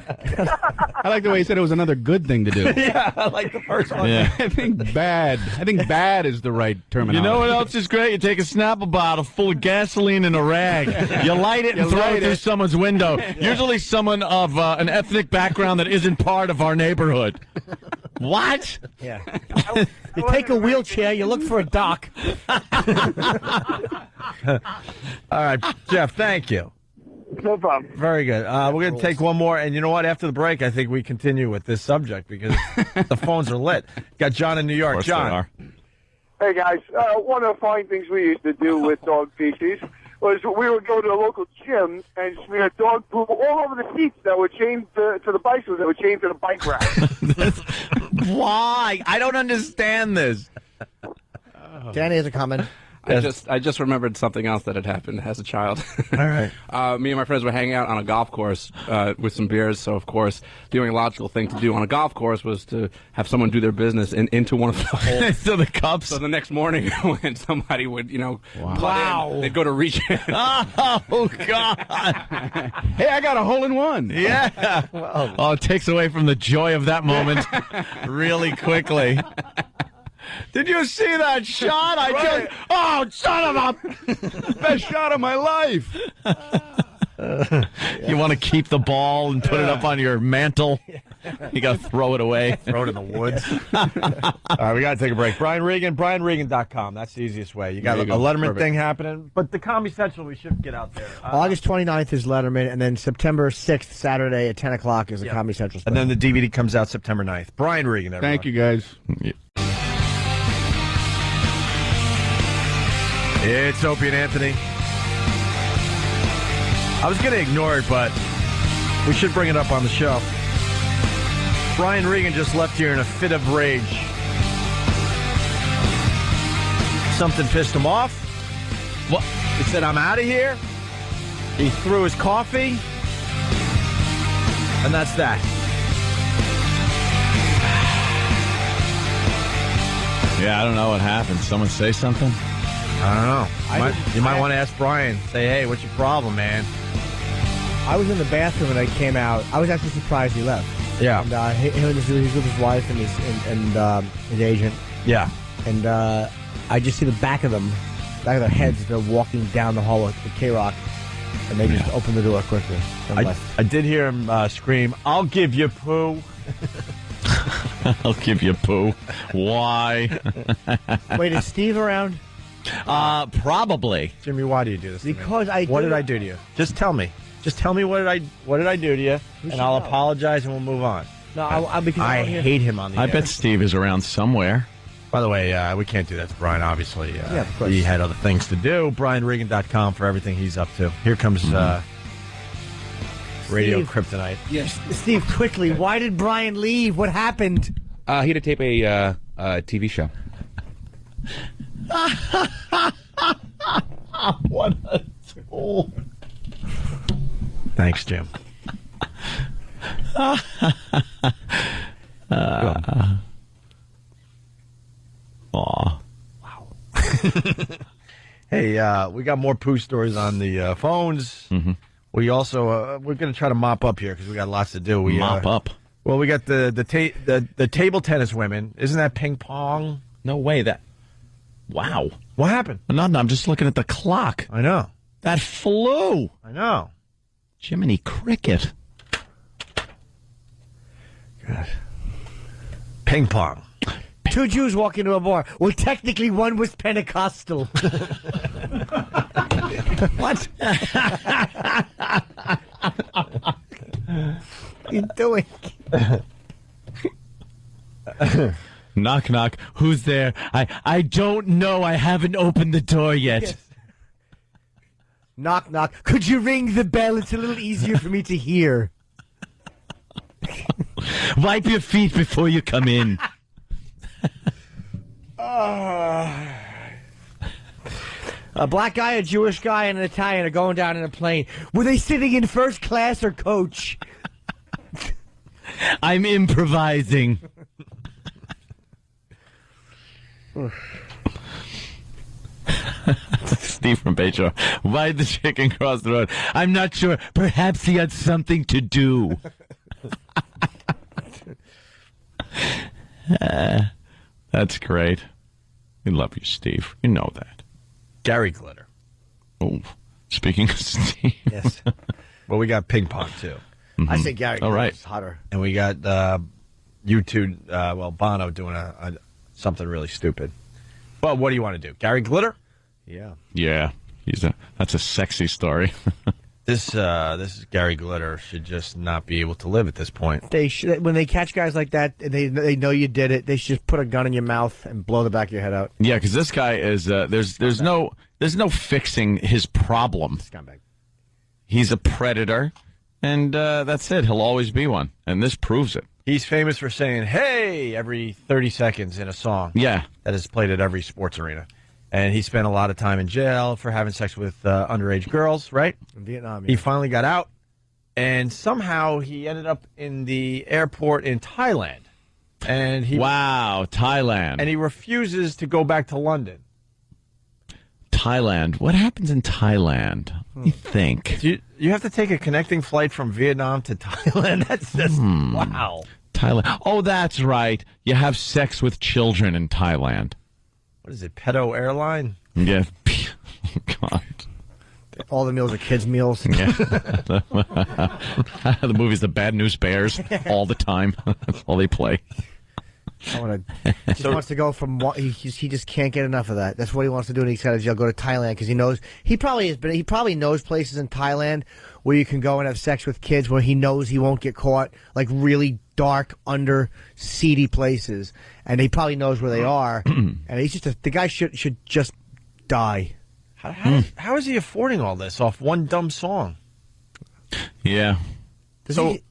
I like the way he said it was another good thing to do.
Yeah, I like the first one.
Yeah.
I think bad is the right terminology.
You know what else is great? You take a Snapple bottle full of gasoline and a rag. You light it and throw it through someone's window. Usually someone of an ethnic background that isn't part of our neighborhood. What?
Yeah. You take a wheelchair, you look for a dock.
All right, Jeff, thank you.
No problem.
Very good. We're going to take one more, and you know what? After the break, I think we continue with this subject because the phones are lit. Got John in New York. John.
Hey, guys. One of the fine things we used to do with dog feces was we would go to a local gym and smear dog poop all over the seats that were chained to the bicycles that were chained to the bike rack.
Why? I don't understand this.
Danny has a comment.
I just remembered something else that had happened as a child.
All right.
Me and my friends were hanging out on a golf course with some beers, so of course the only logical thing to do on a golf course was to have someone do their business into one of the holes.
So the cups.
So the next morning when somebody would, putt in, they'd go to reach in.
Oh, God.
Hey, I got a hole in one.
Yeah. Oh, it takes away from the joy of that moment really quickly. Did you see that shot? Oh, son of a...
Best shot of my life.
You want to keep the ball and put it up on your mantle? You got to throw it away.
Throw it in the woods. All right, we got to take a break. Brian Regan, BrianRegan.com. That's the easiest way. You got a Letterman thing happening, but the Comedy Central, we should get out there.
August 29th is Letterman, and then September 6th, Saturday at 10 o'clock is the Comedy Central special.
And then the DVD comes out September 9th. Brian Regan, everyone.
Thank you, guys.
It's Opie and Anthony. I was going to ignore it, but we should bring it up on the show. Brian Regan just left here in a fit of rage. Something pissed him off. What? He said, I'm out of here. He threw his coffee. And that's that.
Yeah, I don't know what happened. Someone say something?
I don't know. You might want to ask Brian. Say, hey, what's your problem, man?
I was in the bathroom and I came out. I was actually surprised he left.
Yeah.
And he's with his wife and his agent.
Yeah.
And I just see the back of their heads. They're walking down the hall with the K-Rock, and they just opened the door quickly.
I did hear him scream, I'll give you poo.
I'll give you poo. Why?
Wait, is Steve around?
Probably.
Jimmy, why do you do this
because
to me? What did I do to you? Just tell me. Just tell me what did I do to you, and I'll apologize and we'll move on.
No, because
I hate him on the
I
air.
bet Steve is around somewhere.
By the way, we can't do that to Brian, obviously.
Yeah, of course.
He had other things to do. BrianRegan.com for everything he's up to. Here comes Radio Kryptonite.
Yes. Steve, quickly, why did Brian leave? What happened?
He had to tape a TV show.
What a tool. Thanks, Jim.
Wow.
Hey, we got more poo stories on the phones.
Mm-hmm.
We also we're going to try to mop up here because we got lots to do. We
mop up.
Well, we got the table tennis women. Isn't that ping pong?
No way. Wow.
What happened?
No, I'm just looking at the clock.
I know.
That flew.
I know.
Jiminy Cricket.
God. Ping pong.
Two Jews walk into a bar. Well, technically, one was Pentecostal. What? What are you doing?
Knock, knock. Who's there? I don't know. I haven't opened the door yet.
Yes. Knock, knock. Could you ring the bell? It's a little easier for me to hear.
Wipe your feet before you come in.
A black guy, a Jewish guy, and an Italian are going down in a plane. Were they sitting in first class or coach?
I'm improvising. Steve from Bayshore. Why'd the chicken cross the road? I'm not sure. Perhaps he had something to do. That's great. We love you, Steve. You know that.
Gary Glitter.
Oh, speaking of Steve.
Yes. Well, we got ping pong, too.
Mm-hmm.
I say Gary
All right.
Glitter's hotter.
And we got U2, Bono doing something really stupid. But what do you want to do? Gary Glitter?
Yeah.
Yeah. That's a sexy story.
This Gary Glitter should just not be able to live at this point.
They should, when they catch guys like that, they know you did it. They should just put a gun in your mouth and blow the back of your head out.
Yeah, because this guy is there's no fixing his problem.
Scumbag.
He's a predator, and that's it. He'll always be one, and this proves it.
He's famous for saying "Hey" every 30 seconds in a song.
Yeah,
that is played at every sports arena. And he spent a lot of time in jail for having sex with underage girls, right?
In Vietnam, yeah.
He finally got out, and somehow he ended up in the airport in Thailand. And
Thailand.
And he refuses to go back to London.
Thailand. What happens in Thailand? You think?
You have to take a connecting flight from Vietnam to Thailand? That's just, wow.
Thailand. Oh, that's right. You have sex with children in Thailand.
What is it, Pedo Airline?
Yeah. God.
All the meals are kids' meals.
Yeah. The movie's The Bad News Bears all the time. That's all they play.
Just wants to go from he just can't get enough of that. That's what he wants to do when he's out of jail. Go to Thailand because he knows he probably knows places in Thailand where you can go and have sex with kids where he knows he won't get caught, like really dark, under seedy places, and he probably knows where they are. And he's just the guy should just die.
How is he affording all this off one dumb song?
Yeah.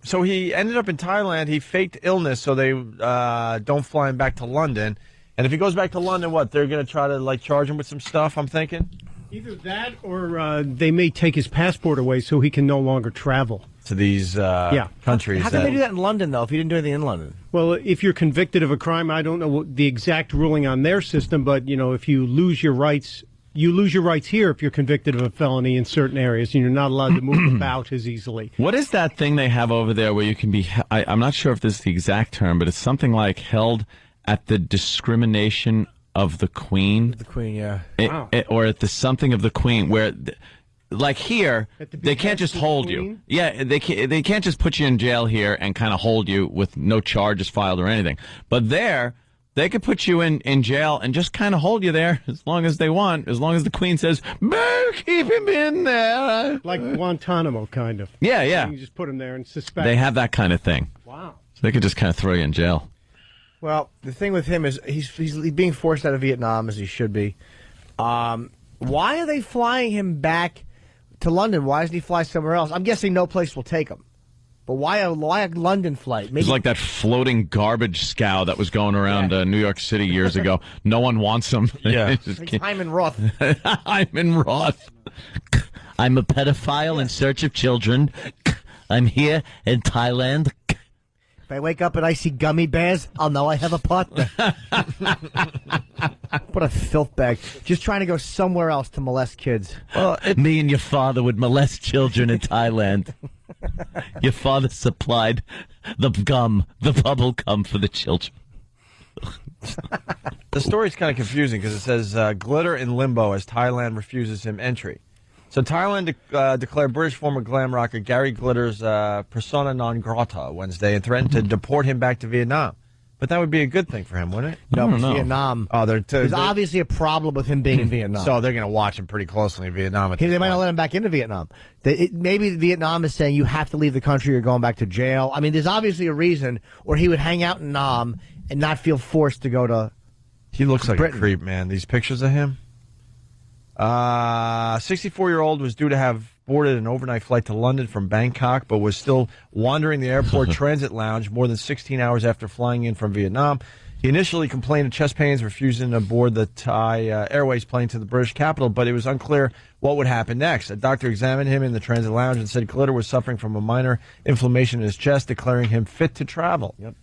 So he ended up in Thailand. He faked illness so they don't fly him back to London. And if he goes back to London, what? They're going to try to like charge him with some stuff, I'm thinking?
Either that or they may take his passport away so he can no longer travel.
To these countries.
How can they do that in London, though, if he didn't do anything in London?
Well, if you're convicted of a crime, I don't know what the exact ruling on their system, but, if you lose your rights... You lose your rights here if you're convicted of a felony in certain areas, and you're not allowed to move about as easily.
What is that thing they have over there where you can be, I'm not sure if this is the exact term, but it's something like held at the discrimination of the Queen?
The Queen, yeah.
Or at the something of the Queen, where... Like here, they can't just hold you. Yeah, they can't just put you in jail here and kind of hold you with no charges filed or anything. But there... They could put you in jail and just kind of hold you there as long as they want, as long as the Queen says, keep him in there.
Like Guantanamo, kind of.
Yeah, yeah.
So you just put him there and suspect.
They have that kind of thing.
Wow.
So they could just kind of throw you in jail.
Well, the thing with him is he's being forced out of Vietnam, as he should be. Why are they flying him back to London? Why doesn't he fly somewhere else? I'm guessing no place will take him. But why a London flight? Maybe
it's like that floating garbage scow that was going around New York City years ago. No one wants him.
Yeah.
Hyman Roth.
Hyman Roth. I'm a pedophile in search of children. I'm here in Thailand.
If I wake up and I see gummy bears, I'll know I have a partner. What a filth bag. Just trying to go somewhere else to molest kids.
Well, me and your father would molest children in Thailand. Your father supplied the bubble gum for the children.
The story's kind of confusing because it says glitter in limbo as Thailand refuses him entry. So Thailand declared British former glam rocker Gary Glitter's persona non grata Wednesday and threatened to deport him back to Vietnam. But that would be a good thing for him, wouldn't it?
No, Vietnam.
Oh,
there's obviously a problem with him being in Vietnam.
So they're going to watch him pretty closely in Vietnam.
They might not let him back into Vietnam. Maybe Vietnam is saying you have to leave the country or going back to jail. I mean, there's obviously a reason, or he would hang out in Nam and not feel forced to go to
He looks like
Britain.
a creep, man. These pictures of him. 64-year-old was due to have boarded an overnight flight to London from Bangkok, but was still wandering the airport transit lounge more than 16 hours after flying in from Vietnam. He initially complained of chest pains, refusing to board the Thai Airways plane to the British capital, but it was unclear what would happen next. A doctor examined him in the transit lounge and said Glitter was suffering from a minor inflammation in his chest, declaring him fit to travel.
Yep.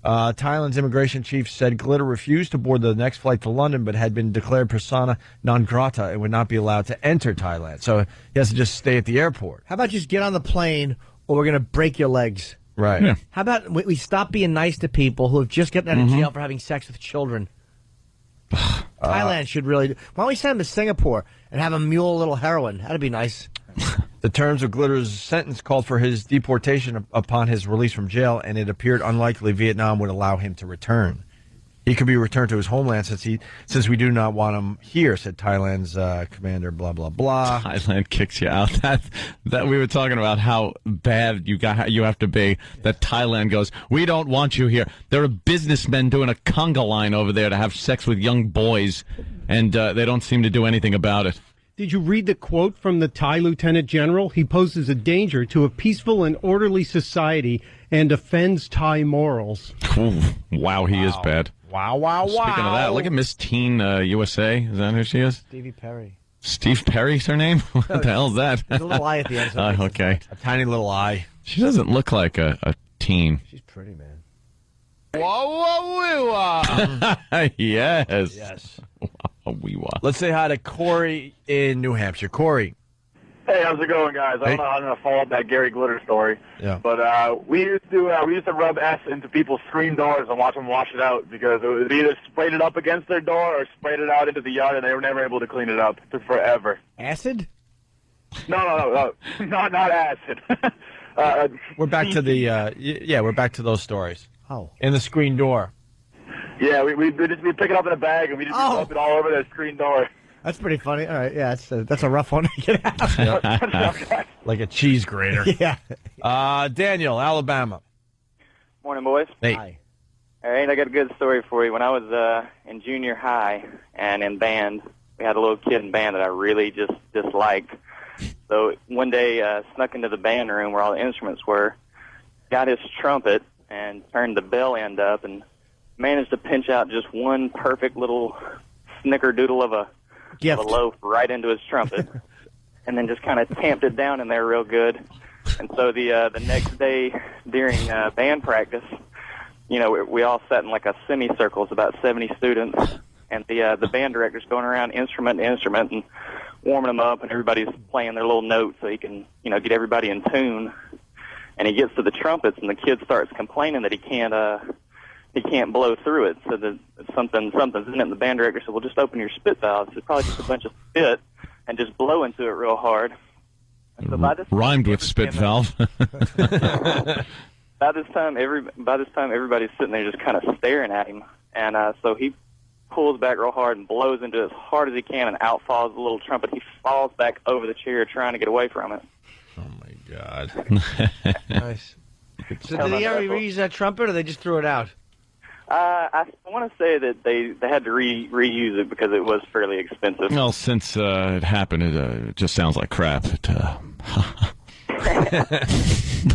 Thailand's immigration chief said Glitter refused to board the next flight to London, but had been declared persona non grata and would not be allowed to enter Thailand. So he has to just stay at the airport.
How about just get on the plane or we're going to break your legs?
Right. Yeah.
How about we stop being nice to people who have just gotten out of jail for having sex with children? Thailand should really... Why don't we send him to Singapore and have him mule a little heroin? That'd be nice.
The terms of Glitter's sentence called for his deportation upon his release from jail, and it appeared unlikely Vietnam would allow him to return. He could be returned to his homeland since we do not want him here, said Thailand's commander, blah, blah, blah.
Thailand kicks you out. That we were talking about how bad you have to be, that Thailand goes, we don't want you here. There are businessmen doing a conga line over there to have sex with young boys, and they don't seem to do anything about it.
Did you read the quote from the Thai Lieutenant General? He poses a danger to a peaceful and orderly society and offends Thai morals.
Ooh, wow, he is bad.
Wow, wow, wow.
Speaking of that, look at Miss Teen USA. Is that who she is?
Stevie Perry.
Steve Perry's her name? What the hell is that?
There's a little eye at the end. So
okay.
A tiny little eye.
She doesn't look like a teen.
She's pretty, man.
Yes.
Yes.
Let's
say hi to Corey in New Hampshire. Corey.
Hey, how's it going, guys? I don't know how I'm going to follow up that Gary Glitter story.
Yeah.
But we used to rub S into people's screen doors and watch them wash it out because it was either sprayed it up against their door or sprayed it out into the yard, and they were never able to clean it up. It took forever.
Acid?
No, not acid.
We're back to the we're back to those stories.
Oh,
in the screen door.
Yeah, we just be picking up in a bag and we just dump it all over that screen door.
That's pretty funny. All right, yeah, that's a rough one to get out.
Like a cheese grater.
Yeah.
Daniel, Alabama.
Morning, boys.
Hey.
All right, I got a good story for you. When I was in junior high and in band, we had a little kid in band that I really just disliked. So one day, snuck into the band room where all the instruments were, got his trumpet and turned the bell end up and managed to pinch out just one perfect little snickerdoodle of a loaf right into his trumpet, and then just kind of tamped it down in there real good. And so the next day during band practice, you know, we all sat in like a semicircle. It's about 70 students, and the band director's going around instrument to instrument and warming them up, and everybody's playing their little notes so he can, you know, get everybody in tune. And he gets to the trumpets, and the kid starts complaining that he can't blow through it. So that something's in it. And the band director said, "Well, just open your spit valves. It's probably just a bunch of spit, and just blow into it real hard." And so by this time,
Rhymed with spit valve.
by this time, everybody's sitting there just kind of staring at him. And so he pulls back real hard and blows into it as hard as he can, and out falls the little trumpet. He falls back over the chair trying to get away from it.
Oh, my God.
Nice. So did he ever reuse that trumpet, or they just threw it out?
I want to say that they had to reuse it because it was fairly expensive.
Well, since it happened, it just sounds like crap.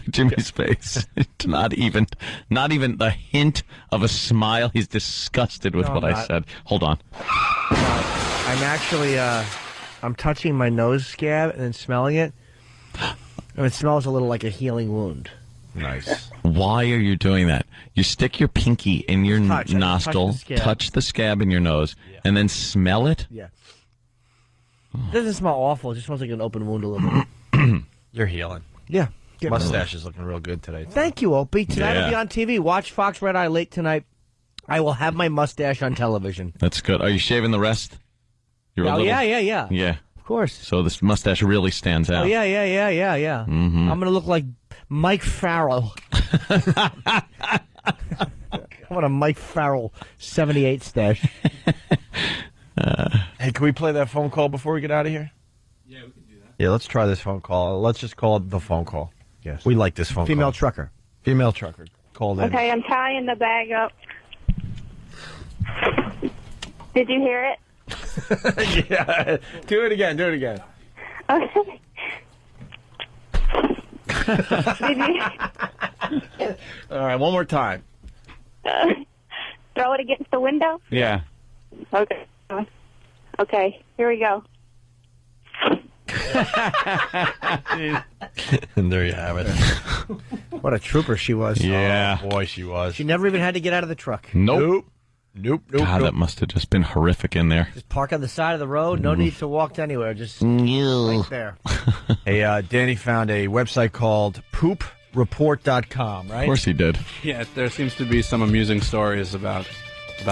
Jimmy's face. Not even the hint of a smile. He's disgusted with what I said. Hold on.
I'm actually, I'm touching my nose scab and then smelling it. And it smells a little like a healing wound.
Nice.
Why are you doing that? You stick your pinky in your nostril, touch the scab in your nose, and then smell it?
Yeah. It doesn't smell awful. It just smells like an open wound a little bit.
You're healing.
Yeah.
Mustache is looking real good today.
Thank you, Opie. Tonight I'll be on TV. Watch Fox Red Eye late tonight. I will have my mustache on television.
That's good. Are you shaving the rest?
Yeah.
Yeah.
Of course.
So this mustache really stands out.
Oh, yeah.
Mm-hmm.
I'm going to look like Mike Farrell. I want a Mike Farrell 78 stash.
Hey, can we play that phone call before we get out of here?
Yeah, we can do that.
Yeah, let's try this phone call. Let's just call it the phone call.
Yes.
We like this phone
Female
call.
trucker.
Female trucker called in.
Okay, I'm tying the bag up. Did you hear it?
Yeah. Do it again.
Okay. Did you
All right, one more time.
throw it against the window?
Yeah.
Okay. Okay, here we go.
And there you have it.
What a trooper she was.
Yeah.
Oh, boy, she was.
She never even had to get out of the truck.
Nope.
God,
that must have just been horrific in there.
Just park on the side of the road. No need to walk to anywhere. Just right there.
Hey, Danny found a website called poopreport.com, right?
Of course he did.
Yeah, there seems to be some amusing stories about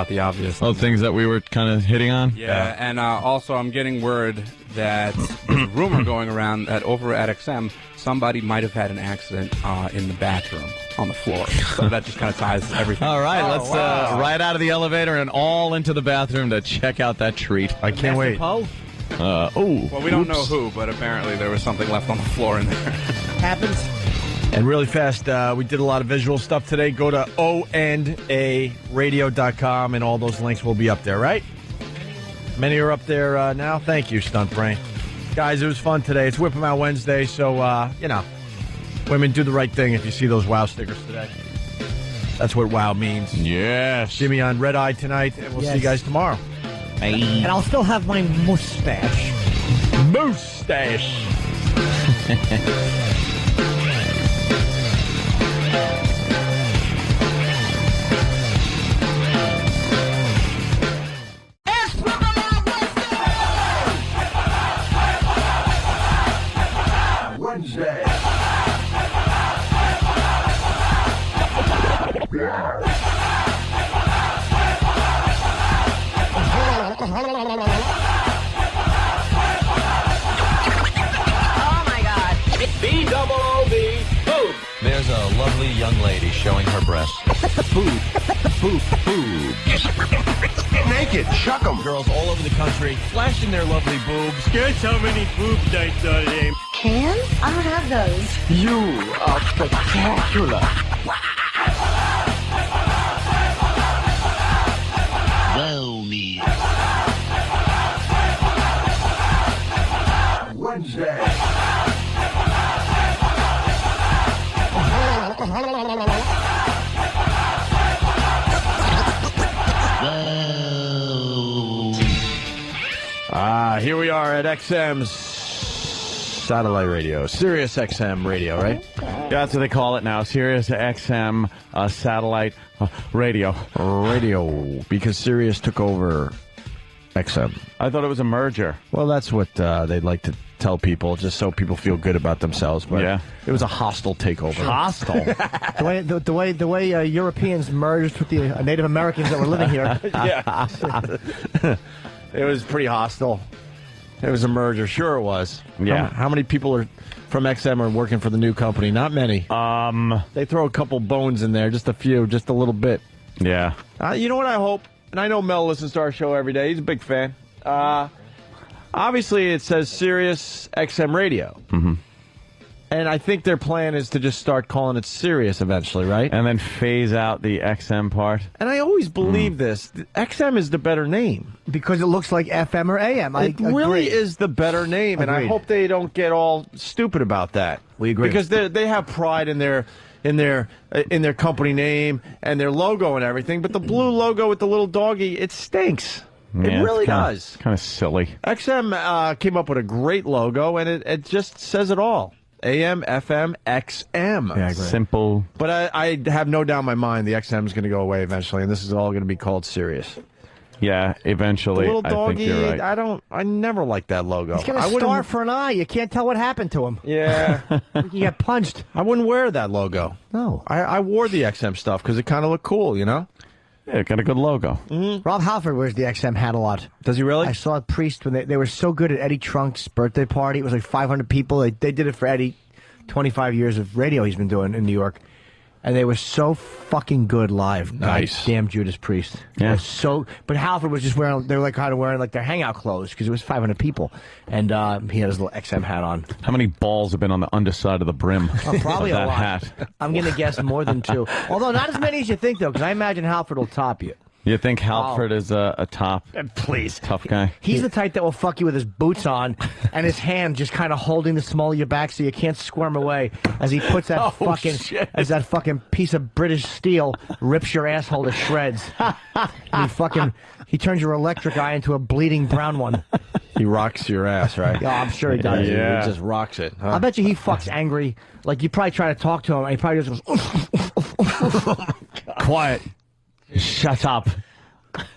the obvious.
Oh, things that we were kind of hitting on?
Yeah, and also I'm getting word that there's a rumor going around that over at XM, somebody might have had an accident in the bathroom on the floor. So that just kind of ties everything.
All right, let's right out of the elevator and all into the bathroom to check out that treat.
I can't wait.
Poe?
Well, we don't know who, but apparently there was something left on the floor in there.
Happens.
And really fast, we did a lot of visual stuff today. Go to onaradio.com, and all those links will be up there, right? Many are up there now. Thank you, Stunt Brain. Guys, it was fun today. It's Whip 'em Out Wednesday, so, women, do the right thing if you see those WOW stickers today. That's what WOW means.
Yes.
Jimmy on Red Eye tonight, and we'll see you guys tomorrow.
Bye.
And I'll still have my mustache.
Mustache.
Wednesday.
press.
Get naked. Chuck them. Girls all over the country flashing their lovely boobs. Guess how many boobs I saw today?
Can? I don't have those.
You are spectacular. Well, me.
Wednesday. Here we are at XM's satellite radio, Sirius XM radio, right?
Yeah, that's what they call it now, Sirius XM satellite radio.
Radio, because Sirius took over XM.
I thought it was a merger.
Well, that's what they'd like to tell people, just so people feel good about themselves. But
yeah,
it was a hostile takeover.
Hostile.
the way Europeans merged with the Native Americans that were living here.
Yeah, it was pretty hostile. It was a merger. Sure, it was.
Yeah.
How many people are from XM are working for the new company? Not many. They throw a couple bones in there, just a few, just a little bit.
Yeah.
You know what I hope? And I know Mel listens to our show every day. He's a big fan. Obviously, it says Sirius XM Radio.
Mm-hmm.
And I think their plan is to just start calling it Sirius eventually, right?
And then phase out the XM part.
And I always believe this. XM is the better name.
Because it looks like FM or AM.
It really is the better name. And I hope they don't get all stupid about that.
We agree.
Because they have pride in their company name and their logo and everything. But the blue logo with the little doggy, it stinks.
Yeah,
it really does.
Kind of silly.
XM came up with a great logo, and it just says it all. AM, FM, XM.
Yeah, simple.
But I have no doubt in my mind the XM is going to go away eventually, and this is all going to be called Sirius.
Yeah, eventually.
The little doggy,
I think you're right.
I never liked that logo.
He's got a star for an eye. You can't tell what happened to him.
Yeah.
You got punched.
I wouldn't wear that logo.
No.
I wore the XM stuff because it kind of looked cool, you know?
Yeah, got a good logo.
Mm-hmm. Rob Halford wears the XM hat a lot.
Does he really?
I saw Priest when they were so good at Eddie Trunk's birthday party. It was like 500 people. They did it for Eddie. 25 years of radio he's been doing in New York. And they were so fucking good live.
Nice.
Damn Judas Priest.
Yeah.
But Halford was just wearing, they were like kind of wearing like their hangout clothes because it was 500 people. And he had his little XM hat on.
How many balls have been on the underside of the brim
probably
of that
a lot.
hat?
I'm going to guess more than 2. Although not as many as you think, though, because I imagine Halford will top you.
You think Halford is a top?
Please.
Tough guy?
He's the type that will fuck you with his boots on and his hand just kind of holding the small of your back so you can't squirm away as he puts that as that fucking piece of British steel rips your asshole to shreds. And he turns your electric eye into a bleeding brown one.
He rocks your ass, right?
Yeah, I'm sure he does.
Yeah. He just rocks it. Huh?
I bet you he fucks angry. Like, you probably try to talk to him and he probably just goes, quiet. Shut up.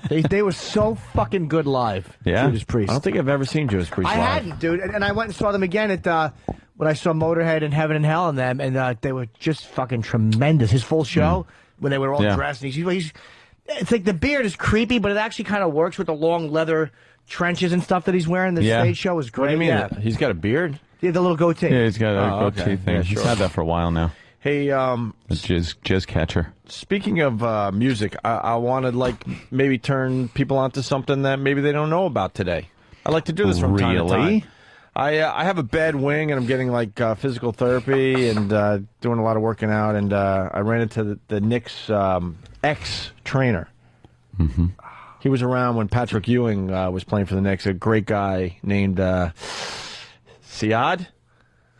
They were so fucking good live.
Yeah?
Judas Priest.
I don't think I've ever seen Judas Priest
I
live.
hadn't, dude. And I went and saw them again at when I saw Motorhead and Heaven and Hell and them, and they were just fucking tremendous. His full show, when they were all dressed, and it's like the beard is creepy, but it actually kind of works with the long leather trenches and stuff that he's wearing. The stage show is great.
What do you mean?
Yeah.
He's got a beard?
Yeah, the little goatee.
Yeah, he's got a goatee thing.
Yeah,
He's
sure.
had that for a while now.
Hey,
A jizz catcher.
Speaking of music, I want to maybe turn people onto something that maybe they don't know about today. I like to do this from time to time. I have a bad wing, and I'm getting physical therapy and doing a lot of working out. And I ran into the Knicks ex-trainer.
Mm-hmm.
He was around when Patrick Ewing was playing for the Knicks. A great guy named Siad.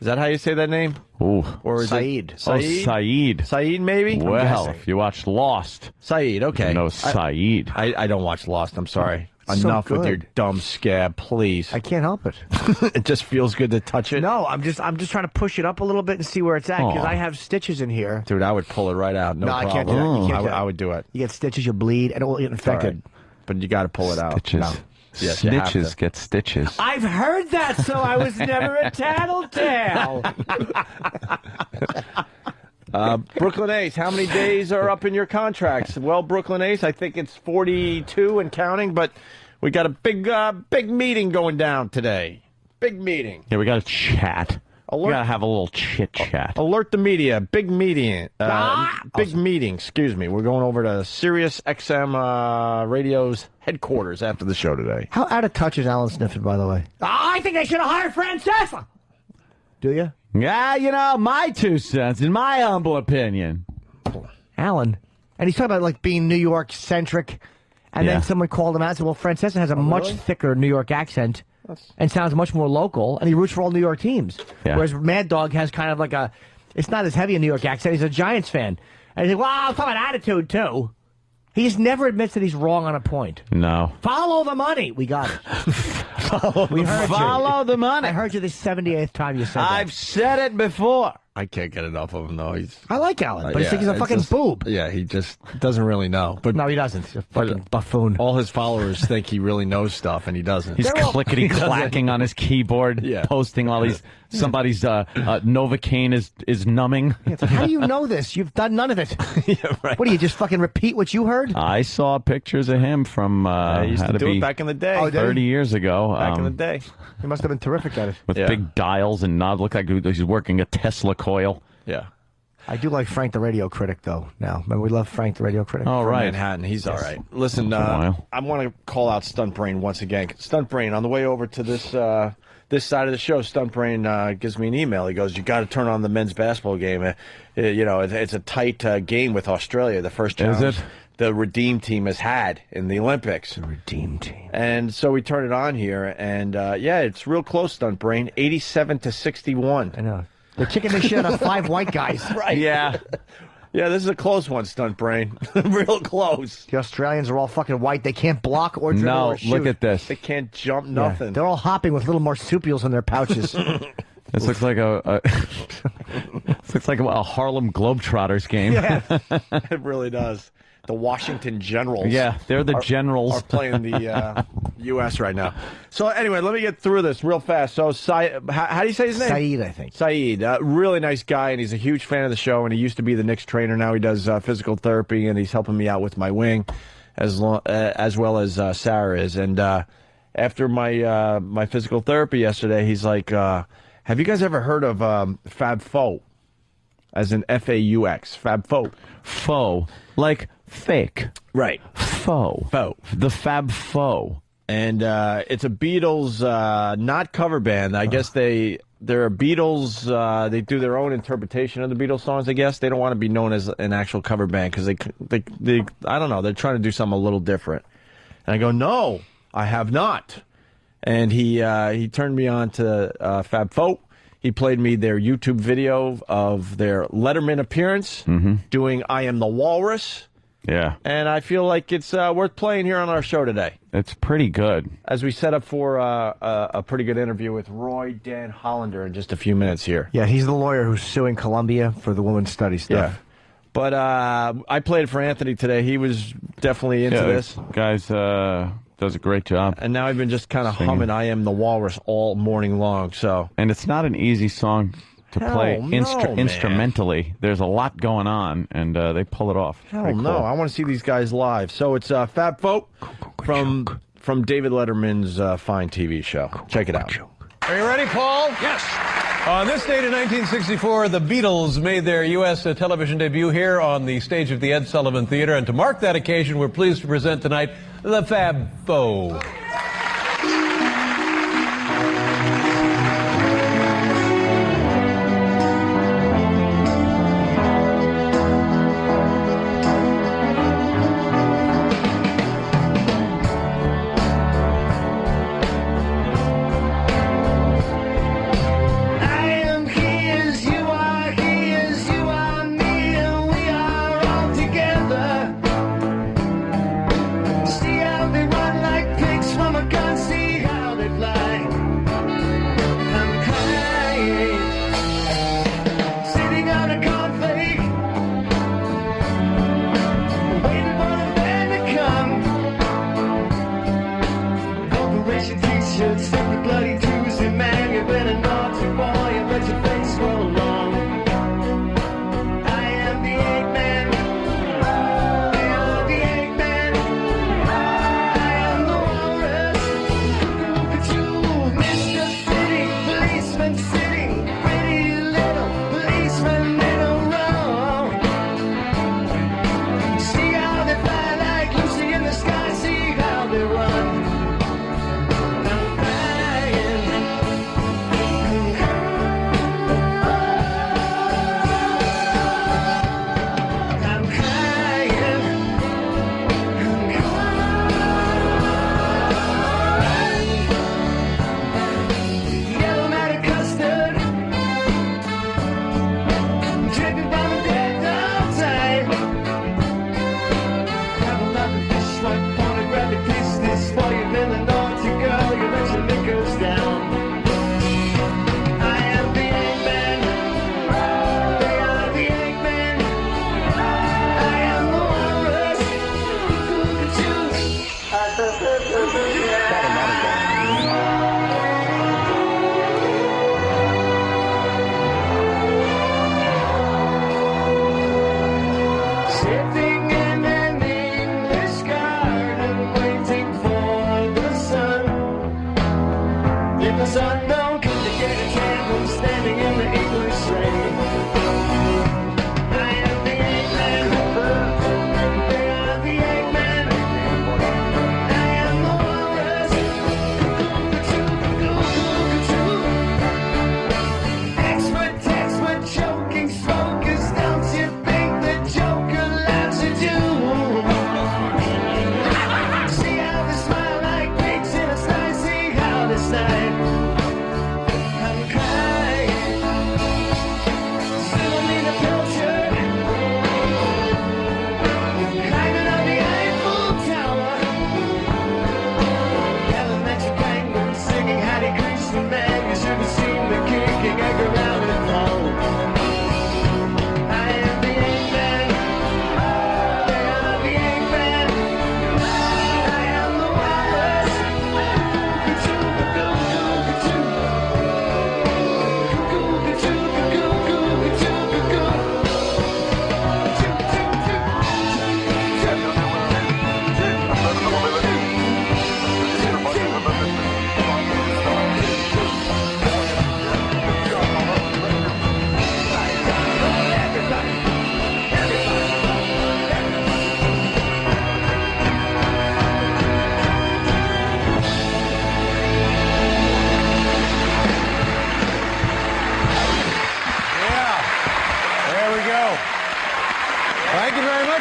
Is that how you say that name?
Ooh.
Or is
Saeed.
It Saeed?
Saeed.
Saeed, maybe?
Well, if you watched Lost.
Saeed, okay.
You know Saeed.
I don't watch Lost, I'm sorry.
So
Enough with
good.
your dumb scab, please.
I can't help it.
It just feels good to touch it.
No, I'm just trying to push it up a little bit and see where it's at because I have stitches in here.
Dude, I would pull it right out. No
I
problem.
can't do that. You can't do that.
I would do it.
You get stitches, you bleed, and it will get infected.
Right. But you got to pull it out.
Stitches.
No. Yes, you have
Snitches
to.
get stitches.
I've heard that, so I was never a tattletale.
Brooklyn Ace, how many days are up in your contracts? Well, Brooklyn Ace, I think it's 42 and counting, but we got a big meeting going down today. Big meeting.
Yeah, we got to chat. We gotta have a little chit chat.
Alert the media. Big meeting. Big meeting. Excuse me. We're going over to Sirius XM Radio's headquarters after the show today.
How out of touch is Alan Sniffen, by the way? I think they should have hired Francesa. Do you?
Yeah, you know, my 2 cents, in my humble opinion.
Alan. And he's talking about, like, being New York-centric. And then someone called him out and said, well, Francesa has a much thicker New York accent and sounds much more local, and he roots for all New York teams.
Yeah.
Whereas Mad Dog has kind of like it's not as heavy a New York accent. He's a Giants fan. And he's like, well, I'm talking about attitude, too. He just never admits that he's wrong on a point.
No.
Follow the money. We got it. We heard you.
Follow the money.
I heard you the 78th time you said that.
I've said it before.
I can't get enough of him, though.
I like Alan, but he's a fucking boob.
Yeah, he just doesn't really know. But
no, he doesn't. He's a fucking buffoon.
All his followers think he really knows stuff, and he doesn't.
He's clickety-clacking on his keyboard, posting all these... Somebody's Novocaine is numbing.
Yeah, it's like, how do you know this? You've done none of it.
Yeah, right.
What do you just fucking repeat what you heard?
I saw pictures of him from
he used to do it back in the day.
30 years ago.
Back in the day.
He must have been terrific at it.
With big dials and knobs. Looked like he's working a Tesla coil.
Yeah.
I do like Frank the Radio Critic, though, now. Remember, we love Frank the Radio Critic?
From Manhattan. He's all right. Listen, I want to call out Stunt Brain once again. Stunt Brain, on the way over to this side of the show, Stunt Brain gives me an email. He goes, you got to turn on the men's basketball game. It's a tight game with Australia, the first challenge the Redeem team has had in the Olympics.
The Redeem team.
And so we turn it on here, and it's real close, Stunt Brain, 87-61.
I know. They're kicking the shit out of 5 white guys.
Right. Yeah. Yeah, this is a close one, Stunt Brain. Real close.
The Australians are all fucking white. They can't block or dribble or shoot.
Look at this.
They can't jump, nothing.
Yeah. They're all hopping with little marsupials in their pouches.
This looks like this looks like a Harlem Globetrotters game.
Yeah, it really does. The Washington Generals.
Yeah, they're the Generals.
Are playing the U.S. right now. So anyway, let me get through this real fast. So how do you say his name?
Saeed, I think.
Saeed, really nice guy, and he's a huge fan of the show, and he used to be the Knicks trainer. Now he does physical therapy, and he's helping me out with my wing, as well as Sarah is. And after my physical therapy yesterday, he's like, have you guys ever heard of Fab Faux? As in F-A-U-X. Fab Faux.
Faux. Like fake.
Right.
Faux.
Faux.
The Fab Faux.
And it's a Beatles, not cover band. I guess they're Beatles. They do their own interpretation of the Beatles songs, I guess. They don't want to be known as an actual cover band because they I don't know. They're trying to do something a little different. And I go, no, I have not. And he turned me on to Fab Faux. He played me their YouTube video of their Letterman appearance, doing I Am the Walrus.
Yeah.
And I feel like it's worth playing here on our show today.
It's pretty good.
As we set up for a pretty good interview with Roy Dan Hollander in just a few minutes here.
Yeah, he's the lawyer who's suing Columbia for the women's study stuff.
Yeah. But I played it for Anthony today. He was definitely into this.
Guys does a great job.
And now I've been just kind of humming I Am the Walrus all morning long. And
it's not an easy song to play instrumentally. There's a lot going on, and they pull it off.
Hell no. I want to see these guys live. So it's Fab Faux from David Letterman's fine TV show. Check it out.
Are you ready, Paul?
Yes.
On this date in 1964, the Beatles made their U.S. television debut here on the stage of the Ed Sullivan Theater. And to mark that occasion, we're pleased to present tonight the Fab Faux.
Sitting, policeman sitting, ready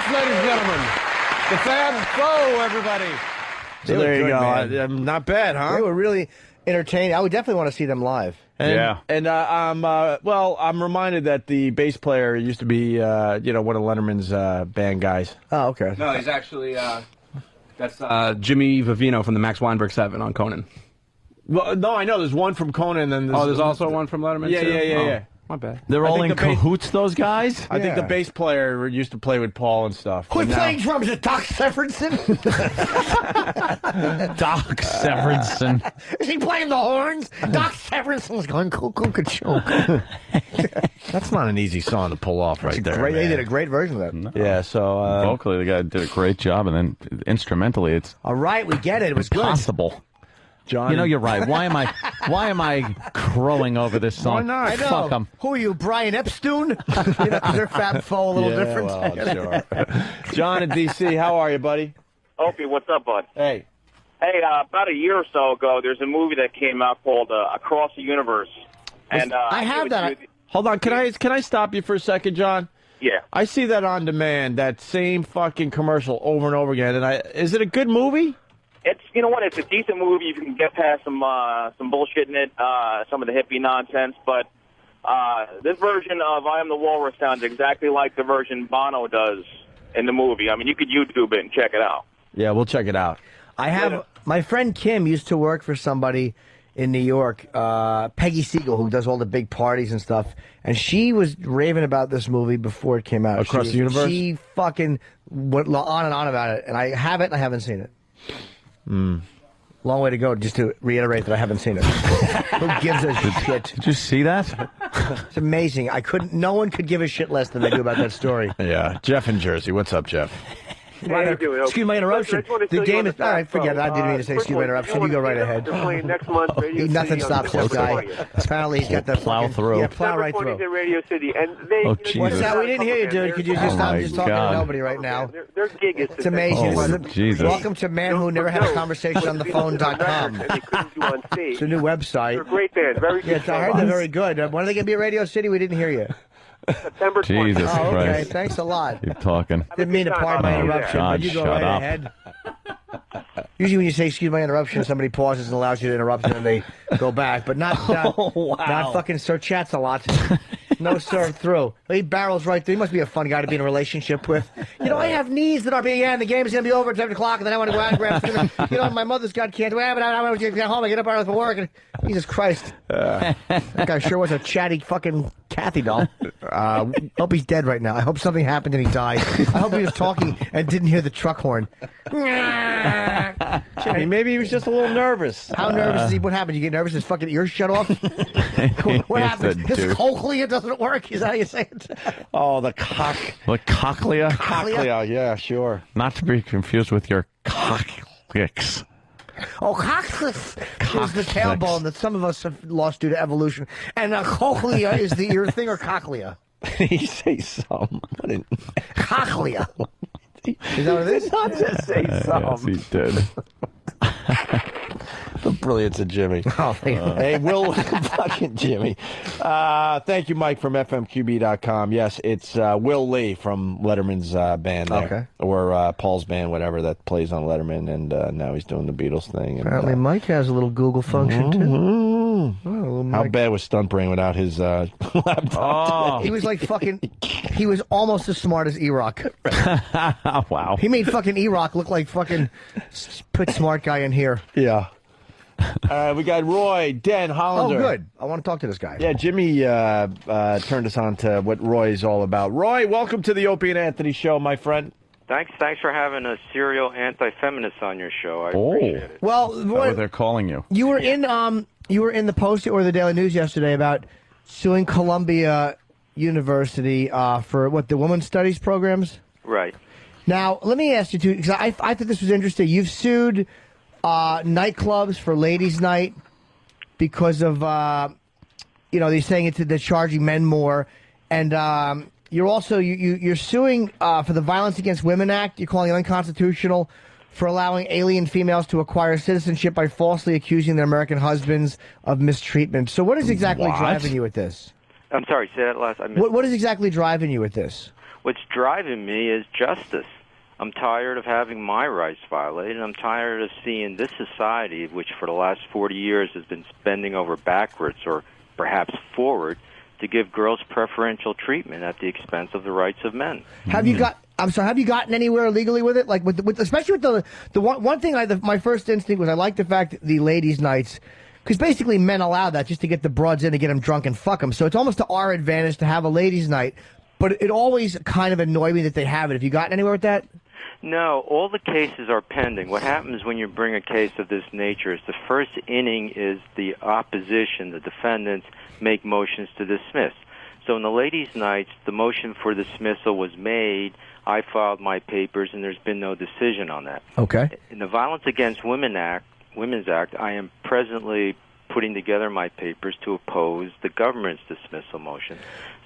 Sports, ladies and gentlemen. The Fab Faux, everybody.
So there you go. Not bad, huh?
They were really entertaining. I would definitely want to see them live.
And I'm reminded that the bass player used to be, one of Letterman's band guys.
Oh, okay.
No, he's actually that's Jimmy Vivino from the Max Weinberg 7 on Conan.
Well, no, I know. There's one from Conan. And
there's also one from Letterman.
Yeah,
too?
Yeah.
My bad.
They're all in cahoots, those guys?
I think the bass player used to play with Paul and stuff.
Who's playing drums? Is it Doc Severinsen?
Doc Severinsen.
Is he playing the horns? Doc Severinsen's going choke.
That's not an easy song to pull off right there.
They did a great version of that.
Yeah, so...
vocally, the guy did a great job, and then instrumentally, it's...
All right, we get it. It was
impossible.
John,
you know, you're right. Why am I crowing over this song?
Why not?
I know.
Fuck 'em.
Who are you, Brian Epstein? They're Fab Faux a little different.
Well, sure. John in D.C., how are you, buddy?
Opie, what's up, bud?
Hey.
Hey, about a year or so ago, there's a movie that came out called Across the Universe. And
I have that.
Hold on, can I stop you for a second, John?
Yeah.
I see that on demand, that same fucking commercial over and over again, and is it a good movie?
It's, you know what, it's a decent movie. You can get past some bullshit in it, some of the hippie nonsense, but this version of I Am the Walrus sounds exactly like the version Bono does in the movie. I mean, you could YouTube it and check it out.
Yeah, we'll check it out.
I have my friend Kim used to work for somebody in New York, Peggy Siegel, who does all the big parties and stuff, and she was raving about this movie before it came out.
Across the Universe?
She fucking went on and on about it, and I have it and I haven't seen it. Long way to go, just to reiterate that I haven't seen it. Who gives a shit?
Did you see that?
It's amazing. No one could give a shit less than they do about that story.
Yeah. Jeff in Jersey. What's up, Jeff?
Excuse my interruption. The game is... All right, forget it. I didn't mean to say excuse my interruption. You go right ahead.
Next month, Radio
Nothing
City
stops this guy. Apparently he's got that
plow
fucking...
through.
Yeah, plow right through.
at Radio City, and they...
Oh,
What's
Jesus.
that? We didn't hear you, dude. Could you just stop just talking to nobody right now?
Their gig is...
It's amazing.
Oh, Jesus.
Welcome to Man Who Never Had a Conversation on the Phone.com. It's a new website.
They're a great band. Very good.
Yes, I heard they're very good. When are they going to be at Radio City? We didn't hear you.
September 20th.
Jesus
Oh, okay.
Christ.
Thanks a lot.
Keep talking.
Didn't mean to pardon my
Oh,
interruption,
God,
but you go
shut
right
up.
ahead. Usually when you say excuse my interruption, somebody pauses and allows you to interrupt and then they go back. But not fucking Sir Chats a lot. No serve through. He barrels right through. He must be a fun guy to be in a relationship with. You know, I have needs that are being, and the game is going to be over at 7 o'clock, and then I want to go out and grab food. You know, my mother's got cancer. But I want to get home. I get up early for work. And Jesus Christ. That guy sure was a chatty fucking Kathy doll. Hope he's dead right now. I hope something happened and he died. I hope he was talking and didn't hear the truck horn.
Jimmy, maybe he was just a little nervous.
How nervous is he? What happened? You get nervous? His fucking ears shut off? What happened? His cochlea doesn't work? Is that how you say it?
Oh, the
cochlea?
Cochlea, yeah, sure.
Not to be confused with your coccyx.
Oh, coccyx is the tailbone that some of us have lost due to evolution. And cochlea is the ear thing, or cochlea?
He say some.
Cochlea. Is that what it is?
Not to say some.
Yes, he did.
The brilliance of Jimmy.
Oh, thank you.
Hey, Will, fucking Jimmy. Thank you, Mike, from FMQB.com. Yes, it's Will Lee from Letterman's band there.
Okay.
Or Paul's band, whatever, that plays on Letterman, and now he's doing the Beatles thing. And,
Apparently Mike has a little Google function, too. Oh,
how bad was Stunt Brain without his laptop?
He was like fucking... He was almost as smart as E-Rock.
Wow.
He made fucking E-Rock look like fucking... Put smart guy in here.
Yeah. We got Roy, Den, Hollander.
Oh, good. I want to talk to this guy.
Yeah, Jimmy turned us on to what Roy's all about. Roy, welcome to the Opie and Anthony show, my friend.
Thanks for having a serial anti-feminist on your show. I appreciate it.
Well,
Is that what they're calling you?
You were in the Post or the Daily News yesterday about suing Columbia University for the women's studies programs.
Right.
Now, let me ask you too, because I thought this was interesting. You've sued nightclubs for ladies' night because of they're saying they're charging men more, and you're also you're suing for the Violence Against Women Act. You're calling it unconstitutional for allowing alien females to acquire citizenship by falsely accusing their American husbands of mistreatment. So, what is exactly driving you with this?
I'm sorry, say that last.
What is exactly driving you with this?
What's driving me is justice. I'm tired of having my rights violated. I'm tired of seeing this society, which for the last 40 years has been bending over backwards or perhaps forward to give girls preferential treatment at the expense of the rights of men.
Have you gotten anywhere legally with it? Like especially with the one thing. My first instinct was I like the fact that the ladies' nights, because basically men allow that just to get the broads in to get them drunk and fuck them. So it's almost to our advantage to have a ladies' night. But it always kind of annoyed me that they have it. Have you gotten anywhere with that?
No, all the cases are pending. What happens when you bring a case of this nature is the first inning is the opposition, the defendants make motions to dismiss. So in the ladies' nights, the motion for dismissal was made. I filed my papers, and there's been no decision on that.
Okay.
In the Violence Against Women's Act, I am presently putting together my papers to oppose the government's dismissal motion.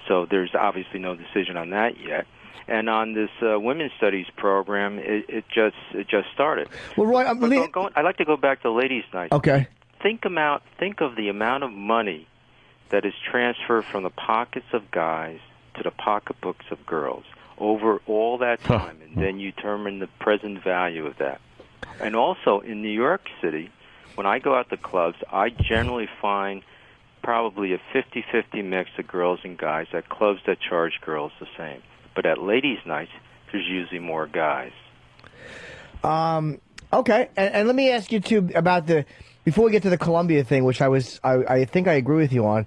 So there's obviously no decision on that yet. And on this women's studies program, it just started.
Well, Roy,
I'd like to go back to ladies' night.
Okay.
Think of the amount of money that is transferred from the pockets of guys to the pocketbooks of girls over all that time, and then you determine the present value of that. And also in New York City, when I go out to clubs, I generally find probably a 50-50 mix of girls and guys at clubs that charge girls the same. But at ladies' nights, there's usually more guys.
Okay, and let me ask you too about before we get to the Columbia thing, which I think I agree with you on.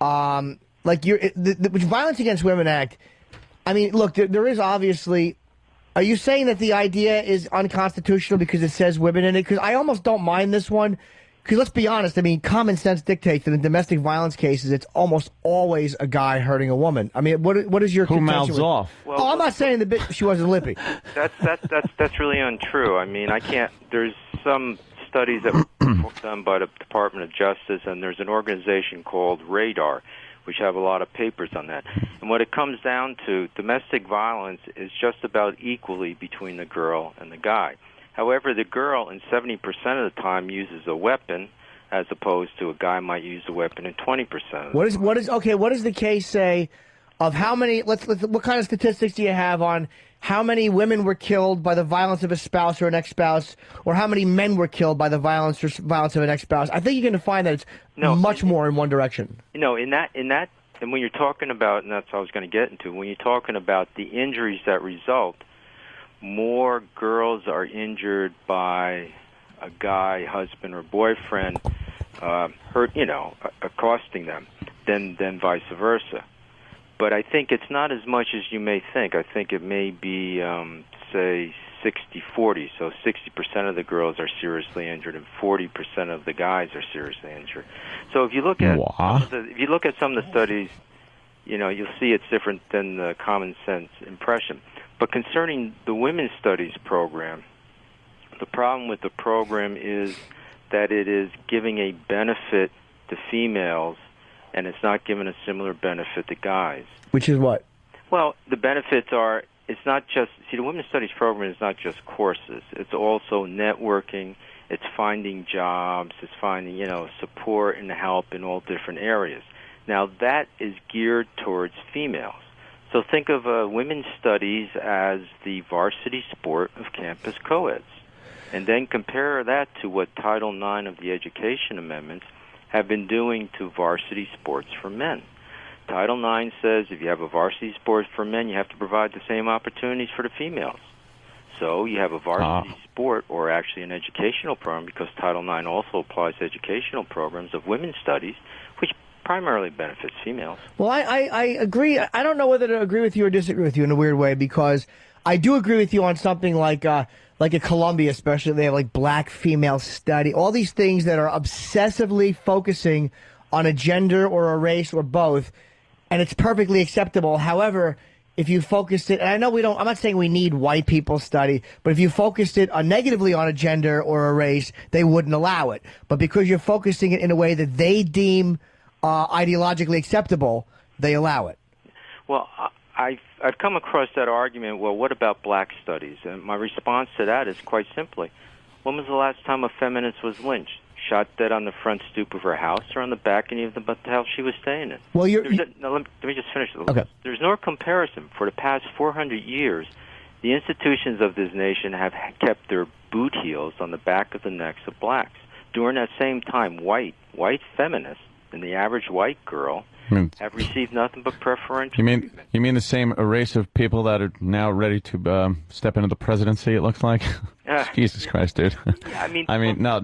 The Violence Against Women Act. I mean, look, there is obviously. Are you saying that the idea is unconstitutional because it says women in it? Because I almost don't mind this one. Because let's be honest, I mean, common sense dictates that in domestic violence cases, it's almost always a guy hurting a woman. I mean, what is your contention?
Who mouths off?
Well,
I'm not saying she wasn't lippy.
That's really untrue. I mean, I can't. There's some studies that were done by the Department of Justice, and there's an organization called Radar, which have a lot of papers on that. And what it comes down to, domestic violence is just about equally between the girl and the guy. However, the girl, in 70% of the time, uses a weapon, as opposed to a guy might use a weapon in 20% of the time.
What does the case say of how many? What kind of statistics do you have on how many women were killed by the violence of a spouse or an ex-spouse, or how many men were killed by the violence of an ex-spouse? I think you can find that it's much more in one direction.
In that, and when you're talking about, and that's what I was going to get into, when you're talking about the injuries that result. More girls are injured by a guy, husband or boyfriend, accosting them, than vice versa. But I think it's not as much as you may think. I think it may be, say, 60-40. So 60% of the girls are seriously injured, and 40% of the guys are seriously injured. So if you look at some of the studies, you'll see it's different than the common sense impression. But concerning the women's studies program, the problem with the program is that it is giving a benefit to females, and it's not giving a similar benefit to guys.
Which is what?
Well, the benefits are, it's not just, the women's studies program is not just courses. It's also networking, it's finding jobs, it's finding, support and help in all different areas. Now, that is geared towards females. So think of women's studies as the varsity sport of campus co-eds. And then compare that to what Title IX of the Education Amendments have been doing to varsity sports for men. Title IX says if you have a varsity sport for men, you have to provide the same opportunities for the females. So you have a varsity sport, or actually an educational program, because Title IX also applies to educational programs of women's studies, which primarily benefits females.
Well, I agree. I don't know whether to agree with you or disagree with you in a weird way, because I do agree with you on something like at Columbia, especially, they have like black female study, all these things that are obsessively focusing on a gender or a race or both, and it's perfectly acceptable. However, if you focused it, and I know I'm not saying we need white people study, but if you focused it negatively on a gender or a race, they wouldn't allow it. But because you're focusing it in a way that they deem ideologically acceptable, they allow it.
Well, I've come across that argument, well, what about black studies? And my response to that is quite simply, when was the last time a feminist was lynched? shot dead on the front stoop of her house or on the balcony of the motel she was staying in.
Well,
let me just finish.
Okay.
There's no comparison. For the past 400 years, the institutions of this nation have kept their boot heels on the back of the necks of blacks. During that same time, white feminists and the average white girl have received nothing but preferential.
You mean the same race of people that are now ready to step into the presidency? It looks like. Jesus Christ, dude. No,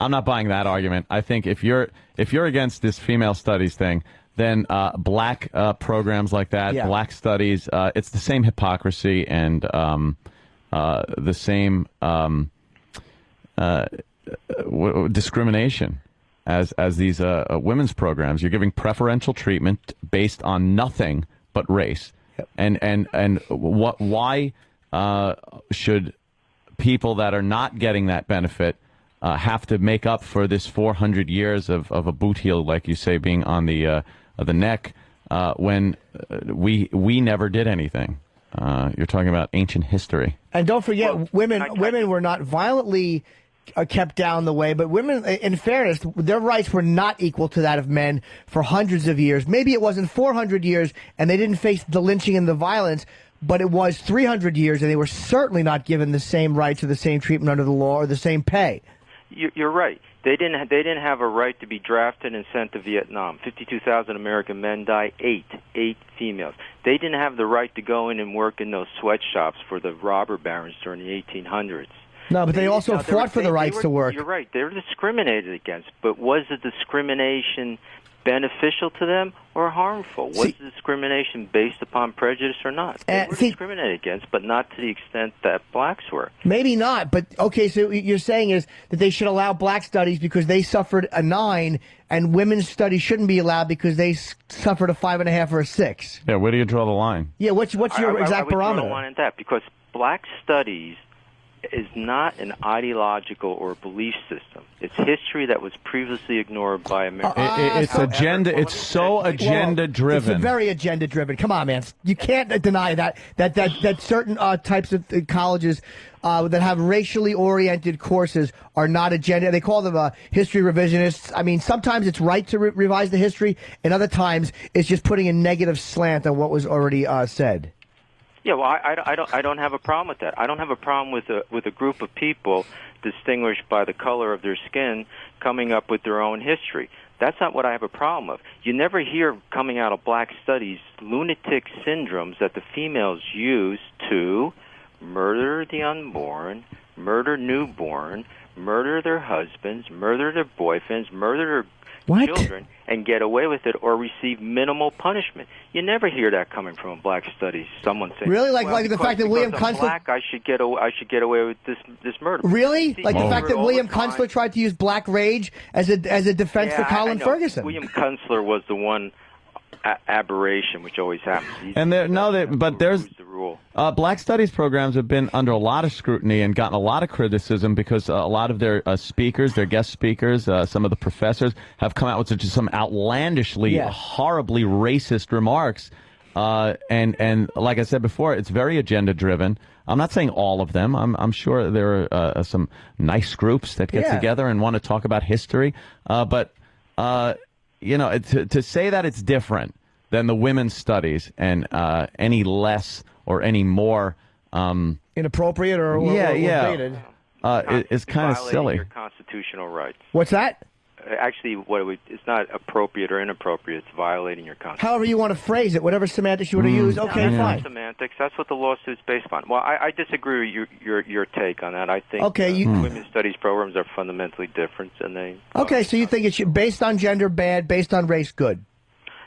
I'm not buying that argument. I think if you're against this female studies thing, then black programs like that, black studies, it's the same hypocrisy and the same discrimination as these women's programs. You're giving preferential treatment based on nothing but race. And why should people that are not getting that benefit have to make up for this 400 years of a boot heel, like you say, being on the neck when we never did anything? You're talking about ancient history.
And don't forget, women were not violently kept down the way, but women, in fairness, their rights were not equal to that of men for hundreds of years. Maybe it wasn't 400 years, and they didn't face the lynching and the violence, but it was 300 years, and they were certainly not given the same rights or the same treatment under the law or the same pay.
You're right. They didn't have a right to be drafted and sent to Vietnam. 52,000 American men died, eight females. They didn't have the right to go in and work in those sweatshops for the robber barons during the 1800s.
No, but they also fought for the rights to work.
You're right. They were discriminated against. But was the discrimination beneficial to them or harmful? Was the discrimination based upon prejudice or not? They were discriminated against, but not to the extent that blacks were.
Maybe not, but okay, so what you're saying is that they should allow black studies because they suffered a 9, and women's studies shouldn't be allowed because they suffered a 5.5 or a 6.
Yeah, where do you draw the line?
Yeah, what's your exact barometer?
I would draw the line at that because black studies is not an ideological or belief system. It's history that was previously ignored by America.
It's agenda. It's so agenda driven.
It's very agenda driven. Come on, man. You can't deny that certain types of colleges that have racially oriented courses are not agenda. They call them history revisionists. I mean, sometimes it's right to revise the history, and other times it's just putting a negative slant on what was already said.
Yeah, well, I don't have a problem with that. I don't have a problem with a group of people distinguished by the color of their skin coming up with their own history. That's not what I have a problem with. You never hear coming out of black studies lunatic syndromes that the females use to murder the unborn, murder newborn, murder their husbands, murder their boyfriends, murder their children, and get away with it or receive minimal punishment. You never hear that coming from black studies. Someone saying,
really, like the fact that William Kunstler,
black, I should get away with this murder.
Really, like the fact that William Kunstler tried to use black rage as a defense for Colin Ferguson.
William Kunstler was the one aberration, which always happens.
And there's
the rule.
Black studies programs have been under a lot of scrutiny and gotten a lot of criticism because a lot of their speakers, their guest speakers, some of the professors have come out with just some outlandishly, horribly racist remarks. And like I said before, it's very agenda driven. I'm not saying all of them. I'm sure there are some nice groups that get together and want to talk about history. But you know, to say that it's different than the women's studies and any less or any more
inappropriate or dated,
it's kind of silly.
Your constitutional rights.
What's that?
Actually, it's not appropriate or inappropriate. It's violating your constitution.
However you want to phrase it, whatever semantics you want to use. Okay, fine.
Semantics. That's what the lawsuit's based upon. Well, I disagree with your take on that. I think women's studies programs are fundamentally different, and they.
Okay, so you think it's based on gender bad, based on race good?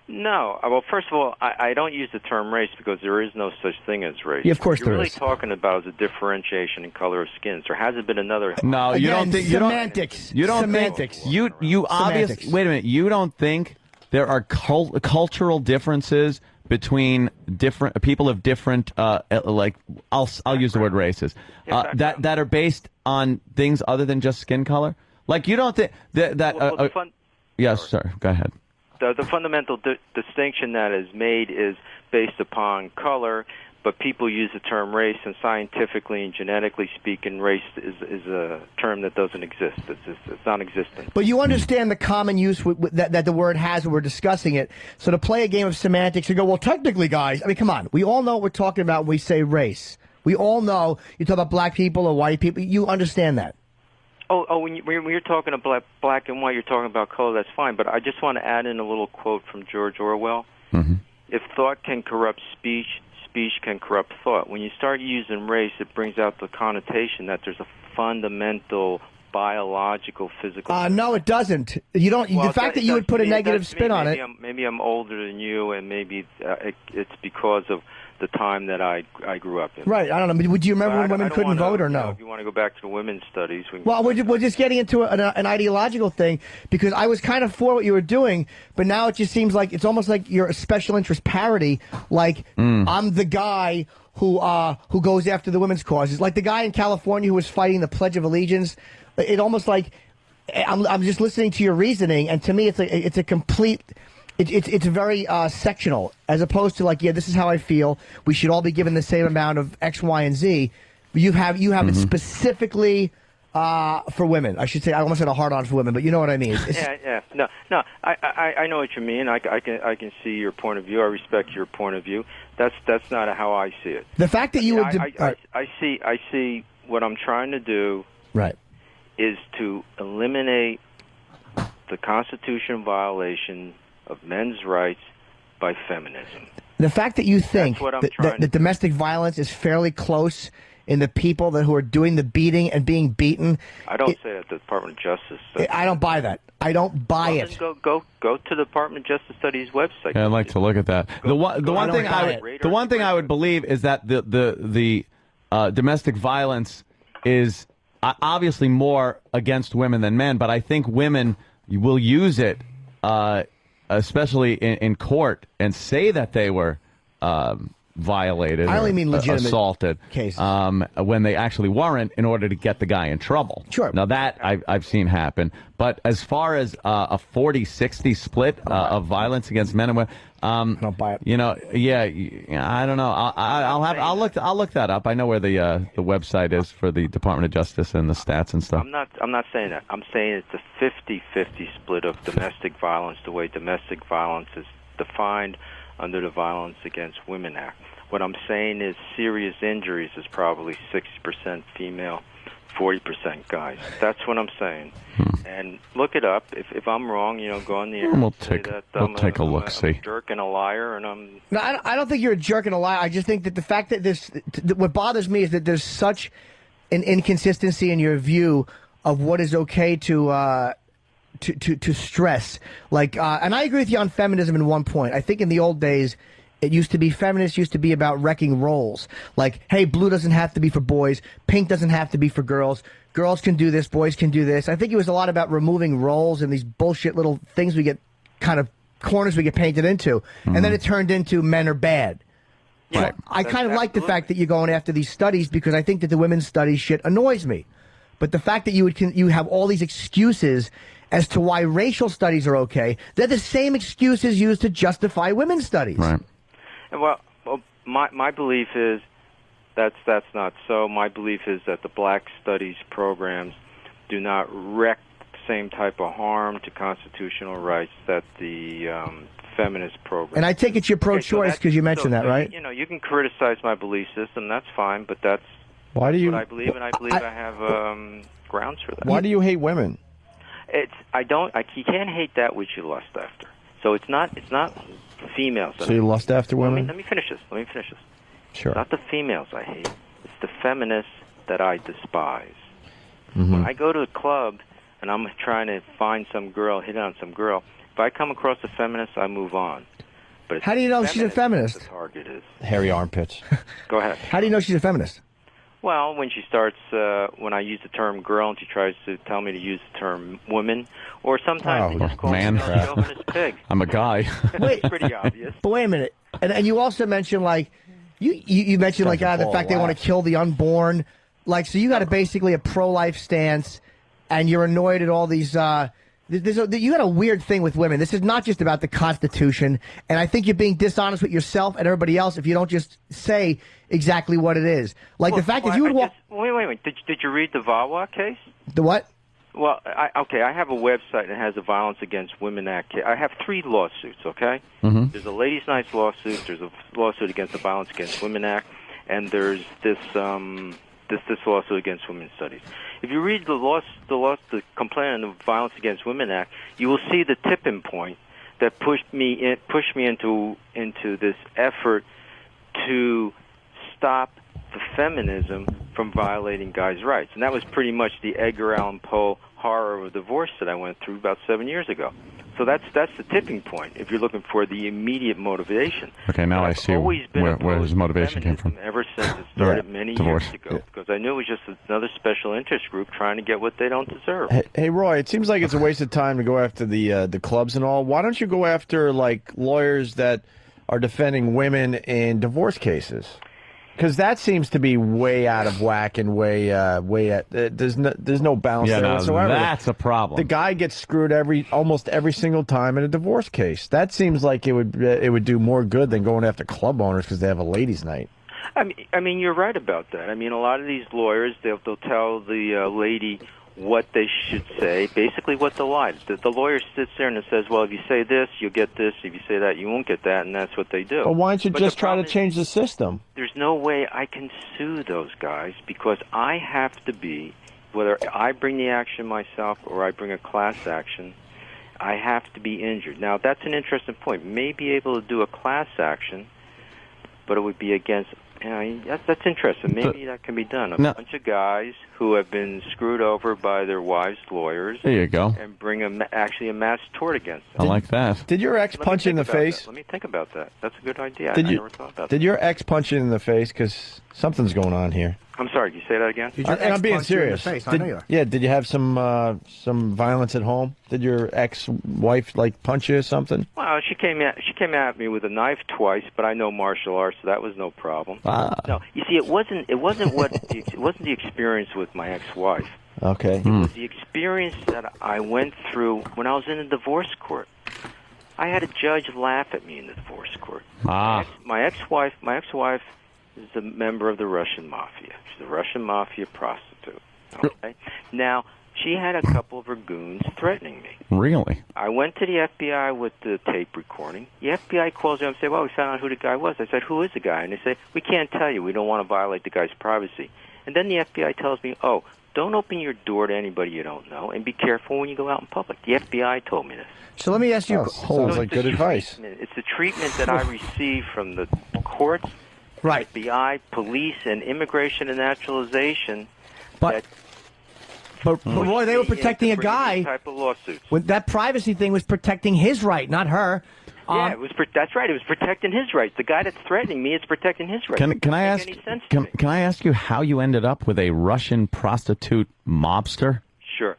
No. Well, first of all, I don't use the term race because there is no such thing as race.
Yeah, of course
there is.
You're
really talking about is a differentiation in color of skins. There hasn't been another.
No, you don't think
semantics.
You don't
semantics.
Think, you obviously wait a minute. You don't think there are cultural differences between different people of different like I'll use the word races that are based on things other than just skin color? Like you don't think that yes, sir. Go ahead.
The fundamental distinction that is made is based upon color, but people use the term race, and scientifically and genetically speaking, race is a term that doesn't exist. It's non-existent.
But you understand the common use that the word has when we're discussing it. So to play a game of semantics, you go, well, technically, guys, I mean, come on. We all know what we're talking about when we say race. We all know you talk about black people or white people. You understand that.
When you're talking about black and white, you're talking about color. That's fine. But I just want to add in a little quote from George Orwell.
Mm-hmm.
If thought can corrupt speech, speech can corrupt thought. When you start using race, it brings out the connotation that there's a fundamental biological, physical.
No, it doesn't. You don't.
Well,
the fact that you would put a negative spin on it.
Maybe I'm older than you, and maybe it's because of the time that I grew up in.
Right. I don't know. Would you remember when women couldn't vote or no?
If you want to go back to the women's studies.
We're just getting into an ideological thing, because I was kind of for what you were doing, but now it just seems like it's almost like you're a special interest parody. Like I'm the guy who goes after the women's causes, like the guy in California who was fighting the Pledge of Allegiance. It almost like I'm just listening to your reasoning, and to me it's a complete. It's very sectional, as opposed to like, yeah, this is how I feel. We should all be given the same amount of X, Y, and Z. You have it specifically for women. I should say, I almost said a hard-on for women, but you know what I mean.
Yeah. No. I know what you mean. I can see your point of view. I respect your point of view. That's not how I see it.
The fact that you would.
I see what I'm trying to do.
Right.
Is to eliminate the Constitution violation of men's rights by feminism.
The fact that you think that domestic violence is fairly close in the people who are doing the beating and being beaten.
I don't say that the Department of Justice.
I don't buy that. I don't buy it.
Go to the Department of Justice Studies website.
Yeah, I'd like to look at that. The one thing I would believe is that the domestic violence is obviously more against women than men, but I think women will use it, especially in court, and say that they were violated.
I only mean legitimate
assaulted
cases
when they actually weren't, in order to get the guy in trouble.
Sure.
Now that I've seen happen, but as far as a 40-60 split of violence against men and women,
I don't buy it.
You know, I don't know. I'll look that up. I know where the website is for the Department of Justice and the stats and stuff.
I'm not saying that. I'm saying it's a 50-50 split of domestic violence, the way domestic violence is defined under the Violence Against Women Act. What I'm saying is serious injuries is probably 60% female, 40% guys. That's what I'm saying. And look it up. If I'm wrong, go on the internet.
We'll take a look.
I'm a jerk and a liar, and I'm.
No, I don't think you're a jerk and a liar. I just think that the fact that what bothers me is that there's such an inconsistency in your view of what is okay to stress. Like, and I agree with you on feminism in one point. I think in the old days, feminists used to be about wrecking roles. Like, hey, blue doesn't have to be for boys, pink doesn't have to be for girls. Girls can do this, boys can do this. I think it was a lot about removing roles and these bullshit little things we get, kind of corners we get painted into. And then it turned into men are bad.
Right.
So I kind of like the fact that you're going after these studies, because I think that the women's studies shit annoys me. But the fact that you have all these excuses as to why racial studies are okay, they're the same excuses used to justify women's studies.
Right.
Well, my belief is that's not so. My belief is that the black studies programs do not wreak the same type of harm to constitutional rights that the feminist program.
And I take it you're pro-choice because you mentioned that, right?
You can criticize my belief system. That's fine, but that's what I believe, and I believe I have grounds for that.
Why do you hate women?
You can't hate that which you lust after. So it's not females.
So you lust after women?
Let me finish this.
Sure.
It's not the females I hate. It's the feminists that I despise.
Mm-hmm.
When I go to a club and I'm trying to find some girl, hit on some girl, if I come across a feminist, I move on. But
how do you know she's a feminist?
The target is
hairy armpits.
Go ahead.
How do you know she's a feminist?
Well, when she starts, when I use the term girl and she tries to tell me to use the term woman, or sometimes they just call me a chauvinist pig.
I'm a guy.
Wait,
it's pretty obvious.
But wait a minute. And you also mentioned, like, you mentioned, like, the fact they want to kill the unborn. Like, so you got basically a pro-life stance, and you're annoyed at all these You got a weird thing with women. This is not just about the Constitution, and I think you're being dishonest with yourself and everybody else if you don't just say exactly what it is. Like the fact that you would walk.
Wait. Did you read the VAWA case?
The what?
Well, I have a website that has a Violence Against Women Act. I have 3 lawsuits, okay?
Mm-hmm.
There's a Ladies' Night lawsuit, there's a lawsuit against the Violence Against Women Act, and there's this lawsuit against Women's Studies. If you read the complaint on the Violence Against Women Act, you will see the tipping point that pushed me into this effort to stop the feminism from violating guys' rights. And that was pretty much the Edgar Allan Poe horror of divorce that I went through about 7 years ago. So that's the tipping point if you're looking for the immediate motivation.
Okay, now I see where his motivation came from.
Ever since it started many years ago, because I knew it was just another special interest group trying to get what they don't deserve.
Hey, Roy, it seems like it's a waste of time to go after the clubs and all. Why don't you go after like lawyers that are defending women in divorce cases? Because that seems to be way out of whack and way at. There's no balance there whatsoever.
That's a problem.
The guy gets screwed almost every single time in a divorce case. That seems like it would do more good than going after club owners because they have a ladies' night.
I mean, you're right about that. I mean, a lot of these lawyers, they'll tell the lady what they should say, basically what the lie. The lawyer sits there and says, well, if you say this, you'll get this. If you say that, you won't get that, and that's what they do.
Well, why don't you just try to change the system?
There's no way I can sue those guys because I have to be, whether I bring the action myself or I bring a class action, I have to be injured. Now, that's an interesting point. May be able to do a class action, but it would be against... that's interesting. Maybe that can be done. A bunch of guys who have been screwed over by their wives' lawyers.
There you go.
And bring actually a mass tort against them.
I like that.
Did your ex punch you in the face?
Let me think about that. That's a good idea. I never thought about that.
Did your ex punch you in the face? Because something's going on here.
I'm sorry. Can you say that again?
I'm being serious. Did you have some violence at home? Did your ex-wife punch you or something?
Well, she came at me with a knife twice, but I know martial arts, so that was no problem. No, you see, it wasn't the experience with my ex-wife.
Okay.
It was the experience that I went through when I was in the divorce court. I had a judge laugh at me in the divorce court. My ex-wife is a member of the Russian mafia. She's a Russian mafia prostitute. Okay? Now, she had a couple of her goons threatening me.
Really?
I went to the FBI with the tape recording. The FBI calls me up and say, well, we found out who the guy was. I said, who is the guy? And they say, we can't tell you. We don't want to violate the guy's privacy. And then the FBI tells me, oh, don't open your door to anybody you don't know, and be careful when you go out in public. The FBI told me this.
So let me ask you...
sounds like good advice.
It's the treatment that I receive from the courts,
right,
FBI, police, and immigration and naturalization.
But Roy, they were protecting a guy.
Type of lawsuits.
When that privacy thing was protecting his right, not her.
Yeah, that's right. It was protecting his rights. The guy that's threatening me is protecting his rights.
Can I ask? Can I ask you how you ended up with a Russian prostitute mobster?
Sure.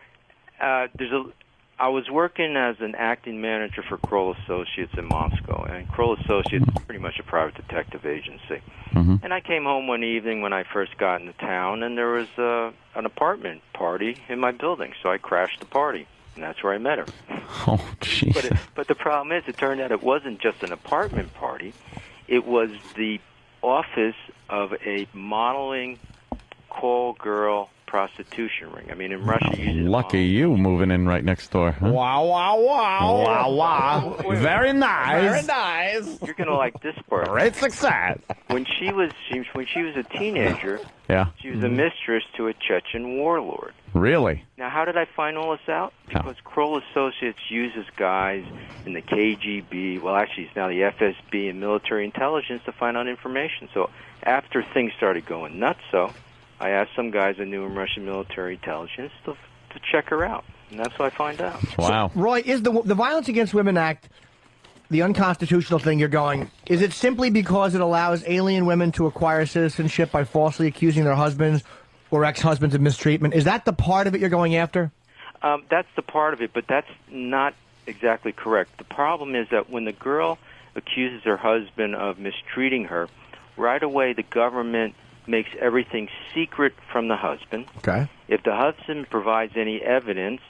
I was working as an acting manager for Kroll Associates in Moscow, and Kroll Associates is pretty much a private detective agency.
Mm-hmm.
And I came home one evening when I first got into town, and there was an apartment party in my building, so I crashed the party, and that's where I met her.
Oh, jeez.
But the problem is, it turned out it wasn't just an apartment party. It was the office of a modeling call girl prostitution ring. I mean, in Russia,
lucky you moving in right next door. Huh?
Wow, wow, wow.
Wow, wow. Very nice.
Very nice.
You're going to like this part.
Great success.
When she was a teenager,
yeah,
she was a mistress to a Chechen warlord.
Really?
Now, how did I find all this out? Because Kroll Associates uses guys in the KGB, well, actually, it's now the FSB and military intelligence to find out information. So after things started going nuts, I asked some guys I knew in Russian military intelligence to check her out, and that's what I find out.
Wow.
So, Roy, is the Violence Against Women Act the unconstitutional thing you're going, is it simply because it allows alien women to acquire citizenship by falsely accusing their husbands or ex-husbands of mistreatment? Is that the part of it you're going after?
That's the part of it, but that's not exactly correct. The problem is that when the girl accuses her husband of mistreating her, right away the government makes everything secret from the husband.
Okay.
If the husband provides any evidence,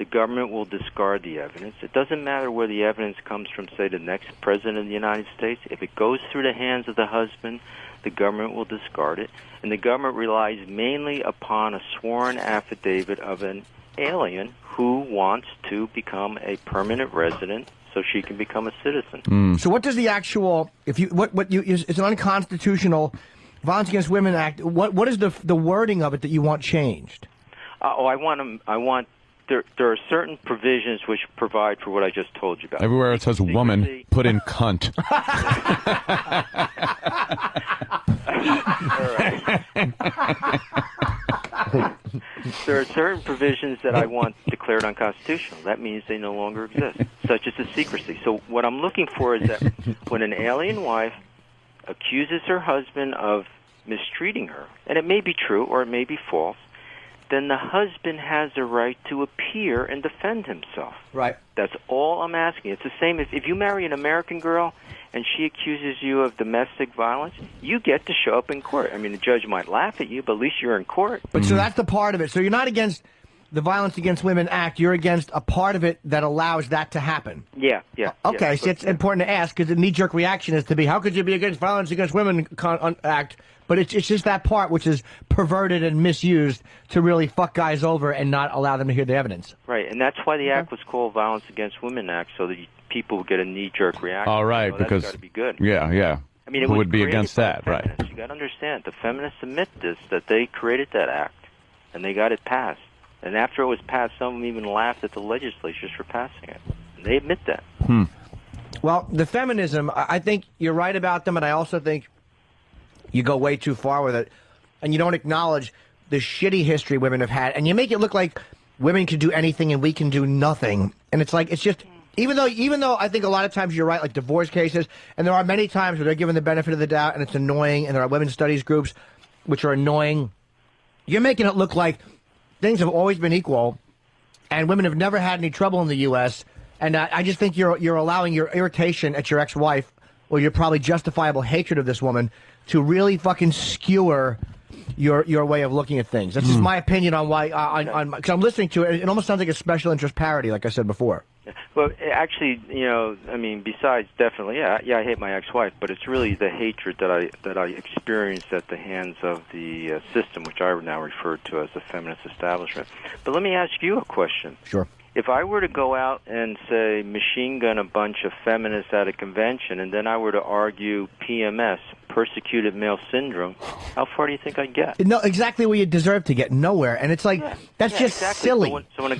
the government will discard the evidence. It doesn't matter where the evidence comes from, say, the next president of the United States. If it goes through the hands of the husband, the government will discard it. And the government relies mainly upon a sworn affidavit of an alien who wants to become a permanent resident so she can become a citizen.
So what does the actual, if you, it's an unconstitutional Violence Against Women Act, what is the wording of it that you want changed?
There are certain provisions which provide for what I just told you about.
Everywhere it says woman, put in cunt.
There are certain provisions that I want declared unconstitutional. That means they no longer exist, such as the secrecy. So what I'm looking for is that when an alien wife accuses her husband of mistreating her, and it may be true or it may be false, then the husband has a right to appear and defend himself.
Right.
That's all I'm asking. It's the same if you marry an American girl and she accuses you of domestic violence, you get to show up in court. I mean, the judge might laugh at you, but at least you're in court.
But so that's the part of it. So you're not against the Violence Against Women Act. You're against a part of it that allows that to happen.
Yeah.
Okay, so it's important to ask because the knee-jerk reaction is to be, how could you be against Violence Against Women Act? But it's just that part which is perverted and misused to really fuck guys over and not allow them to hear the evidence.
Right, and that's why the act was called Violence Against Women Act, so that people would get a knee-jerk reaction.
All right,
because that's got to be good.
Yeah.
I mean, it
who
was
would be
created
against
by
that, right?
feminists. You got to understand, the feminists admit this, that they created that act, and they got it passed. And after it was passed, some of them even laughed at the legislatures for passing it. And they admit that.
Well, the feminism, I think you're right about them, and I also think you go way too far with it, and you don't acknowledge the shitty history women have had, and you make it look like women can do anything and we can do nothing. And it's like, it's just, even though I think a lot of times you're right, like divorce cases, and there are many times where they're given the benefit of the doubt and it's annoying, and there are women's studies groups which are annoying, you're making it look like things have always been equal, and women have never had any trouble in the U.S., and I just think you're allowing your irritation at your ex-wife, or your probably justifiable hatred of this woman, to really fucking skewer your way of looking at things. That's just my opinion on why, because I'm listening to it, it almost sounds like a special interest parody, like I said before.
Well, actually, I mean, besides definitely, I hate my ex-wife, but it's really the hatred that I experienced at the hands of the system, which I now refer to as the feminist establishment. But let me ask you a question.
Sure.
If I were to go out and, say, machine gun a bunch of feminists at a convention, and then I were to argue PMS, persecuted male syndrome, how far do you think I'd get?
No, exactly where you deserve to get, nowhere. And it's like, that's just
exactly.
silly.
So when a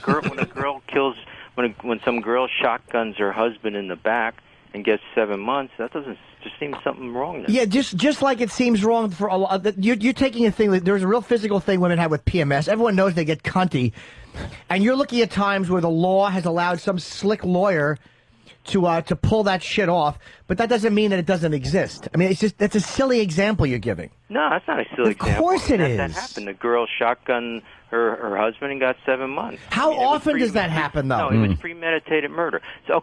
girl kills, when some girl shotguns her husband in the back and gets 7 months, that doesn't just seem something wrong there.
Yeah, just like it seems wrong for a lot. You're taking a thing, there's a real physical thing women have with PMS. Everyone knows they get cunty. And you're looking at times where the law has allowed some slick lawyer to pull that shit off, but that doesn't mean that it doesn't exist. I mean, it's just, that's a silly example you're giving.
No, that's not a silly example.
Of course it is.
That happened. The girl shotgunned her husband and got 7 months.
How often does that happen, though?
No, it was premeditated murder. So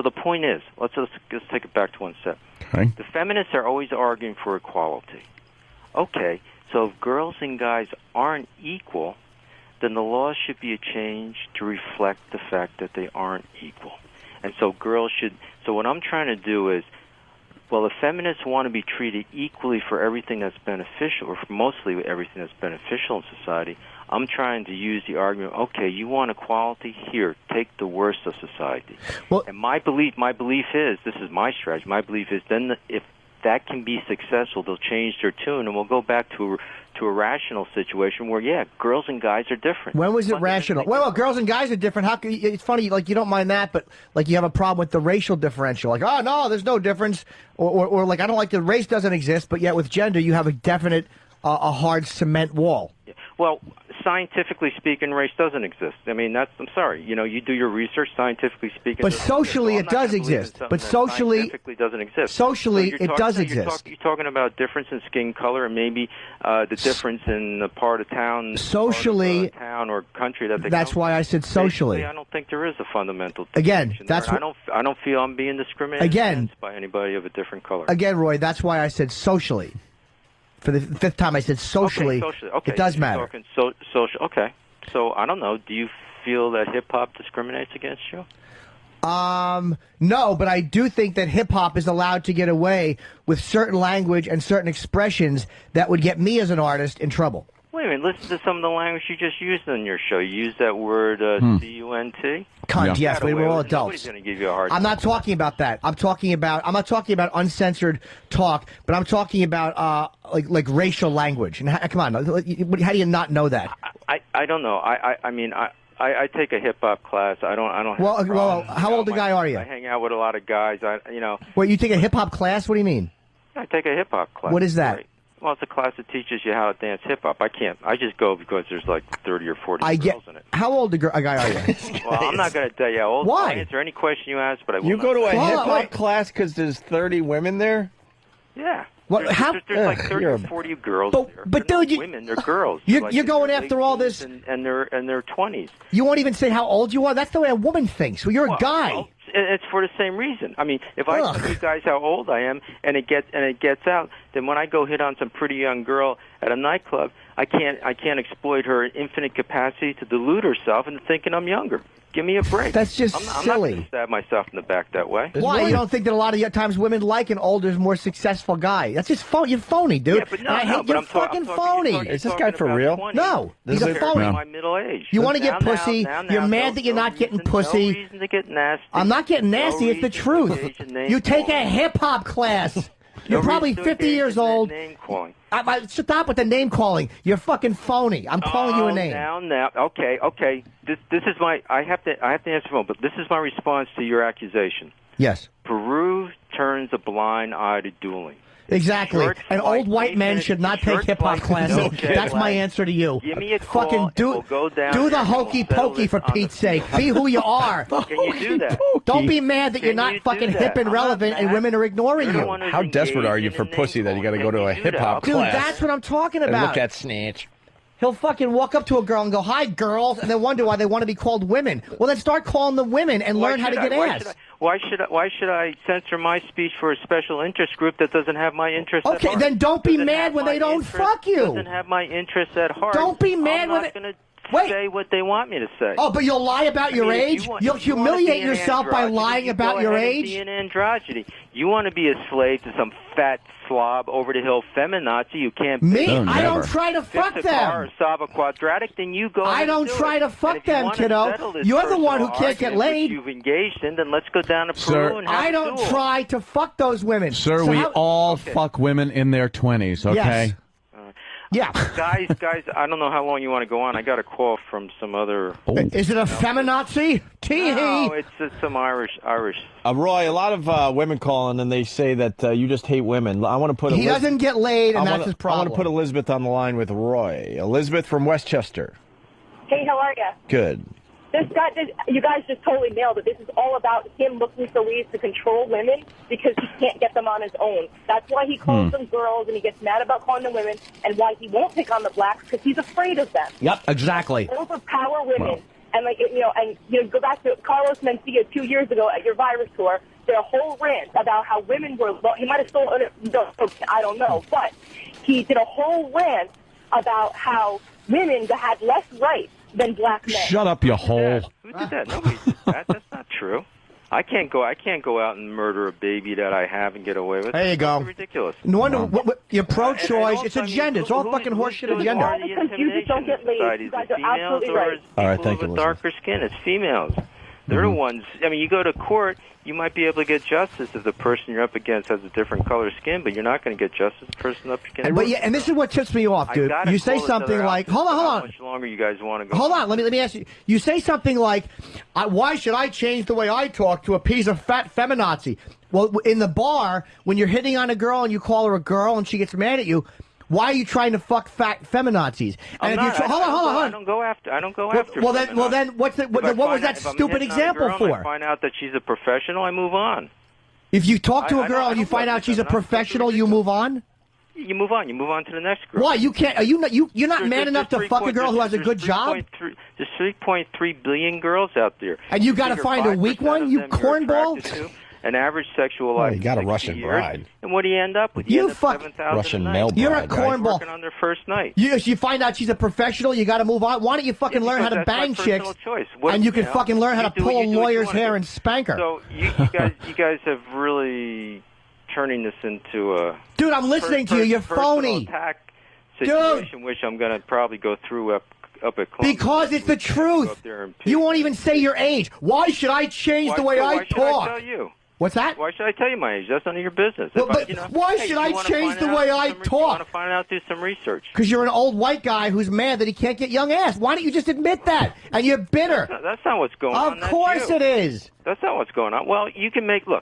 the point is, let's take it back to one step.
Okay.
The feminists are always arguing for equality. Okay, so if girls and guys aren't equal, then the law should be changed to reflect the fact that they aren't equal. And so girls should... So what I'm trying to do is, well, if feminists want to be treated equally for everything that's beneficial, or for mostly everything that's beneficial in society, I'm trying to use the argument, okay, you want equality? Here, take the worst of society. Well, and my belief is, this is my strategy, my belief is then if that can be successful, they'll change their tune, and we'll go back to a rational situation where, yeah, girls and guys are different.
When was it rational? Well, girls and guys are different. How can it's funny, like you don't mind that, but like you have a problem with the racial differential. Like, oh no, there's no difference, or like I don't like the race doesn't exist, but yet with gender you have a definite, a hard cement wall.
Yeah. Well, scientifically speaking, race doesn't exist. I mean, I'm sorry. You do your research, scientifically speaking.
But socially, it does exist. But socially,
scientifically doesn't exist.
Socially, it does exist.
You're talking about difference in skin color and maybe the difference in the part of town,
socially,
town or country that they.
That's why I said socially.
Basically, I don't think there is a fundamental.
Again, that's
what I don't feel I'm being discriminated against by anybody of a different color.
Again, Roy, that's why I said socially. For the fifth time, I said socially.
Okay.
It does matter.
Social. Okay. So I don't know. Do you feel that hip hop discriminates against you?
No, but I do think that hip hop is allowed to get away with certain language and certain expressions that would get me as an artist in trouble.
Wait a minute, listen to some of the language you just used on your show. You used that word, C-U-N-T?
Cunt, yes, but we're all adults.
Nobody's going to give you a hard
I'm not talking about that. I'm not talking about uncensored talk, but I'm talking about like racial language. And come on, how do you not know that?
I don't know. I mean, I take a hip hop class. I don't.
Well, how old a guy are you?
I hang out with a lot of guys.
Wait, you take a hip hop class? What do you mean?
I take a hip hop class.
What is that?
Right. Well, it's a class that teaches you how to dance hip hop. I can't. I just go because there's like 30 or 40 girls in it.
How old a guy are you?
Well, I'm not going to tell you how old.
Why?
I'll answer any question you ask, but I will
You go to
not.
a hip hop class because there's 30 women there?
Yeah.
What,
there's like 30 or 40 girls there.
But
they're
dude,
not women, they're girls.
You're
Like,
going
they're
after all this,
and they're in their 20s.
You won't even say how old you are. That's the way a woman thinks. Well, you're a guy.
Well, it's for the same reason. I mean, if I tell you guys how old I am and it gets out, then when I go hit on some pretty young girl at a nightclub, I can't exploit her infinite capacity to delude herself into thinking I'm younger. Give me a break.
That's just
I'm not
silly.
going to stab myself in the back that way.
Why? You don't think that a lot of times women like an older, more successful guy? That's just phony. You're phony, dude.
Yeah, but no,
and I hate
but
you're
I'm
fucking phony.
Is this guy for real?
No, he's a phony.
My middle age.
You want to get
Now,
pussy.
now,
You're mad that you're not getting pussy.
No reason to get nasty.
I'm not getting nasty.
No
It's the
reason
truth.
to engage in name
You take a
calling.
hip hop class. You're
No
probably
reason to
50
engage
years
in
old.
Name calling.
Stop with the name calling. You're fucking phony. I'm calling you a name.
Now, okay. This is my. I have to answer the phone, but this is my response to your accusation.
Yes.
Peru turns a blind eye to dueling.
Exactly. And old white men should not take hip hop classes. That's my answer to you.
Give me a call.
Fucking
we'll go down
do the
there and we'll
hokey
settle
pokey
this
for
on
Pete's
the-
sake. Be who you are.
Can you do that?
Don't be mad that you're
Can
not
you
fucking
do
hip
that?
and
I'm not
relevant and
mad.
women are ignoring
You're the
you.
one who's
How desperate are you
engaged
for
in
pussy that you got to go to a
do
hip hop
that?
Dude,
class?
that's what I'm talking
and
about.
look at Snatch.
He'll fucking walk up to a girl and go, "Hi, girls," and then wonder why they want to be called women. Well, then start calling them women and learn how to get ass.
Why should I censor my speech for a special interest group that doesn't have my interest at
Okay,
heart?
then don't be
Doesn't
mad
have
when
my
they don't
interest-
fuck you.
Doesn't have my interests at heart.
Don't be mad
I'm
when
not
they-
going to say what they want me to say.
Oh, but you'll lie about your
if
age?
you want-
You'll
if you wanna
humiliate
be an
yourself by
androgyny,
lying
you
about
go
your
ahead and
age?
Be an androgyny. You want to be a slave to some fat slob over the hill feminazi? You can't.
Me?
be.
I don't try to
Fix
fuck
a
them.
car or solve a quadratic, then you go.
I
ahead
don't
and do
try
it.
to fuck
And if you
them,
wanna
kiddo.
settle this
You're the one who
personal
can't get
argument,
laid.
which you've engaged in, then let's go down to Peru
Sir,
and have
I
a
don't
duel.
try to fuck those women.
Sir,
So
we
how-
all fuck women in their 20s, okay?
Yes. Yeah.
guys, I don't know how long you want to go on. I got a call from some other.
Is it a feminazi? Tee
No, it's some Irish.
Roy, a lot of women calling and they say that you just hate women. I want to put
He doesn't get laid, and that's his
I
problem.
want to put Elizabeth on the line with Roy. Elizabeth from Westchester.
Hey, how are you?
Good.
You guys just totally nailed it. This is all about him looking for ways to control women because he can't get them on his own. That's why he calls them girls and he gets mad about calling them women, and why he won't pick on the blacks because he's afraid of them.
Yep, exactly.
Overpower women. And go back to Carlos Mencia 2 years ago at your virus tour. Their whole rant about how women were. He might have stolen it. I don't know, but he did a whole rant about how women had less rights than black men.
Shut up, you hole.
Who did that? Nobody did that. That's not true. I can't go out and murder a baby that I have and get away with it.
There you go.
That's ridiculous.
No wonder you're pro-choice. It's agenda. It's all fucking horseshit agenda.
All the intimidation in society.
You guys
The
are
females
absolutely
or
right.
is
All right,
people
thank you,
with darker skin. It's females. They're the ones. I mean, you go to court, you might be able to get justice if the person you're up against has a different color skin, but you're not going to get justice if the person up against.
And this is what tips me off, dude. You say something like, "Hold on."
How much longer you guys want to go?
Hold on, let me ask you. You say something like, "Why should I change the way I talk to appease a fat feminazi?" Well, in the bar, when you're hitting on a girl and you call her a girl and she gets mad at you, why are you trying to fuck fat feminazis? And hold on.
I don't go after.
Well, then, what was that stupid example for?
I find out that she's a professional, I move on.
If you talk to a girl and you find out she's a professional, you move on.
You move on. You move on to the next girl.
Why? You can't? Are you not? You're not man enough to fuck a girl who has a good job?
There's 3.3 billion girls out there.
And you got to
Figure
find a weak
5%
one,
of
you
them you're
cornball.
attracted to, an average sexual
Well,
life.
you got a
60
Russian
years,
bride.
And what do you end up with?
You
end up
fuck-
7,000
Russian
a night.
male
You're a
bride, right?
cornball.
Working on their first night.
You find out she's a professional, you got to move on. Why don't you fucking learn how to
Because that's
bang
my personal
chicks,
choice. What-
and you can
know,
fucking learn how
you
to
do
pull
what
a
you do what you
lawyer's
wanna
hair
do.
and spank her.
So you guys have really turning this into a
Dude, I'm listening to you. You're
personal
phony.
attack situation, which I'm going to probably go through up at Columbus.
Because it's the truth. You won't even say your age. Why should I change the way I
why should
talk?
I tell you?
What's that?
Why should I tell you my age? That's none of your business.
Well,
If
but why
hey,
should
you
I
wanna
change
find
the
out,
way
do
I
some- You
talk?
want to find out, do some research.
Because you're an old white guy who's mad that he can't get young ass. Why don't you just admit that? And you're bitter.
That's not what's going on.
Of
That's
course
you.
it is.
That's not what's going on. Well, you can make all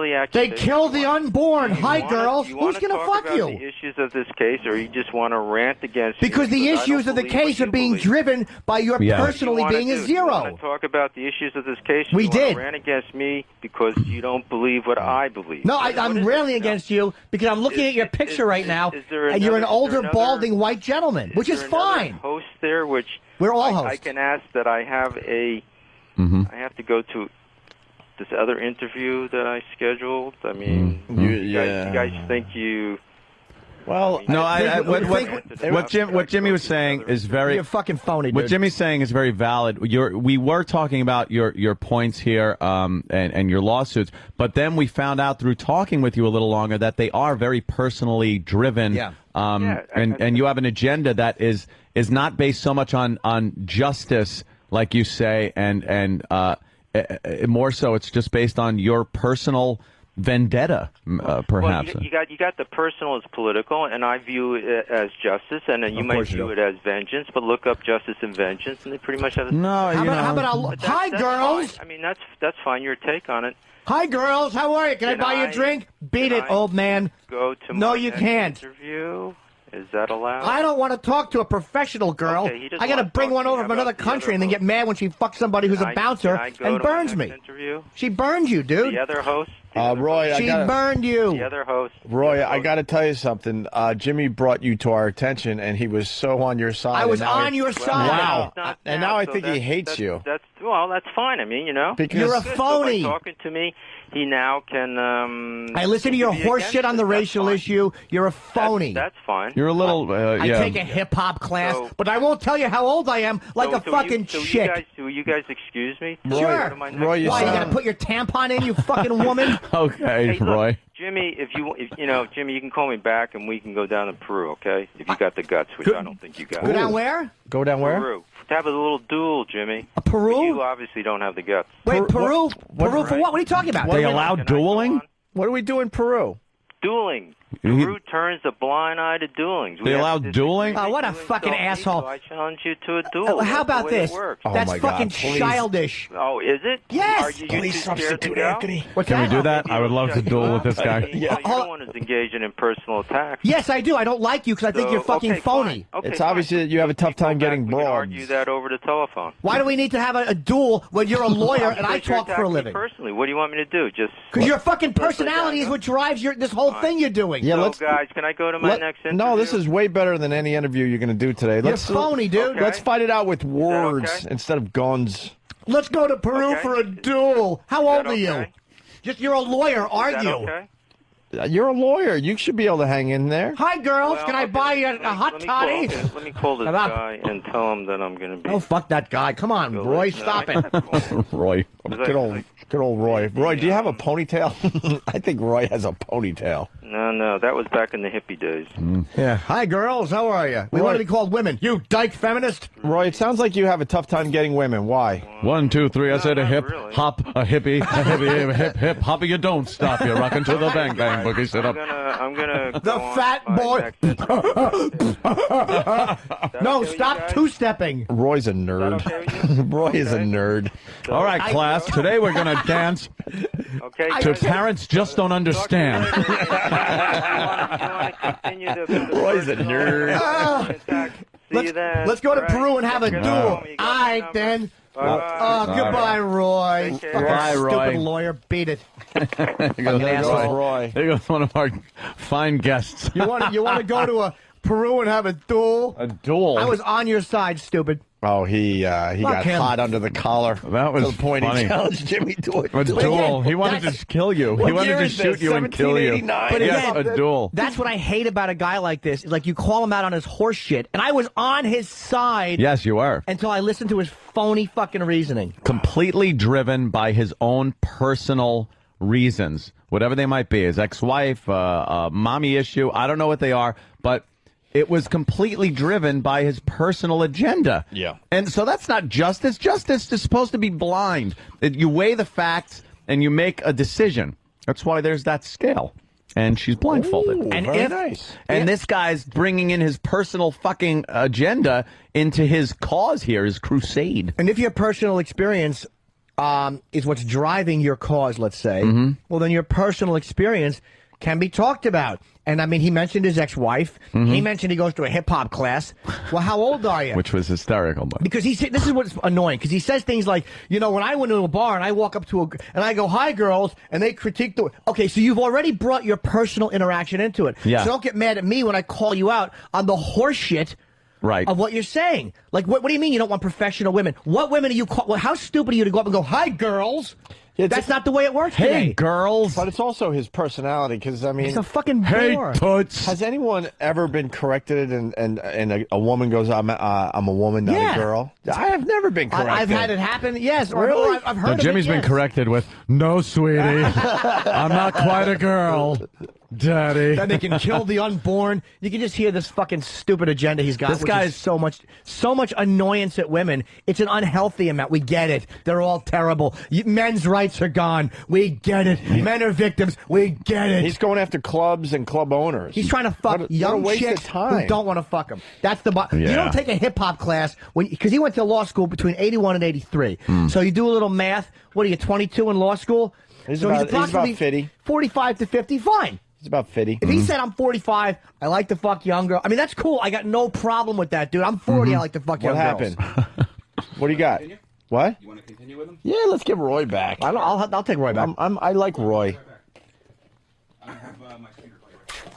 the
They
accusations.
kill the unborn. Hi,
wanna-
girls.
you
Who's
wanna
going to
talk
fuck
about
you?
the issues of this case, or you just want to rant against
Because
me?
the
I don't
issues of the
believe what
case are
you
being
believe.
driven by your
Yeah.
personally
What do you
being a
wanna do? You want
zero.
to talk about the issues of this case?
We
you wanna
did.
rant against me because you don't believe what I believe.
No, I'm railing against you because I'm looking at your picture right now,
there
and you're an
another-
older,
is there another-
balding white gentleman, which is
there another
fine.
Host there, which
We're all
I
hosts.
can ask that I have I have to go to this other interview that I scheduled. I mean, you guys think you?
Well, no, what Jimmy was saying is very.
You're fucking phony, dude.
What Jimmy's saying is very valid. We were talking about your points here, and your lawsuits, but then we found out through talking with you a little longer that they are very personally driven.
Yeah.
And you have an agenda that is not based so much on justice, like you say, and more so it's just based on your personal vendetta, perhaps.
Well, you got the personal as political, and I view it as justice, and then you might view it as vengeance. But look up justice and vengeance, and they pretty much have the
How about hi, girls?
I mean, that's fine. Your take on it.
Hi, girls. How are you? Can I buy you a drink? Beat it, old man.
Go to
No,
my
you
next
can't.
interview. Is that allowed?
I don't want to talk to a professional girl.
Okay, he doesn't
I got to
wanna
bring
talk
one
to you.
over
How
from another
about the
country
other
and then get mad when she fucks somebody who's a bouncer
Can I go
and
to my
burns
next
me.
Interview?
She burns you, dude.
The other host.
Roy,
She burned you.
The other host.
Roy, I got to tell you something. Jimmy brought you to our attention, and he was so on your side.
I was
and now
on your side.
Wow. And now I think he hates you.
That's fine. I mean,
Because
you're a
Good.
phony.
So by talking to me, he now can.
I listen to your
be
horse
against
shit on
it.
the
That's
racial
fine.
issue. You're a phony.
That's fine.
You're a little.
I take a hip hop class, but I won't tell you how old I am, like a fucking chick.
Will you guys excuse me?
Sure. Why you got to put your tampon in, you fucking woman?
Okay,
Hey, look,
Roy.
Jimmy, if Jimmy, you can call me back and we can go down to Peru, okay? If you got the guts, which I don't think you got.
Go down where?
Go down where?
Peru. To have a little duel, Jimmy.
Peru?
But you obviously don't have the guts.
Wait, Peru? Peru for what? What are you talking about?
They allow dueling?
What do we do in Peru?
Dueling. Peru turns a blind eye to dueling.
They allow dueling?
Oh, what a fucking asshole.
So I challenge you to a duel.
How about
That's the way
this?
it works.
That's fucking childish.
Oh, is it?
Yes.
Are you too scared to go?
Can we do that? I would love to duel with this guy.
You're the one who's engaging in personal attacks.
Yes, I do. I don't like you because I think you're fucking phony.
Okay,
It's obvious that you have a tough time getting
We can
broads.
argue that over the telephone.
Why do we need to have a duel when you're a lawyer and I
Because you're
talk for a
attacking me
living?
Personally, what do you want me to do? Just
Because your fucking personality is what drives this whole thing you're doing.
Yeah,
so, guys, can I go to my next interview?
No, this is way better than any interview you're going to do today.
You're phony, dude.
Let's fight it out with words
okay?
instead of guns.
Let's go to Peru for a duel. How old are you? You're a lawyer, aren't you?
Okay?
You're a lawyer. You should be able to hang in there.
Hi, girls.
Well,
Can I buy you a hot toddy?
Let me call this guy and tell him that I'm going to be.
Oh, fuck that guy. Come on, Roy. Stop it.
Roy.
Good old Roy. Roy, do you have a ponytail? I think Roy has a ponytail.
No, that was back in the hippie days.
Yeah. Hi, girls. How are you? We want to be called women. You dyke feminist.
Roy, it sounds like you have a tough time getting women. Why?
1, 2, 3. I said a hip, hop, a hippie, a hippie, hip, hip, hoppy. You don't stop. You're rocking to the bang, bang, boogie. Sit up.
I'm gonna.
The fat boy. No, stop two-stepping.
Roy's a nerd. Roy is a nerd.
All right, class. Today we're going to dance to Parents Just Don't Understand.
Roy's a nerd.
Let's go to Peru and have a duel. All right, then. Goodbye, Roy.
Bye, Roy.
Stupid lawyer. Beat it.
There goes one of our fine guests.
You want to go to a Peru and have a duel?
A duel?
I was on your side, stupid.
Oh, he got hot under the collar.
That was
to the point
funny.
he challenged Jimmy to
A duel. He wanted to kill you. He wanted to shoot you and kill you.
But
yes,
again,
a duel.
That's what I hate about a guy like this. Is like you call him out on his horse shit, and I was on his side.
Yes, you are.
Until I listened to his phony fucking reasoning.
Completely driven by his own personal reasons, whatever they might be. His ex-wife, mommy issue. I don't know what they are, but it was completely driven by his personal agenda.
Yeah.
And so that's not justice. Justice is supposed to be blind. You weigh the facts and you make a decision. That's why there's that scale. And she's blindfolded.
Ooh,
and
very nice.
And this guy's bringing in his personal fucking agenda into his cause here, his crusade.
And if your personal experience is what's driving your cause, let's say, well, then your personal experience can be talked about. And, I mean, he mentioned his ex-wife. He mentioned he goes to a hip-hop class. Well, how old are you?
Which was hysterical. But
Because this is what's annoying, because he says things like, you know, when I went to a bar and I walk up to and I go, hi, girls, and they critique the... Okay, so you've already brought your personal interaction into it.
Yeah.
So don't get mad at me when I call you out on the horse shit of what you're saying. Like, what do you mean you don't want professional women? What women are you... Well, how stupid are you to go up and go, hi, girls? That's not the way it works today.
Hey, girls.
But it's also his personality, because, I mean...
He's a fucking
hey,
bore.
toots.
Has anyone ever been corrected and a woman goes, I'm a woman, not a girl? I have never been corrected.
I've had it happen, yes. Or,
Really?
I've heard of it,
Jimmy's been
yes.
corrected with, no, sweetie, I'm not quite a girl, daddy.
Then they can kill the unborn. You can just hear this fucking stupid agenda he's got.
This
which
guy's
is so much annoyance at women. It's an unhealthy amount. We get it. They're all terrible. Men's rights are gone. We get it. Men are victims. We get it.
He's going after clubs and club owners.
He's trying to fuck young
waste
chicks
of time.
who don't want to fuck him. That's the... You
Yeah.
don't take a hip-hop class because he went to law school between 81 and 83. So you do a little math. What are you, 22 in law school?
He's
so
about
approximately
50.
45 to 50. Fine.
He's about 50.
If he said, I'm 45, I like to fuck young girls, I mean, that's cool. I got no problem with that, dude. I'm 40, I like to fuck young
What
girls.
happened? What do you got? What?
You want to continue with him?
Yeah, let's get Roy back.
I'll take Roy back.
I like Roy.
I have my screener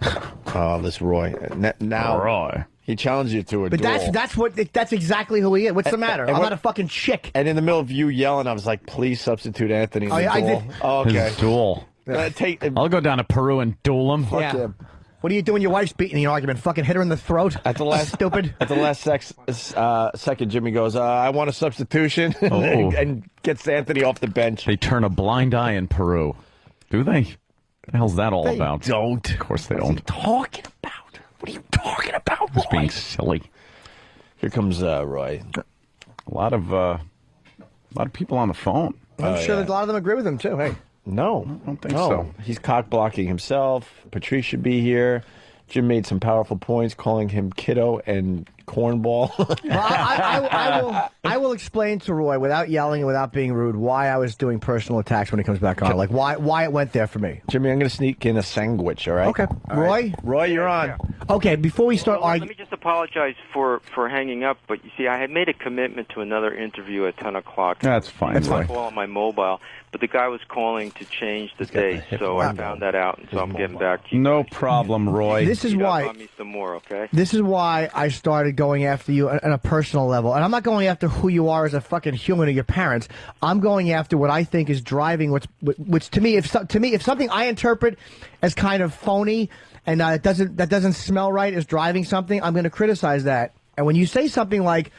right here.
Oh, this Roy. Now
Roy.
He challenged you to a
But
duel.
that's exactly who he is. What's the matter? I'm not a fucking chick.
And in the middle of you yelling, I was like, please substitute Anthony in the
Oh, yeah, I
duel.
did.
Oh, okay.
His duel. I'll go down to Peru and duel him.
Yeah. What are you doing? Your wife's beating you argument. Fucking hit her in the throat.
At the last
stupid.
At the last second, Jimmy goes, I want a substitution, and gets Anthony off the bench.
They turn a blind eye in Peru. Do they? What the hell's that all
They
about?
don't.
Of course they
What are you
don't.
talking about? What are you talking about,
Just
Roy?
being silly.
Here comes Roy.
A lot of people on the phone.
I'm sure that a lot of them agree with him, too. Hey.
No,
I don't think so.
He's cock blocking himself. Patrice should be here. Jim made some powerful points, calling him kiddo and cornball.
Well, I will explain to Roy, without yelling and without being rude, why I was doing personal attacks when he comes back on. Like, why it went there for me.
Jimmy, I'm going to sneak in a sandwich, all right?
Okay. Roy?
Roy, you're on.
Okay, before we start
Let
arguing...
me just apologize for hanging up, but you see, I had made a commitment to another interview at 10 o'clock.
That's fine.
That's fine.
Call on my mobile, but the guy was calling to change the date, so I found that out, and so I'm getting back to you.
No problem, Roy.
This is
Beat up
why...
on me some more, okay?
This is why I started going after you on a personal level. And I'm not going after who you are as a fucking human or your parents. I'm going after what I think is driving which to me, if something I interpret as kind of phony and that doesn't smell right is driving something, I'm going to criticize that. And when you say something like,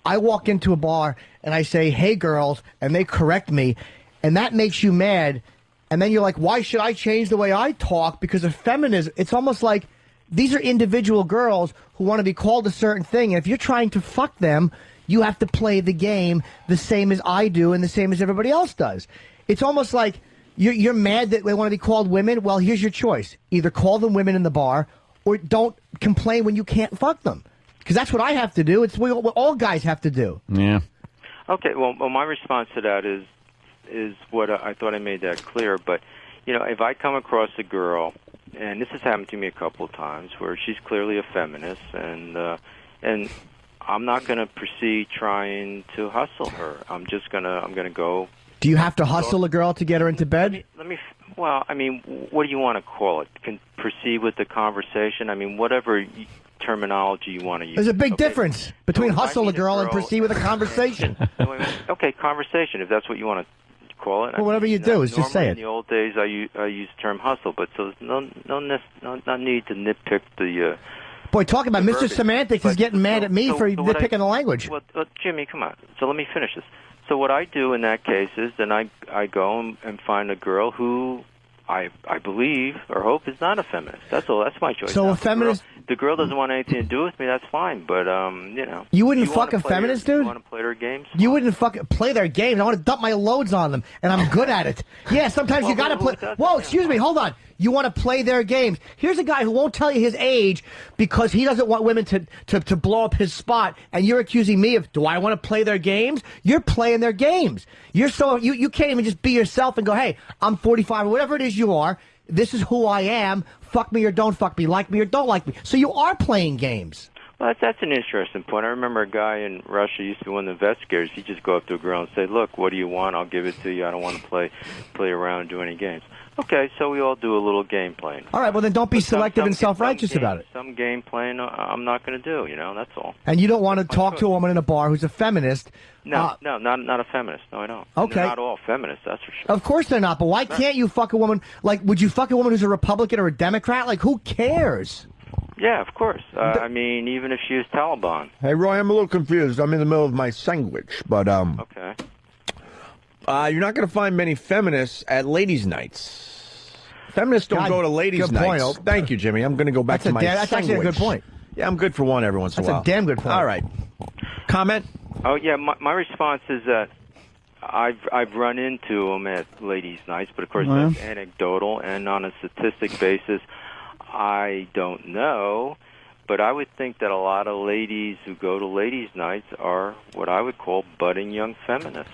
I walk into a bar and I say, hey, girls, and they correct me, and that makes you mad, and then you're like, why should I change the way I talk because of feminism? It's almost like these are individual girls who want to be called a certain thing, and if you're trying to fuck them, you have to play the game the same as I do and the same as everybody else does. It's almost like you're mad that they want to be called women. Well, here's your choice. Either call them women in the bar or don't complain when you can't fuck them. Because that's what I have to do. It's what all guys have to do.
Yeah.
Okay, well, my response to that is what I thought I made that clear. But, you know, if I come across a girl, and this has happened to me a couple of times, where she's clearly a feminist, and I'm not going to proceed trying to hustle her. I'm gonna go.
Do you have to hustle a girl to get her into bed?
Well, I mean, what do you want to call it? Can proceed with the conversation? I mean, whatever terminology you want to use.
There's a big difference between hustle a girl and proceed with a conversation.
Okay, conversation, if that's what you want to call it.
Well, whatever you do, is just say it.
In the old days, I used the term hustle, but so there's no need to nitpick the.
Boy, talking about Mr. Semantics is getting mad at me for nitpicking the language.
Well, Jimmy, come on. So let me finish this. So what I do in that case is then I go and find a girl who I believe or hope is not a feminist. That's all. That's my choice.
So
now,
a feminist...
The girl doesn't want anything to do with me, that's fine. But, you know.
You wouldn't fuck a feminist, dude?
You want to play their games?
You wouldn't play their games. I want to dump my loads on them, and I'm good at it. Yeah, sometimes you got to play... Whoa, excuse me, hold on. You want to play their games. Here's a guy who won't tell you his age because he doesn't want women to blow up his spot, and you're accusing me of, do I want to play their games? You're playing their games. You can't even just be yourself and go, hey, I'm 45 or whatever it is you are. This is who I am. Fuck me or don't fuck me. Like me or don't like me. So you are playing games.
Well, that's an interesting point. I remember a guy in Russia used to be one of the investigators. He'd just go up to a girl and say, look, what do you want? I'll give it to you. I don't want to play around and do any games. Okay, so we all do a little game playing.
All right, well, then don't be selective and self-righteous about it.
Some game playing I'm not going to do, that's all.
And you don't want to talk to a woman in a bar who's a feminist.
No, not a feminist. No, I don't.
Okay.
They're not all feminists, that's for sure.
Of course they're not, but why can't you fuck a woman? Like, would you fuck a woman who's a Republican or a Democrat? Like, who cares?
Yeah, of course. I mean, even if she was Taliban.
Hey, Roy, I'm a little confused. I'm in the middle of my sandwich, but
Okay.
You're not going to find many feminists at ladies' nights. Feminists don't go to ladies' nights.
Point.
Thank you, Jimmy. I'm going to go back to my sandwich.
That's actually a good point.
Yeah, I'm good for one every once in a while.
That's a damn good point.
All right. Comment?
Oh, yeah, my response is that I've run into them at ladies' nights, but of course that's anecdotal, and on a statistic basis, I don't know, but I would think that a lot of ladies who go to ladies' nights are what I would call budding young feminists.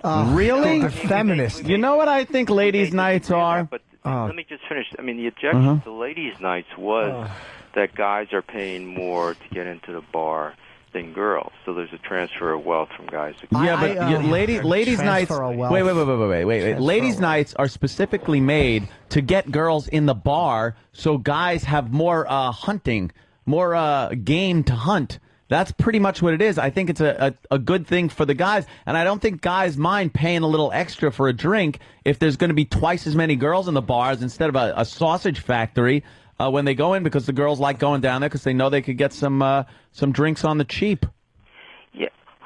Really?
Feminists.
You know what I think ladies' nights are?
But let me just finish. I mean, the objection to ladies' nights was that guys are paying more to get into the bar than girls. So there's a transfer of wealth from guys to girls.
Yeah, but ladies' nights... Wait. Ladies' nights are specifically made to get girls in the bar so guys have more hunting, more game to hunt. That's pretty much what it is. I think it's a good thing for the guys, and I don't think guys mind paying a little extra for a drink if there's going to be twice as many girls in the bars instead of a sausage factory when they go in, because the girls like going down there because they know they could get some drinks on the cheap.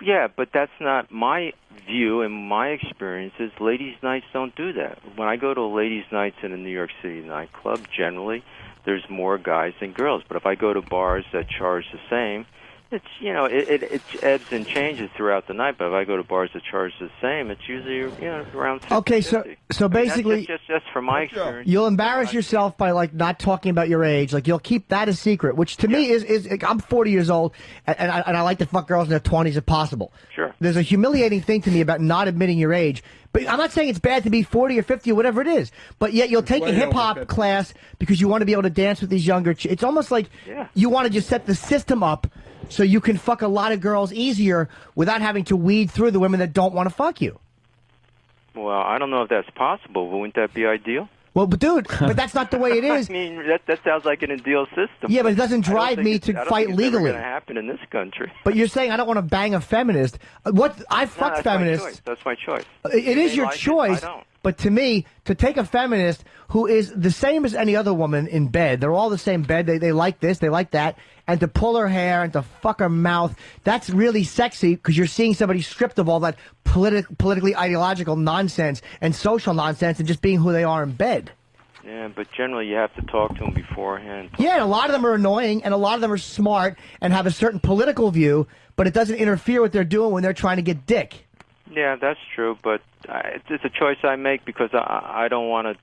Yeah, but that's not my view and my experiences. Ladies' nights don't do that. When I go to ladies' nights in a New York City nightclub, generally there's more guys than girls. But if I go to bars that charge the same, it's it ebbs and changes throughout the night. But if I go to bars that charge the same, it's usually around 50-50.
Okay, so basically,
that's just from my experience.
You'll embarrass yourself by not talking about your age. Like, you'll keep that a secret, which to me is I'm 40 years old, and I like to fuck girls in their 20s if possible.
Sure.
There's a humiliating thing to me about not admitting your age. But I'm not saying it's bad to be 40 or 50 or whatever it is. But yet you'll take a hip-hop class because you want to be able to dance with these younger It's almost like you want to just set the system up so you can fuck a lot of girls easier without having to weed through the women that don't want to fuck you.
Well, I don't know if that's possible, but wouldn't that be ideal?
Well, but dude, but that's not the way it is.
I mean, that sounds like an ideal system.
Yeah, but it doesn't drive me to fight legally.
It's going to happen in this country.
But you're saying I don't want to bang a feminist. I fuck feminists.
That's my choice.
It is your choice.
I don't.
But to me, to take a feminist who is the same as any other woman in bed, they're all the same bed, they like this, they like that, and to pull her hair and to fuck her mouth, that's really sexy because you're seeing somebody stripped of all that politically ideological nonsense and social nonsense and just being who they are in bed.
Yeah, but generally you have to talk to them beforehand.
Yeah, and a lot of them are annoying, and a lot of them are smart and have a certain political view, but it doesn't interfere with what they're doing when they're trying to get dick.
Yeah, that's true, but it's a choice I make because I don't want to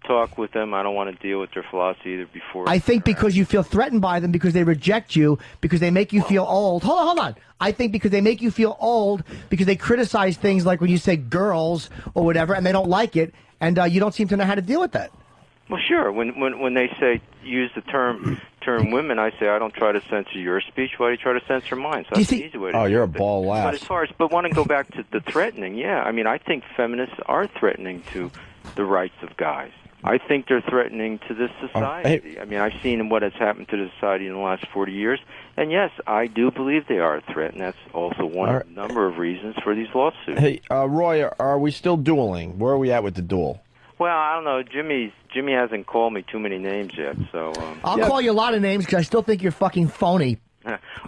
talk with them. I don't want to deal with their philosophy either before.
I think because you feel threatened by them, because they reject you, because they make you feel old. Hold on. I think because they make you feel old, because they criticize things like when you say girls or whatever, and they don't like it, and you don't seem to know how to deal with that.
Well, sure. When they say use the term women, I say I don't try to censor your speech. Why do you try to censor mine? So that's an easy way to do it.
You're a ball laugh.
But want to go back to the threatening? Yeah, I mean, I think feminists are threatening to the rights of guys. I think they're threatening to this society. I mean, I've seen what has happened to the society in the last 40 years, and yes, I do believe they are a threat, and that's also one of a number of reasons for these lawsuits.
Hey, Roy, are we still dueling? Where are we at with the duel?
Well, I don't know. Jimmy hasn't called me too many names yet, so...
I'll call you a lot of names because I still think you're fucking phony.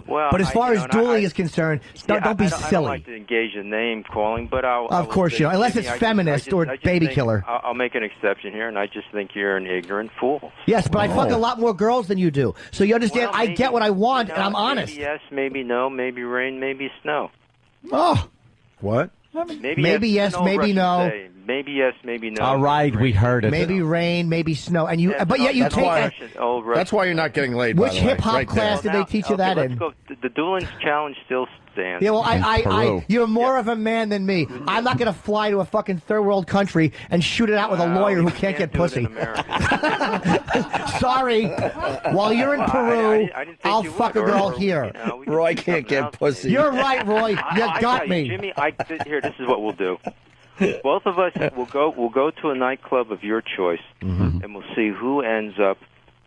Well,
but as far as dueling is concerned, don't be silly.
I don't like to engage in name calling, but
of course you don't, unless it's feminist or baby killer.
I'll make an exception here, and I just think you're an ignorant fool.
Yes, but I fuck a lot more girls than you do, so you understand.
Well,
I get what I want, and I'm honest.
Maybe yes, maybe no, maybe rain, maybe snow.
Oh,
what?
Maybe yes, maybe no.
Maybe yes, maybe no.
All right, we heard it.
Maybe rain, maybe snow, and but yet you take.
That's why you're not getting laid.
Which hip hop class did they teach you that in?
Let's go. The dueling challenge still stands.
Yeah, well, you're more of a man than me. I'm not going to fly to a fucking third world country and shoot it out with a lawyer who can't get pussy. Sorry. While you're in Peru, I'll fuck a girl here.
Roy can't get pussy.
You're right, Roy. You got me.
Jimmy, here, this is what we'll do. Both of us will go to a nightclub of your choice, and we'll see who ends up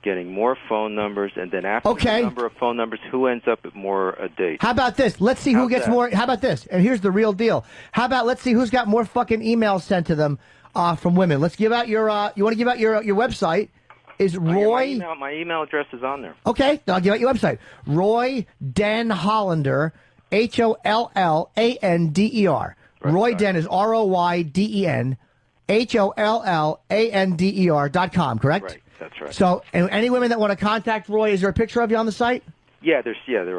getting more phone numbers, and then after the number of phone numbers, who ends up at more dates.
How about this? Let's see who gets more. How about this? And here's the real deal. How about let's see who's got more fucking emails sent to them from women. Let's give out your. You want to give out your website? Is Roy?
My email address is on there.
Okay, then I'll give out your website. Roy Den Hollander, HOLLANDER. Roy Den is ROYDEN, HOLLANDER.com, correct?
Right, that's right.
So, and any women that want to contact Roy, is there a picture of you on the site?
Yeah, there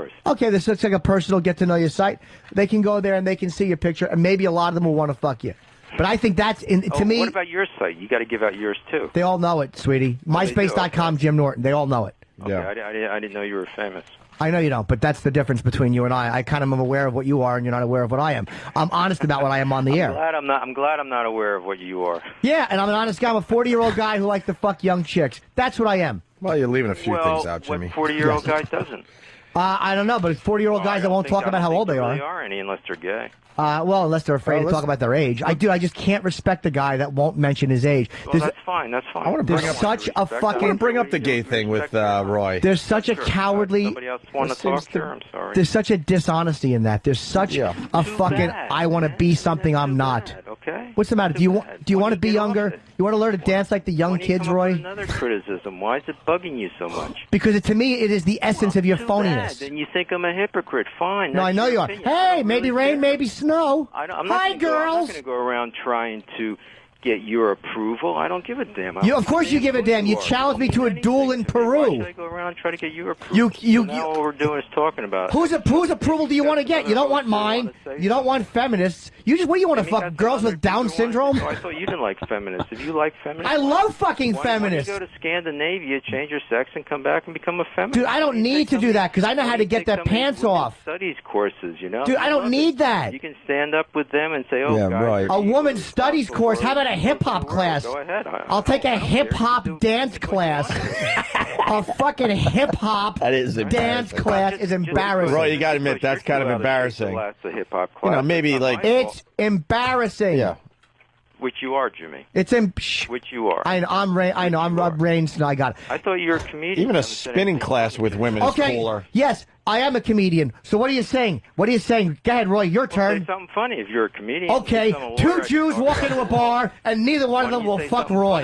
is.
Okay, this looks like a personal get-to-know-you site. They can go there and they can see your picture, and maybe a lot of them will want to fuck you. But I think that's, to me...
What about your site? You got to give out yours, too.
They all know it, sweetie. MySpace.com, Jim Norton. They all know it.
Okay, yeah. I didn't know you were famous.
I know you don't, but that's the difference between you and I. I kind of am aware of what you are, and you're not aware of what I am. I'm honest about what I am on the air.
I'm glad I'm not aware of what you are.
Yeah, and I'm an honest guy. I'm a 40-year-old guy who likes to fuck young chicks. That's what I am.
Well, you're leaving a few things out, Jimmy.
What 40-year-old guy doesn't?
I don't know, but it's 40-year-old guys that won't talk about how old they are.
They are any unless they're gay.
Well, unless they're afraid to talk about their age. I just can't respect a guy that won't mention his age.
Well, that's fine. I
want to bring up the gay thing with Roy.
There's such a cowardly.
Somebody else want to talk to her? I'm sorry.
There's such a dishonesty in that. There's such a fucking. I want to be something I'm not.
Okay.
What's the matter? Do you want to be younger? You want to learn to dance like the young kids, Roy?
Another criticism. Why is it bugging you so much?
Because to me, it is the essence of your phoniness.
Then you think I'm a hypocrite. Fine.
No, I know you are. Hey, maybe rain, maybe snow. Hi, girls.
I'm not going to go around trying to get your approval. I don't give a damn.
Of course you give a damn. You challenged me to a duel in Peru.
Why should I go around and try to get your approval? Now all we're doing is talking about.
Whose approval do you want to get? You don't want mine. You don't want feminists. What do you want to fuck girls with Down syndrome?
I thought you didn't like feminists. If you like feminists,
I love fucking feminists.
Why don't you go to Scandinavia, change your sex, and come back and become a feminist?
Dude, I don't need to do that because I know how to get their pants off.
Studies courses, you know.
Dude, I don't need that.
You can stand up with them and say, "Oh, guys,
a woman's studies course. How about a hip hop class?
Go ahead.
I'll take a hip hop dance class. A fucking hip hop dance class is embarrassing.
Roy, you got to admit that's kind of embarrassing.
That's a hip hop class.
You know, maybe like
it's embarrassing.
Yeah.
Which you are, Jimmy.
Which
you are.
I'm Rob Rains. I got it.
I thought you were a comedian.
Even a spinning class with women is cooler.
Yes, I am a comedian. So what are you saying? What are you saying? Go ahead, Roy. Your turn.
Say something funny if you're a comedian.
Okay. Two Jews walk into a bar, and neither one of them will fuck Roy.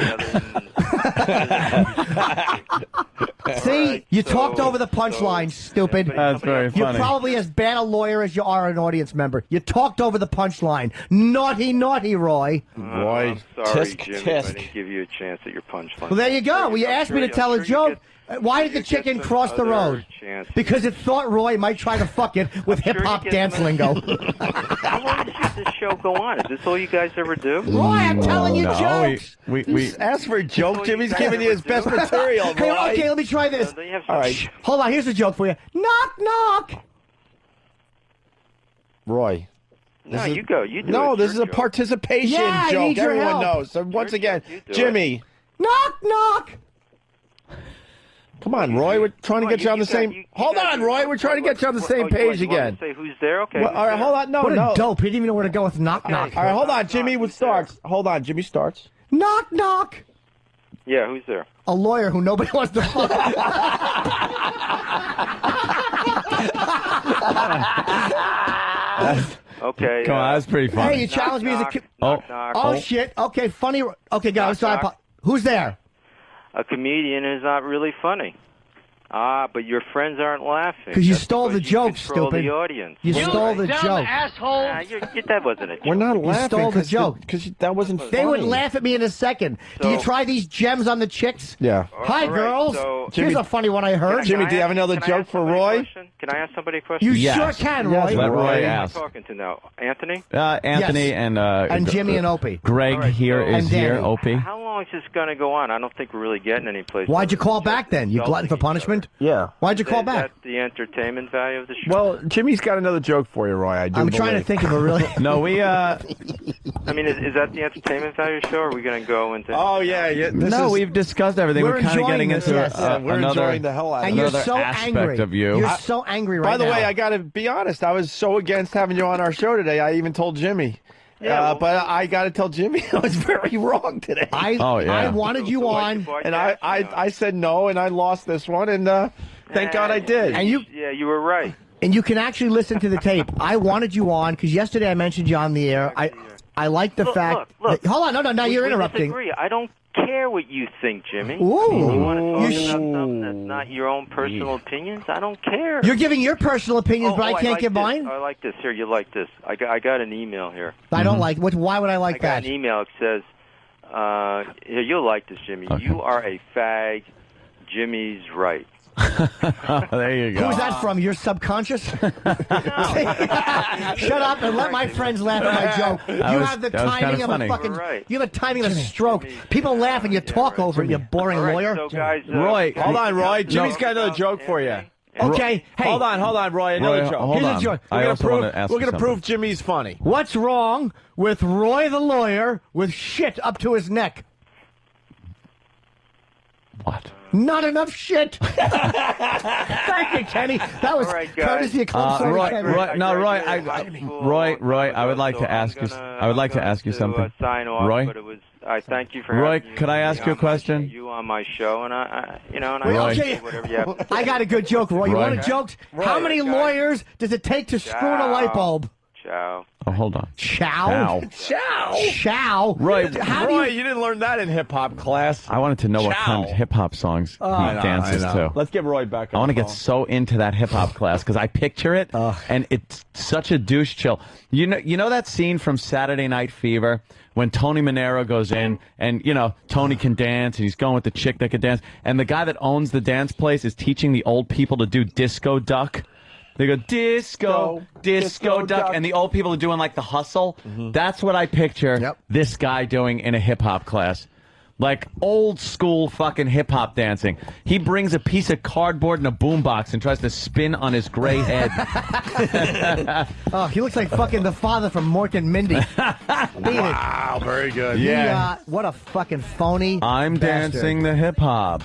See, you talked over the punchline, stupid.
That's very funny.
You're probably as bad a lawyer as you are an audience member. You talked over the punchline. Naughty, naughty, Roy.
Roy,
I'm sorry,
tisk,
Jimmy,
tisk.
I didn't give you a chance at your punchline.
Well, there you go. Well, you asked me to tell a joke. Why did the chicken cross the road? Because it thought Roy might try to fuck it with hip-hop dance lingo.
How long does this show go on? Is this all you guys ever do?
Roy, I'm telling you jokes.
We asked for a joke. Jimmy's giving you his best material,
Hey,
Roy.
okay, let me try this.
All right.
Hold on, here's a joke for you. Knock, knock.
Roy.
No, you go. You do
No,
it.
this is a
Your joke.
participation
Yeah, I
joke.
need your
Everyone
help.
knows. So once again, Jimmy.
Knock, knock.
Come on, Roy. We're trying to get you on the same. Hold on, Roy. We're trying to get you on the same page again.
Say who's there? Okay.
Well, all right, hold on.
What a dope. He didn't even know where to go with knock, knock.
All right, hold on, Jimmy. What starts? Hold on, Jimmy starts.
Knock, knock.
Yeah, who's there?
A lawyer who nobody wants to fuck.
Okay.
Come on, that's pretty funny.
Hey, you challenged me as a kid.
Knock, knock.
Oh, shit. Okay, funny. Okay, guys, sorry. Who's there?
A comedian is not really funny. But your friends aren't laughing.
Because you
That's
stole the
because
joke,
you control
stupid.
the audience.
You stole the joke.
Asshole. That wasn't a joke.
We're not laughing.
You stole the
'cause
joke.
Because that wasn't funny.
They would laugh at me in a second. Do you try these gems on the chicks?
Yeah.
Hi,
All right,
girls.
so-
Here's
Jimmy-
a funny one I heard.
Jimmy, do you have another joke for Roy?
Can I ask somebody a question?
You
Yes.
sure can, Roy.
Let Roy
Who am I
ask.
talking to now? Anthony?
Anthony
Yes.
and
Jimmy and Opie.
Greg
All right,
here
so-
is
And
here.
Danny.
Opie.
How long is this going to go on? I don't think we're really getting any place.
Why'd you call back then? You glutton for punishment?
Yeah.
Why'd you call
Is
back?
that the entertainment value of the show?
Well, Jimmy's got another joke for you, Roy. I do
I'm trying to
believe.
think of a really.
No, we
I mean, is that the entertainment value of the show? Or are we going to go into?
Oh yeah,
no, we've discussed everything.
We're
We're kind of
enjoying
getting
this,
into
yes.
we're
another
enjoying the hell out of
And
it.
you're
another
so
aspect
angry.
of you.
You're so angry right
By the
now.
way, I got to be honest. I was so against having you on our show today. I even told Jimmy.
Yeah,
but I got to tell Jimmy I was very wrong today.
I wanted you on,
and I said no, and I lost this one, and thank God I did.
and you
Yeah, you were right.
and you can actually listen to the tape. I wanted you on because yesterday I mentioned you on the air. I like the fact.
Look.
that- hold on, no, now you're
We
interrupting.
disagree. I don't care what you think, Jimmy.
Ooh.
You want to talk
You
about something that's not your own personal opinions? I don't care.
You're giving your personal opinions, but I can't
like
give
this.
mine.
I like this. Here, you like this. I got an email here.
I don't like. Why would I like
I got
that?
an email. It says, here, you'll like this, Jimmy.
Okay.
You are a fag. Jimmy's right.
There you go.
Who's that from? Your subconscious? Shut up and let my friends laugh at my joke. You have the
that was
timing
kinda
of
funny.
a fucking.
Right.
You have the timing of a stroke. People laugh and you talk over it. You boring
All right,
lawyer.
so guys,
Roy,
can
hold
we
on, Roy.
talk
Jimmy's got another
about
joke for you.
Anthony?
Okay. Hey.
Hold on, Roy. Another
Roy,
joke.
hold
Here's a
on.
joke.
I also want to ask
We're
you
gonna
something.
prove Jimmy's funny.
What's wrong with Roy the lawyer with shit up to his neck?
What?
Not enough shit. Thank you, Kenny. That was
All right, guys.
courtesy of Club Soda
Roy,
Kenny.
Roy, I would like to ask you. I would like to ask you something.
Sign off,
Roy,
but it was. I thank you for
Roy,
having
could I ask you a question?
You on my show, and I
Wait,
Roy.
okay.
whatever you have.
I got a good joke, Roy. You
Roy.
want a joke? How many lawyers does it take to screw in a light bulb?
Ciao.
Oh, hold on.
Chow? Chow?
Roy,
How do
Roy,
you...
you didn't learn that in hip hop class.
I wanted to know what
Chow.
kind of hip hop songs he dances to.
Let's get Roy back.
I want to
the
get
phone.
so into that hip hop class because I picture it, and it's such a douche chill. You know that scene from Saturday Night Fever when Tony Manero goes in, and Tony can dance, and he's going with the chick that can dance, and the guy that owns the dance place is teaching the old people to do disco duck. They go disco duck, and the old people are doing like the hustle. That's what I picture this guy doing in a hip hop class. Like old school fucking hip hop dancing. He brings a piece of cardboard and a boombox and tries to spin on his gray head.
Oh, he looks like fucking the father from Mork and Mindy.
Wow, very good.
Yeah.
What a fucking phony.
I'm
bastard.
dancing the hip hop.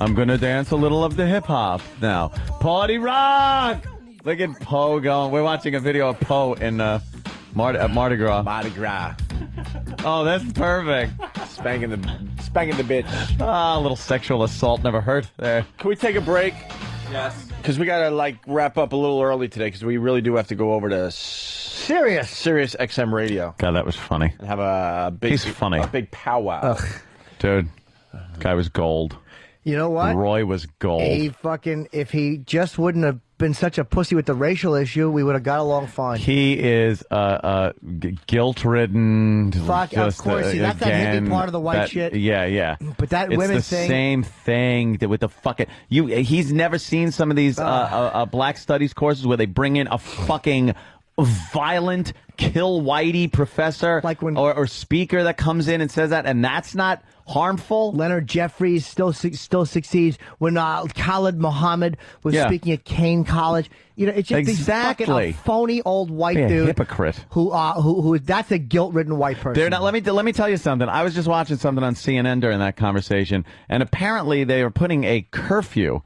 I'm gonna dance a little of the hip hop now. Party rock! Look at Poe going. We're watching a video of Poe in Mardi Gras.
Mardi Gras.
Oh, that's perfect.
Spanking the bitch.
Ah, a little sexual assault never hurt there.
Can we take a break?
Yes.
Because we gotta wrap up a little early today because we really do have to go over to Sirius XM Radio
God, that was funny.
and have a big
He's funny.
a big powwow.
Dude, guy was gold.
You know what?
Roy was gold.
If he just wouldn't have been such a pussy with the racial issue, we would have got along fine.
He is guilt-ridden.
Fuck, of course. See, that's that hippie part of the white shit.
Yeah.
But that
it's
women
the
thing.
same thing with the fucking. He's never seen some of these black studies courses where they bring in a fucking violent kill whitey professor or speaker that comes in and says that, and that's not harmful.
Leonard Jeffries still succeeds when Khalid Muhammad was speaking at Kane College. It's just these fucking a phony old white dude,
hypocrite.
Who that's a guilt-ridden white person.
Let me tell you something. I was just watching something on CNN during that conversation, and apparently they were putting a curfew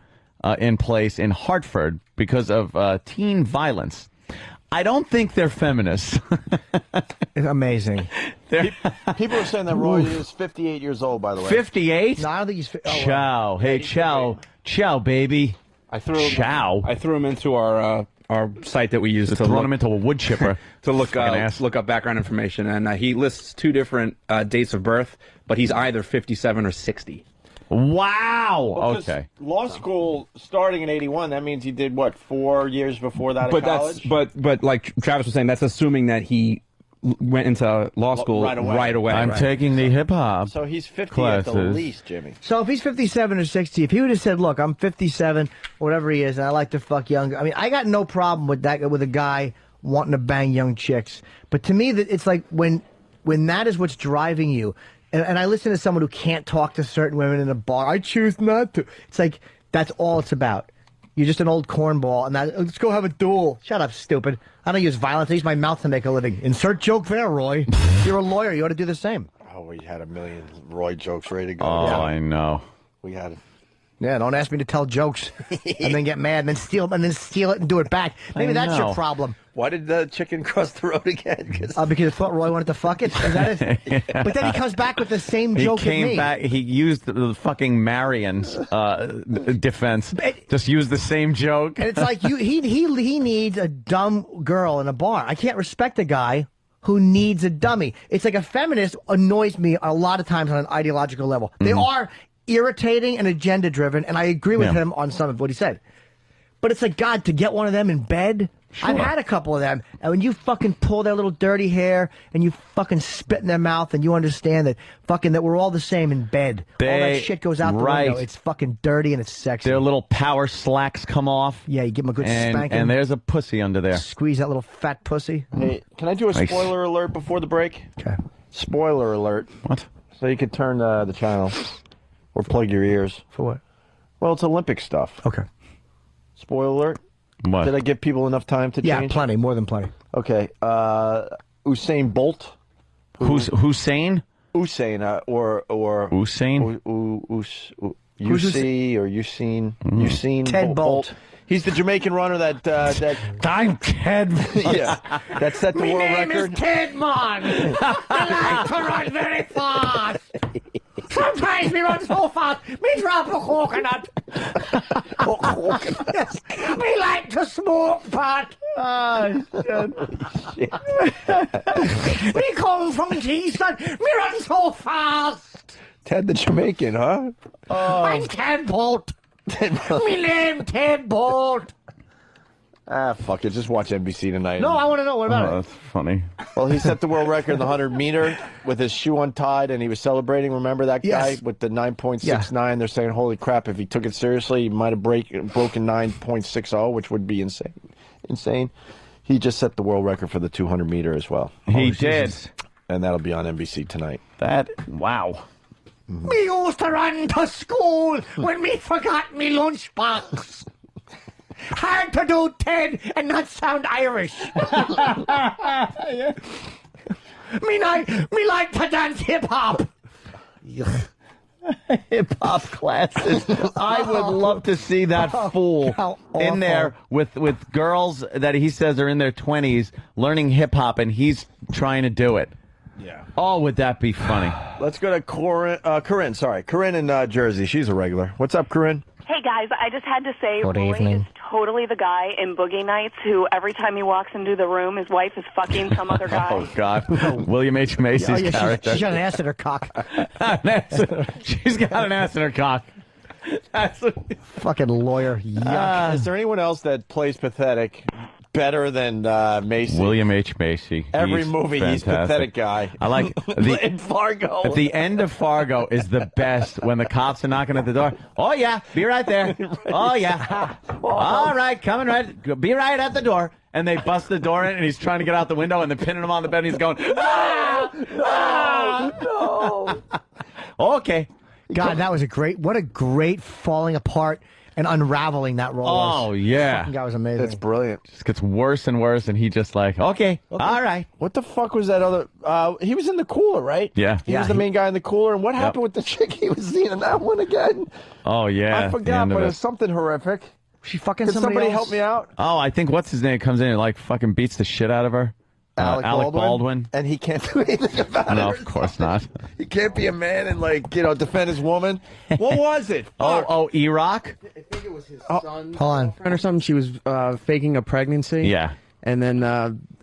in place in Hartford because of teen violence.
I don't think they're feminists.
It's amazing.
People are saying that Roy is 58 years old, by the way.
58?
No, I don't think he's...
Ciao. Hey, ciao. Ciao, baby.
I threw him into our site that we use to
throw him into a wood chipper
to look up background information, and he lists 2 different dates of birth, but he's either 57 or 60.
Wow.
Well,
okay.
Law school starting in 81. That means he did what 4 years before that.
But
at college?
but like Travis was saying, that's assuming that he went into law school right away.
I'm taking the hip hop.
So he's 50
classes.
at the least, Jimmy.
So if he's 57 or 60, if he would have said, "Look, I'm 57, or whatever he is, and I like to fuck young," I mean, I got no problem with that with a guy wanting to bang young chicks. But to me, that it's like when that is what's driving you. And I listen to someone who can't talk to certain women in a bar. I choose not to. It's like that's all it's about. You're just an old cornball, and let's go have a duel. Shut up, stupid. I don't use violence. I use my mouth to make a living. Insert joke there, Roy. You're a lawyer. You ought to do the same.
Oh, we had a million Roy jokes ready to go.
Oh, yeah. I know.
We had.
Yeah, don't ask me to tell jokes and then get mad and then steal it and do it back. Maybe that's your problem.
Why did the chicken cross the road again?
Because I thought Roy wanted to fuck it. Is that it? Yeah. But then he comes back with the same joke
He came
at me.
back. He used the fucking Marion's defense. Just used the same joke.
And it's like he needs a dumb girl in a bar. I can't respect a guy who needs a dummy. It's like a feminist annoys me a lot of times on an ideological level. They are irritating and agenda driven, and I agree with him on some of what he said. But it's like, God, to get one of them in bed. Sure. I've had a couple of them, and when you fucking pull their little dirty hair and you fucking spit in their mouth and you understand that we're all the same in bed. All that shit goes out the window. It's fucking dirty and it's sexy.
Their little power slacks come off.
Yeah, you give them a good spanking.
And there's a pussy under there.
Squeeze that little fat pussy.
Hey, can I do a spoiler alert before the break?
Okay.
Spoiler alert.
What?
So you could turn the channel or plug your ears.
For what?
Well, it's Olympic stuff.
Okay.
Spoiler alert.
What?
Did I give people enough time to change?
Yeah, plenty. More than plenty.
Okay. Usain Bolt.
Who's Hussein?
Usain or
Usain?
UC or Usain
Ted Bolt.
He's the Jamaican runner that
I'm Ted.
Yeah, that set the world record.
My name is Ted Man. I like to run very fast. Sometimes we run so fast, we drop a coconut.
Yes.
We like to smoke pot.
Oh, shit.
We come from Kingston, we run so fast.
Ted the Jamaican, huh?
I'm Ted Bolt. Me name Ted Bolt.
Fuck it. Just watch NBC tonight.
No, I want to know. What about it?
That's funny.
Well, he set the world record in the 100-meter with his shoe untied, and he was celebrating. Remember that guy with the 9.69? Yeah. They're saying, holy crap, if he took it seriously, he might have broken 9.60, which would be insane. He just set the world record for the 200-meter as well.
He did.
And that'll be on NBC tonight.
Wow.
Me used to run to school when me forgot me lunchbox. Hard to do, Ted, and not sound Irish. Me like to dance hip hop.
Hip hop classes. I would love to see that fool in there with girls that he says are in their 20s learning hip hop, and he's trying to do it.
Yeah.
Oh, would that be funny?
Let's go to Corinne. Corinne in Jersey. She's a regular. What's up, Corinne?
Hey, guys, I just had to say,
Good
Roy
evening.
is totally the guy in Boogie Nights who every time he walks into the room, his wife is fucking some other guy.
Oh, God. William H. Macy's character.
She's got an ass in her cock.
She's got an ass in her cock. That's
fucking lawyer. Yuck.
Is there anyone else that plays pathetic better than Macy?
William H. Macy.
Every movie, he's pathetic guy.
I like
in Fargo.
At the end of Fargo is the best when the cops are knocking at the door. Oh, yeah, be right there. Oh, yeah. All right, coming right. Be right at the door. And they bust the door in, and he's trying to get out the window, and they're pinning him on the bed, and he's going,
no.
Okay.
God, that was what a great falling apart and unraveling that role was.
Oh, yeah.
Fucking guy was amazing.
That's brilliant.
Just gets worse and worse, and he just like, okay, all right.
What the fuck was that other... he was in the cooler, right?
Yeah.
He was the main guy in the cooler, and what happened with the chick he was seeing in that one again?
Oh, yeah.
I forgot, but it was something horrific.
She fucking
Can somebody
else?
help me out?
Oh, I think what's his name comes in and like fucking beats the shit out of her. Alec Baldwin.
And he can't do anything about it.
No, of course not.
He can't be a man and, like, defend his woman. What was it?
Oh, E-Rock?
I think it was his son's
Hold on.
girlfriend or something. She was faking a pregnancy.
Yeah.
And then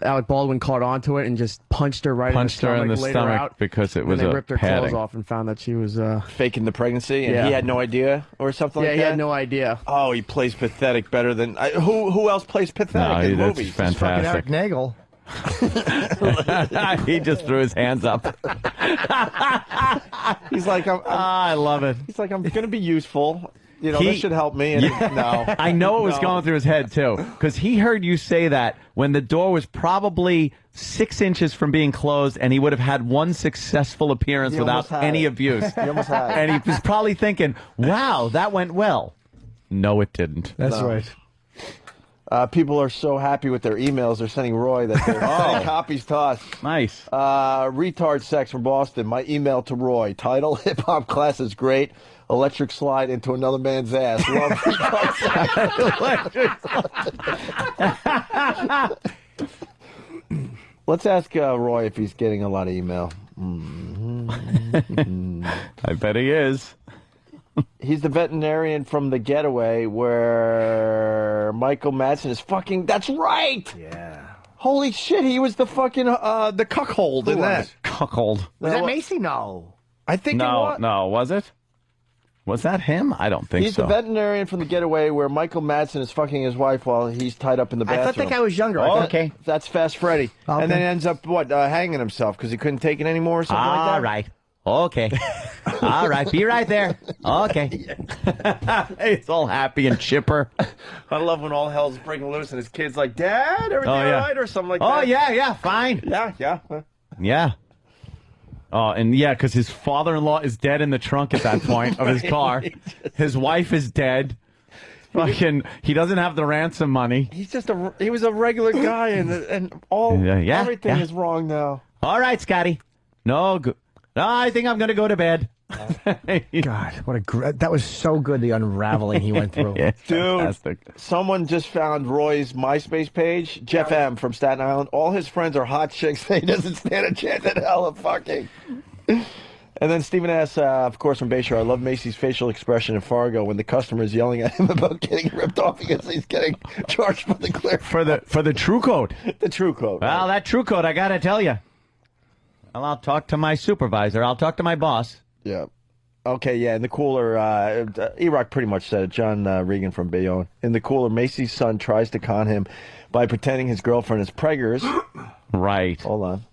Alec Baldwin caught onto it and just punched her right
Punched
in the
her
stomach.
in the
laid her
stomach
out,
because it was
and they
a
ripped her
padding.
clothes off and found that she was
faking the pregnancy, and
Yeah.
he had no idea or something like that?
Yeah, he had no idea.
Oh, he plays pathetic better than... who else plays pathetic in
that's
movies?
fantastic.
Eric Nagel.
He just threw his hands up.
He's like,
I love it.
He's like, I'm going to be useful. This should help me. And no.
I know it was
No.
going through his head, too, because he heard you say that when the door was probably 6 inches from being closed, and he would have had one successful appearance
He
without
almost had
any
it.
abuse.
He almost had it.
And he was probably thinking, wow, that went well. No, it didn't.
That's
No.
right.
People are so happy with their emails. They're sending Roy that they're sending copies to us.
Nice.
Retard sex from Boston. My email to Roy. Title: Hip hop class is great. Electric slide into another man's ass. Love retard sex. Let's ask Roy if he's getting a lot of email.
I bet he is.
He's the veterinarian from The Getaway where Michael Madsen is fucking... That's right!
Yeah.
Holy shit, he was the fucking... the cuckold in that.
Cuckold.
Was that Macy? No.
I think it was.
No, was it? Was that him? I don't think
He's
so.
the veterinarian from The Getaway where Michael Madsen is fucking his wife while he's tied up in the bathroom.
I thought that guy was younger.
Okay.
That's Fast Freddy.
Okay.
And then ends up, hanging himself because he couldn't take it anymore or something like that?
All right. Okay. All right. Be right there. Okay. It's all happy and chipper.
I love when all hell's breaking loose and his kid's like, Dad, everything all right? Or something like that.
Oh, yeah, fine.
Yeah.
Yeah. Oh, and yeah, because his father-in-law is dead in the trunk at that point of his car. His wife is dead. He doesn't have the ransom money.
He's just he was a regular guy and everything is wrong now.
All right, Scotty. No, I think I'm going to go to bed.
God, that was so good, the unraveling he went through.
Yeah,
Dude,
fantastic.
someone just found Roy's MySpace page. Jeff M. from Staten Island. All his friends are hot chicks. He doesn't stand a chance at hell of fucking. And then Stephen S., of course, from Bayshore. I love Macy's facial expression in Fargo when the customer is yelling at him about getting ripped off because he's getting charged for the clear.
For the true code.
The true code.
Well, that true code, I got to tell you. Well, I'll talk to my supervisor. I'll talk to my boss.
Yeah. Okay, yeah, in the cooler, E-Rock pretty much said it, John Regan from Bayonne. In the cooler, Macy's son tries to con him by pretending his girlfriend is preggers.
Right.
Hold on.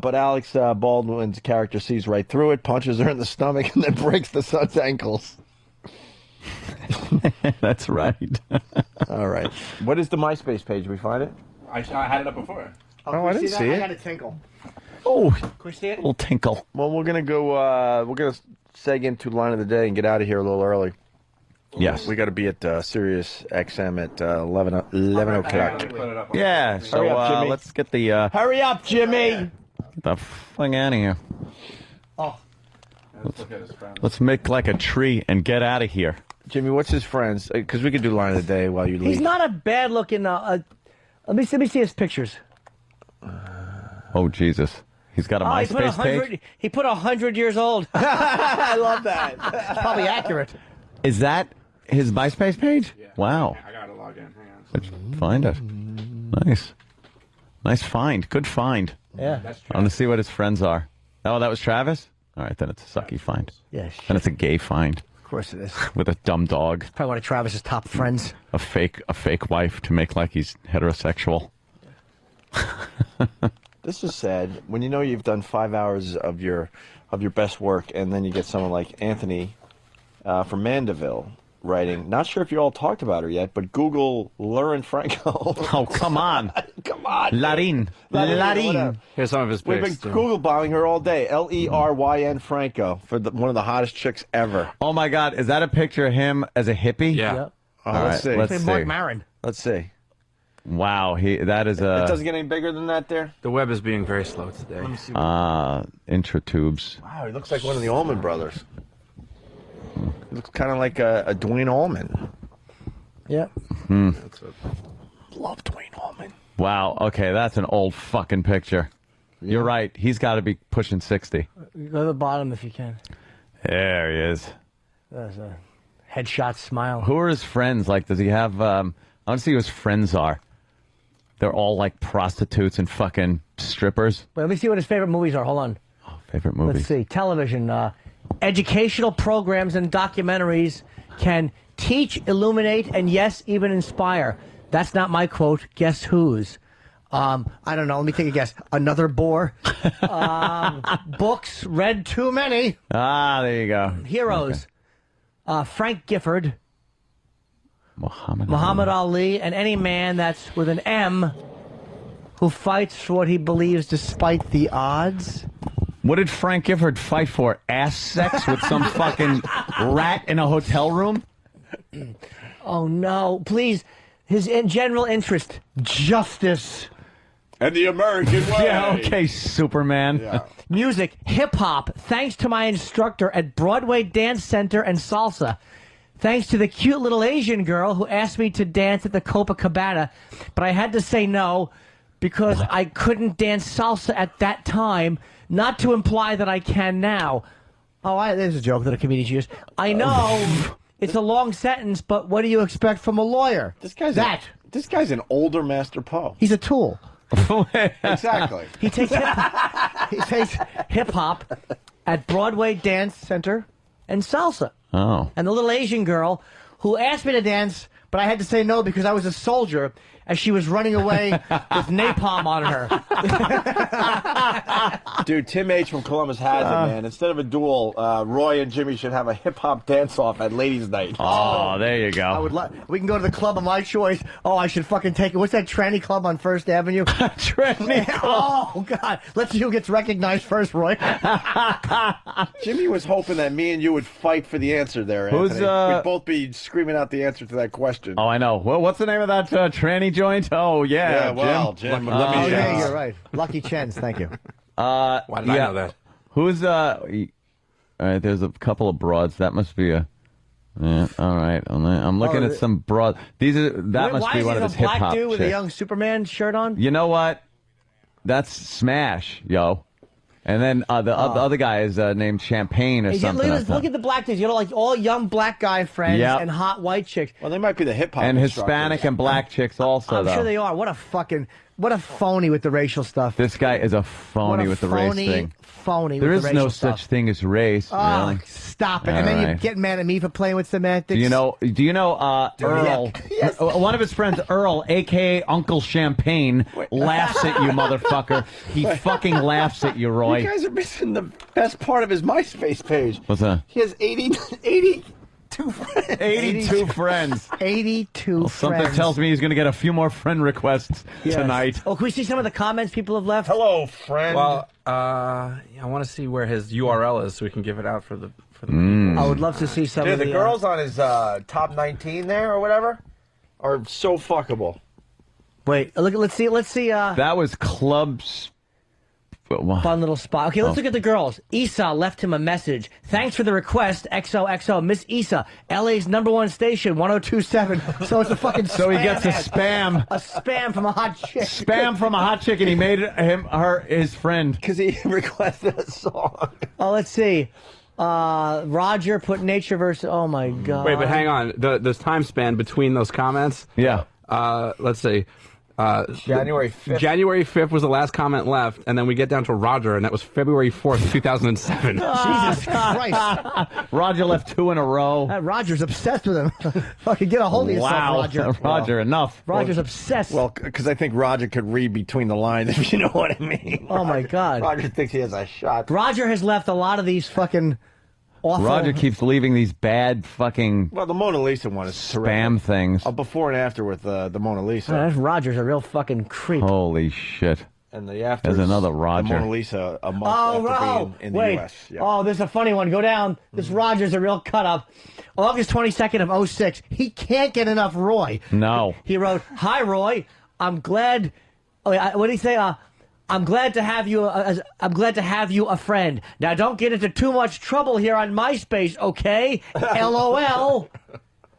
But Alex Baldwin's character sees right through it, punches her in the stomach, and then breaks the son's ankles.
That's right.
All right. What is the MySpace page? We find it?
I had it up before.
Oh, I didn't see it.
I got a tinkle.
Oh,
Can we see it?
little tinkle.
Well, we're going to go, we're going to seg into line of the day and get out of here a little early.
Yes.
We got to be at Sirius XM at 11 o'clock.
Yeah, so
Hurry up, Jimmy.
let's get the
Hurry up, Jimmy!
get the fuck out of here.
Oh.
Let's make like a tree and get out of here.
Jimmy, what's his friends? Because we could do line of the day while you leave.
He's not a bad looking. Let me see his pictures.
Oh, Jesus. He's got a MySpace page?
He put 100 years old.
I love that.
It's probably accurate.
Is that his MySpace page? Yeah. Wow.
I got to log in. Hang on.
Let's find it. Nice. Nice find. Good find.
Yeah.
I want to see what his friends are. Oh, that was Travis? All right, then it's a sucky find.
Yeah,
Then it's a gay find.
Of course it is.
With a dumb dog.
Probably one of Travis's top friends.
A fake wife to make like he's heterosexual.
This is sad. When you know you've done 5 hours of your best work, and then you get someone like Anthony from Mandeville writing. Not sure if you all talked about her yet, but Google Leryn Franco.
Oh, come on.
Come on.
Leryn.
Here's some of his
We've
pics.
been Google bombing her all day. Leryn Franco for one of the hottest chicks ever.
Oh, my God. Is that a picture of him as a hippie?
Yeah.
Yep.
All
All
right,
right, let's see.
Mark Maron.
Let's see.
Wow, that is
It
a
doesn't get any bigger than that there?
The web is being very slow today.
intratubes.
Wow, he looks like one of the Allman brothers. He looks kind of like a Dwayne Allman.
Yep.
Love Dwayne Allman.
Wow. Okay, that's an old fucking picture. You're right. He's got to be pushing 60.
Go to the bottom if you can.
There he is.
There's a headshot smile.
Who are his friends? Like, does he have? I want to see who his friends are. They're all like prostitutes and fucking strippers.
Wait, let me see what his favorite movies are. Hold on.
Favorite movies.
Let's see. Television. Educational programs and documentaries can teach, illuminate, and yes, even inspire. That's not my quote. Guess whose? I don't know. Let me take a guess. Another bore. Books read too many.
Ah, there you go.
Heroes.
Okay.
Frank Gifford.
Muhammad
Ali, and any man that's with an M who fights for what he believes despite the odds.
What did Frank Gifford fight for? Ass sex with some fucking rat in a hotel room?
Oh, no. Please. His general interest. Justice.
And the American way.
Yeah, okay, Superman.
Yeah.
Music. Hip-hop. Thanks to my instructor at Broadway Dance Center and Salsa. Thanks to the cute little Asian girl who asked me to dance at the Copacabana, but I had to say no because I couldn't dance salsa at that time, not to imply that I can now. Oh, there's a joke that a comedian used. I know it's a long sentence, but what do you expect from a lawyer?
This guy's an older Master Poe.
He's a tool.
Exactly.
He takes hip-hop at Broadway Dance Center and Salsa.
Oh.
And the little Asian girl who asked me to dance, but I had to say no because I was a soldier as she was running away with napalm on her.
Dude, Tim H. from Columbus has it, man. Instead of a duel, Roy and Jimmy should have a hip-hop dance-off at ladies' night.
Oh, there you go.
I would we can go to the club of my choice. Oh, I should fucking take it. What's that tranny club on First Avenue?
Tranny club.
Oh, God. Let's see who gets recognized first, Roy.
Jimmy was hoping that me and you would fight for the answer there, Anthony. We'd both be screaming out the answer to that question.
Oh, I know. Well, what's the name of that tranny joint? Oh, yeah.
Well, Jim. Let me
yeah, you're right. Lucky Chens, thank you.
Why did I know that?
Who's, all right, there's a couple of broads. That must be a, yeah, all right. I'm looking at some broad. That must be one of his hip-hop
black dude with a
chicks.
young Superman shirt on?
You know what? That's Smash, yo. And then the other guy is named Champagne or something.
Look at the black dudes. You know, like all young black guy friends and hot white chicks.
Well, they might be the hip-hop
and
instructors.
Hispanic and black chicks also,
I'm
though.
sure they are. What a phony with the racial stuff.
This guy is a phony with the race thing.
Phony
there
with the
is
racial
no
stuff.
such thing as race.
Oh,
really.
stop it.
All
and then you
right.
get mad at me for playing with semantics.
Do you know Earl?
Yes.
One of his friends, Earl, a.k.a. Uncle Champagne, laughs at you, motherfucker. He fucking laughs at you, Roy.
You guys are missing the best part of his MySpace page.
What's that?
He has 82 friends.
82 friends.
82
Well, something
friends.
tells me he's going to get a few more friend requests tonight.
Oh, can we see some of the comments people have left?
Hello, friend.
Well, I want to see where his URL is so we can give it out for the people.
I would love to see some
Dude,
of the
the girls on his top 19 there or whatever are so fuckable.
Wait, let's see.
That was clubs.
Fun little spot. Okay, let's look at the girls. Issa left him a message. Thanks for the request, XOXO. Miss Issa, LA's #1 station, 102.7. So it's a fucking
So he
spam
gets a
ad.
spam.
A spam from a hot chick.
Spam from a hot chick, and he made his friend.
Because he requested a song.
Oh, let's see. Roger put nature versus. Oh my god.
Wait, but hang on. The time span between those comments.
Yeah.
Let's see.
January 5th.
January 5th was the last comment left, and then we get down to Roger, and that was February 4th, 2007.
Jesus Christ.
Roger left 2 in a row.
Roger's obsessed with him. Fucking get a hold of yourself, Roger.
Roger, enough.
Roger's obsessed.
Well, because I think Roger could read between the lines, if you know what I mean.
Oh my god.
Roger thinks he has a shot.
Roger has left a lot of these fucking awful.
Roger keeps leaving these bad fucking
Well, the Mona Lisa one is
spam things.
A before and after with the Mona Lisa.
Roger's a real fucking creep.
Holy shit.
And the after
There's another
the
Roger.
Mona Lisa a month after being in the
wait.
U.S. Yeah.
Oh, there's a funny one. Go down. This Roger's a real cut up. August 22nd of 06. He can't get enough Roy.
No.
He wrote, "Hi Roy, I'm glad." Oh, what did he say? I'm glad to have you. I'm glad to have you a friend. Now, don't get into too much trouble here on MySpace, okay? LOL.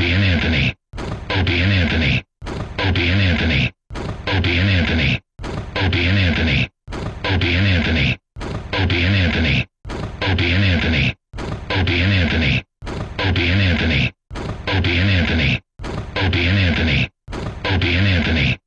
Opie and Anthony. Opie and Anthony. Opie and Anthony. Opie and Anthony. Opie and Anthony. Opie and Anthony. Opie and Anthony. Opie and Anthony. Opie and Anthony. Opie and Anthony. Opie and Anthony. Opie and Anthony. Opie and Anthony.